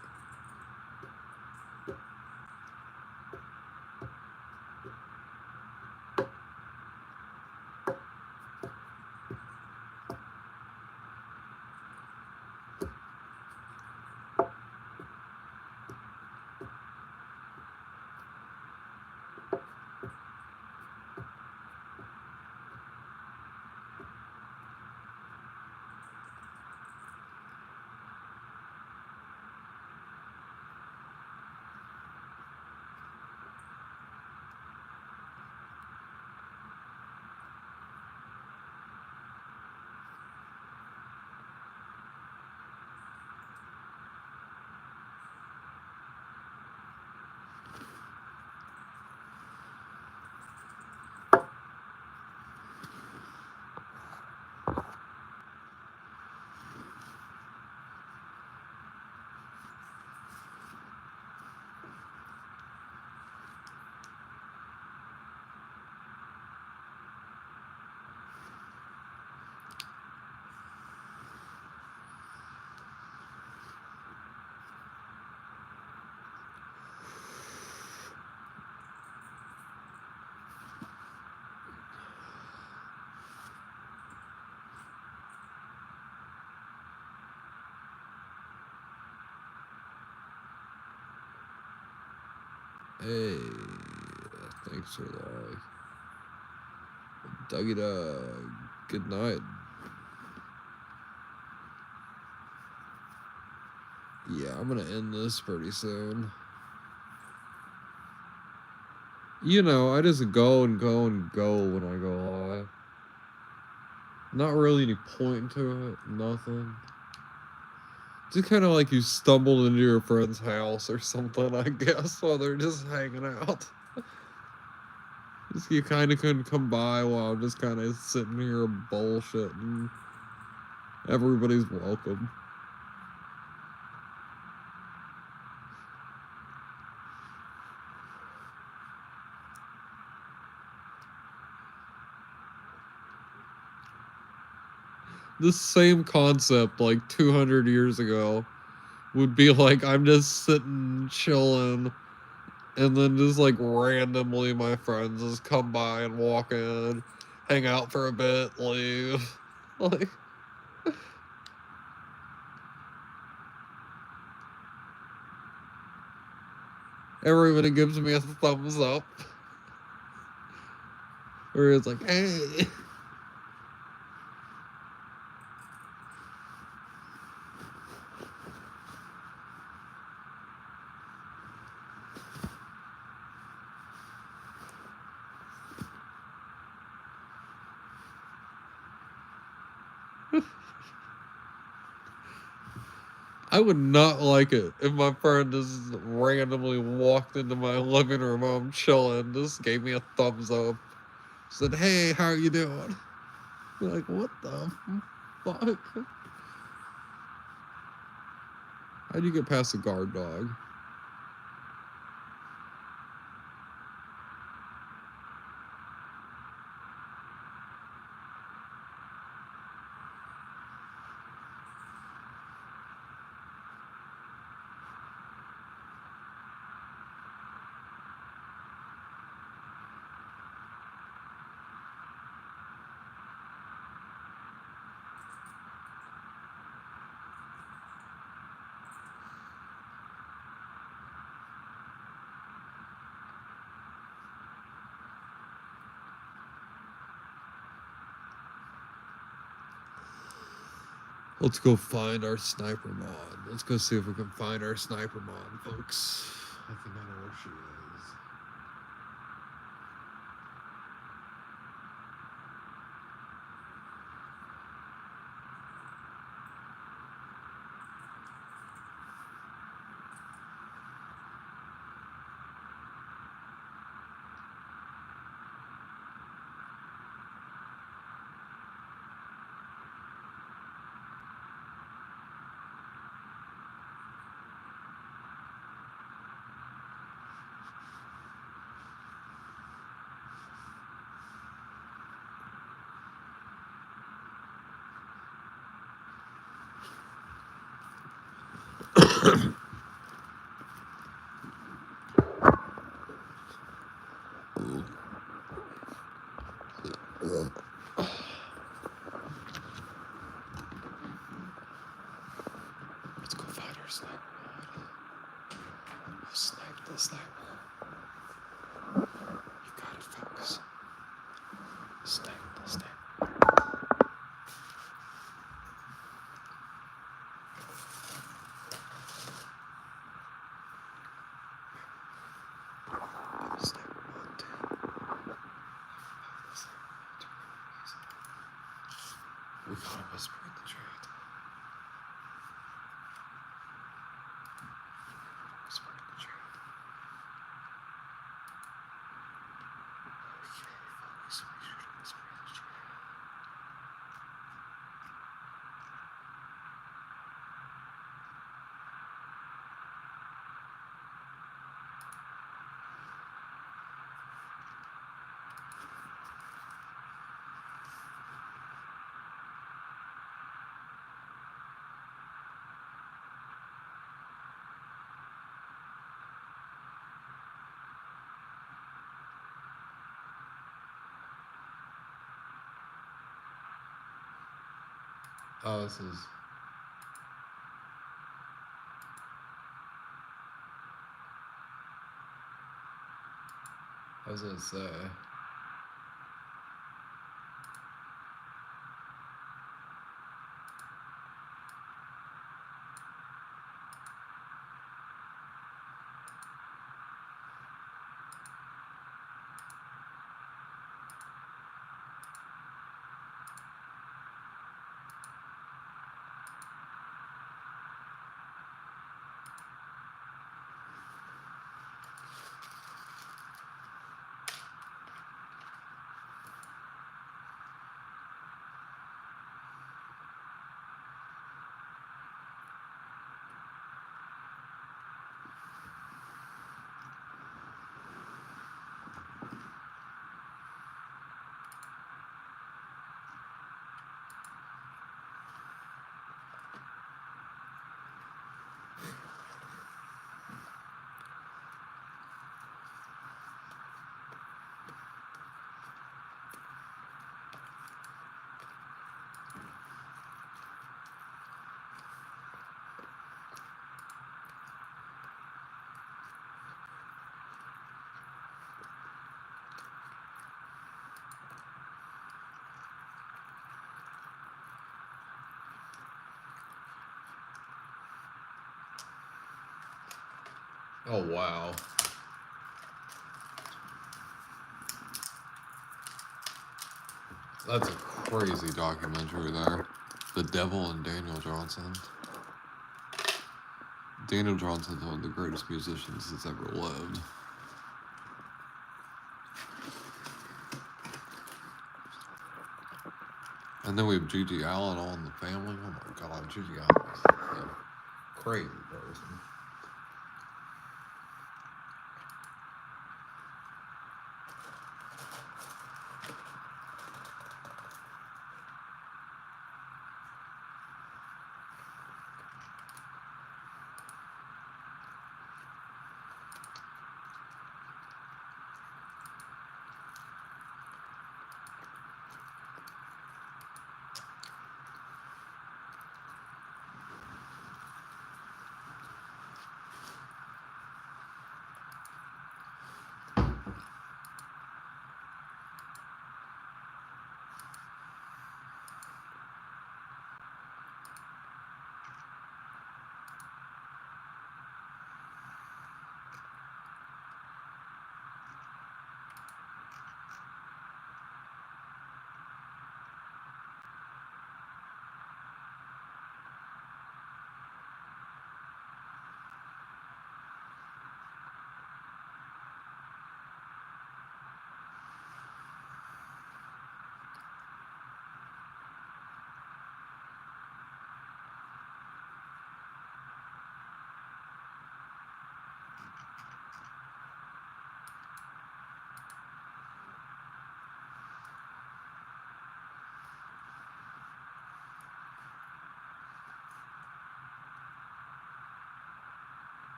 Hey, thanks for the like. Dougie Doug, good night. Yeah, I'm gonna end this pretty soon. You know, I just go and go and go when I go live. Not really any point to it, nothing. Just kind of like you stumbled into your friend's house or something, I guess, while they're just hanging out. Just you kind of couldn't come by while I'm just kind of sitting here bullshitting. Everybody's welcome. This same concept, like 200 years ago, would be like I'm just sitting chilling, and then just like randomly my friends just come by and walk in, hang out for a bit, leave. Like, everybody gives me a thumbs up. Or it's like, hey. I would not like it if my friend just randomly walked into my living room while I'm chilling, just gave me a thumbs up, said, hey, how are you doing? Be like, what the fuck? How'd you get past the guard dog? Let's go find our sniper mod. Let's go see if we can find our sniper mod, folks. I think I know where she is. Let's go find our sniper mod. We'll snipe the sniper. You got it, folks. Snipe the sniper. We gotta whisper in the chat. Whisper in the chat. Okay, folks, we should whisper in the chat. Oh, this is. I was gonna say. Oh, wow. That's a crazy documentary there. The Devil and Daniel Johnson. Daniel Johnson's one of the greatest musicians that's ever lived. And then we have Gigi Allen on the family. Oh my God, Gigi Allen is a crazy person.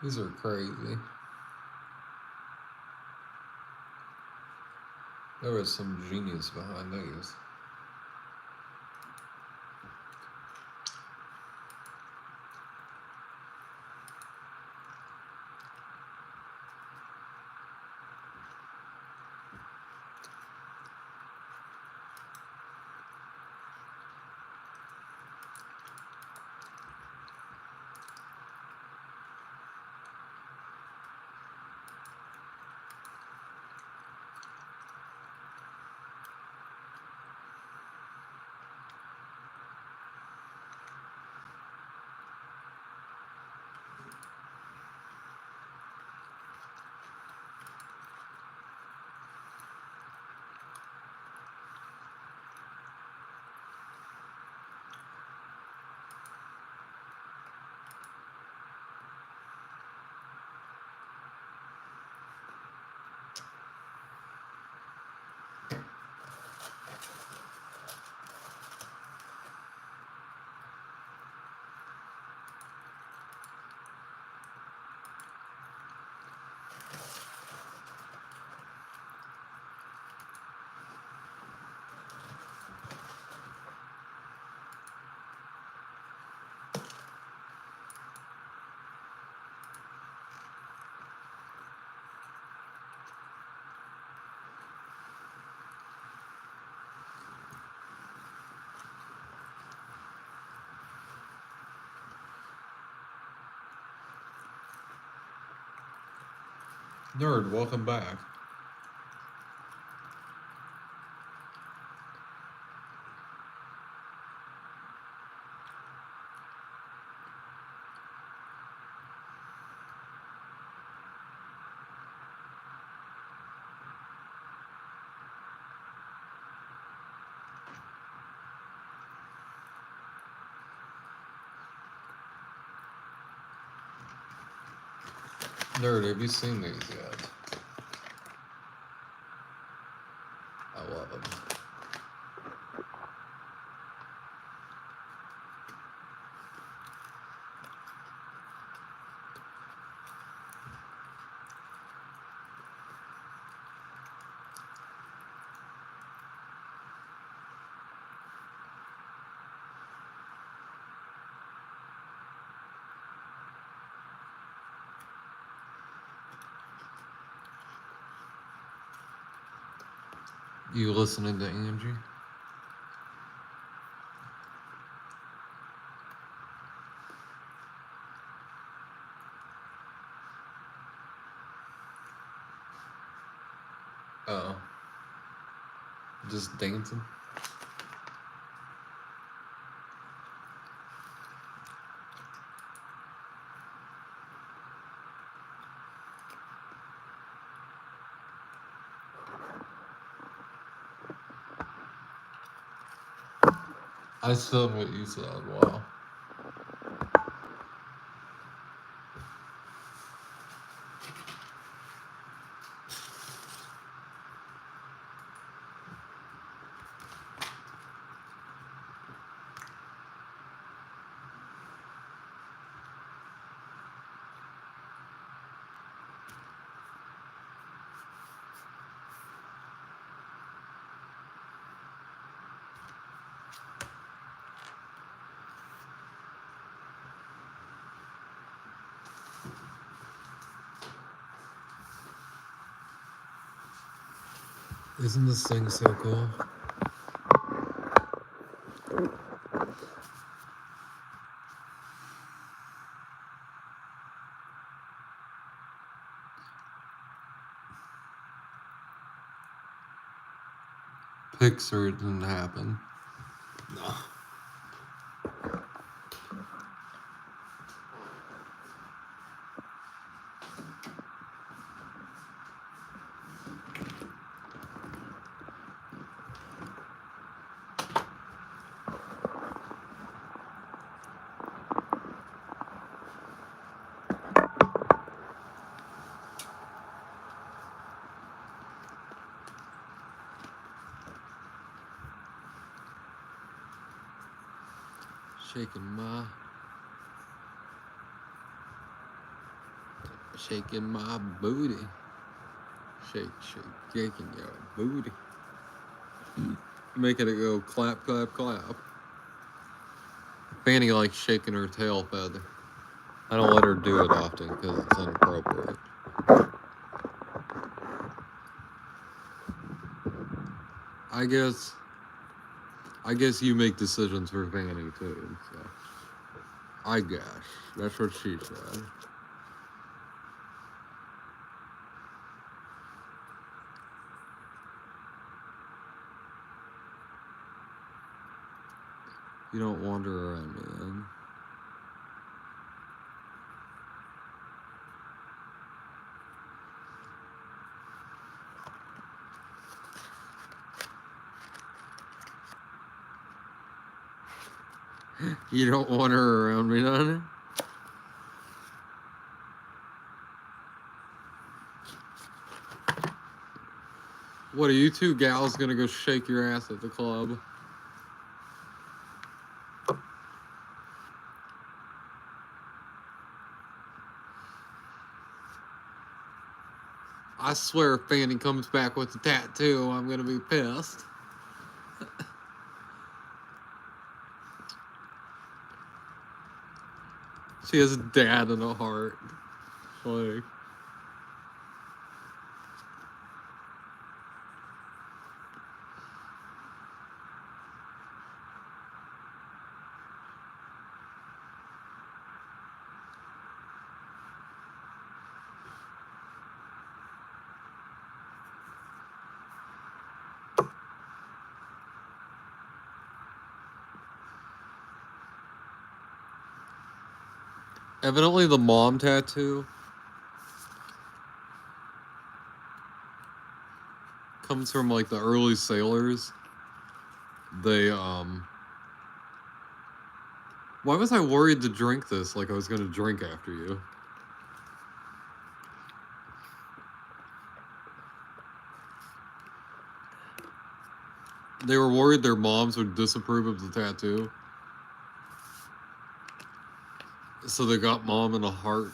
These are crazy. There was some genius behind these. Nerd, welcome back. Nerd, have you seen these yet? I love them. You listening to Angie? Oh. Just dancing? I said what you said. Wow. Isn't this thing so cool? Pixar didn't happen. No. Shaking my booty. Shake, shaking your booty. Making it go clap, clap, clap. Fanny likes shaking her tail feather. I don't let her do it often because it's inappropriate. I guess you make decisions for Fanny too, so. I guess. That's what she said. You don't wander around me then. You don't wander around me, none? What are you two gals gonna go shake your ass at the club? I swear if Fanny comes back with a tattoo, I'm gonna be pissed. She has a dad and a heart. Like, evidently the mom tattoo comes from like the early sailors. They why was I worried to drink this like I was gonna drink after you? They were worried their moms would disapprove of the tattoo. So they got mom in a heart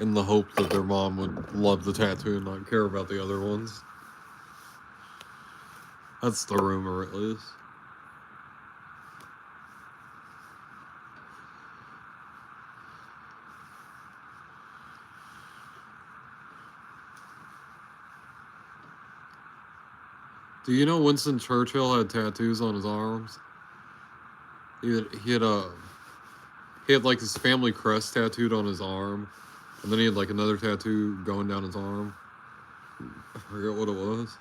in the hope that their mom would love the tattoo and not care about the other ones. That's the rumor, at least. Do you know Winston Churchill had tattoos on his arms? He had like his family crest tattooed on his arm, and then he had like another tattoo going down his arm. I forget what it was.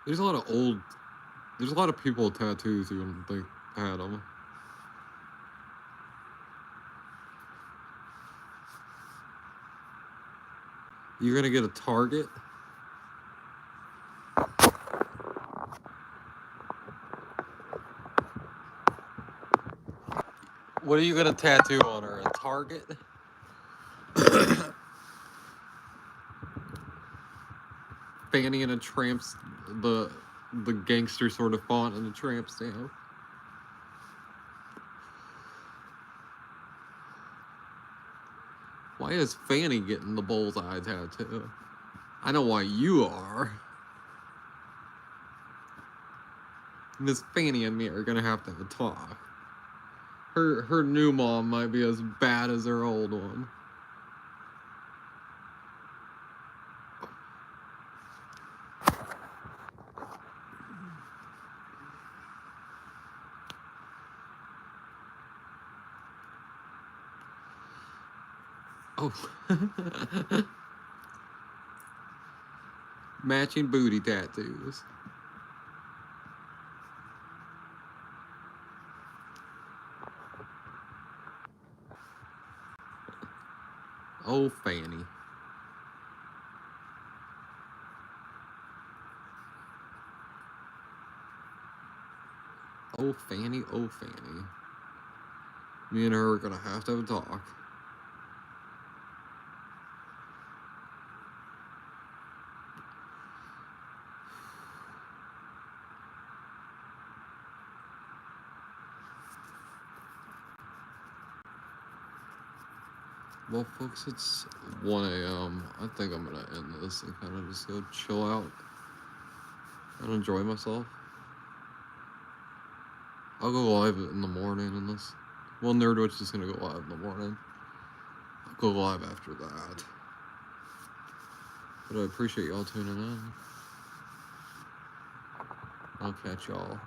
There's a lot of people with tattoos who don't think had them. You're gonna get a target? What are you gonna tattoo on her? A target? Fanny in a tramp's the gangster sort of font in the tramp stamp. Why is Fanny getting the bullseye tattoo? I know why you are. Miss Fanny and me are gonna have to have a talk. Her new mom might be as bad as her old one. Oh. Matching booty tattoos. Oh, Fanny. Oh, Fanny, oh, Fanny. Me and her are gonna have to have a talk. Well, folks, it's 1 a.m. I think I'm gonna end this and kind of just go chill out and enjoy myself. I'll go live in the morning in this. Well, Nerdwitch is gonna go live in the morning. I'll go live after that. But I appreciate y'all tuning in. I'll catch y'all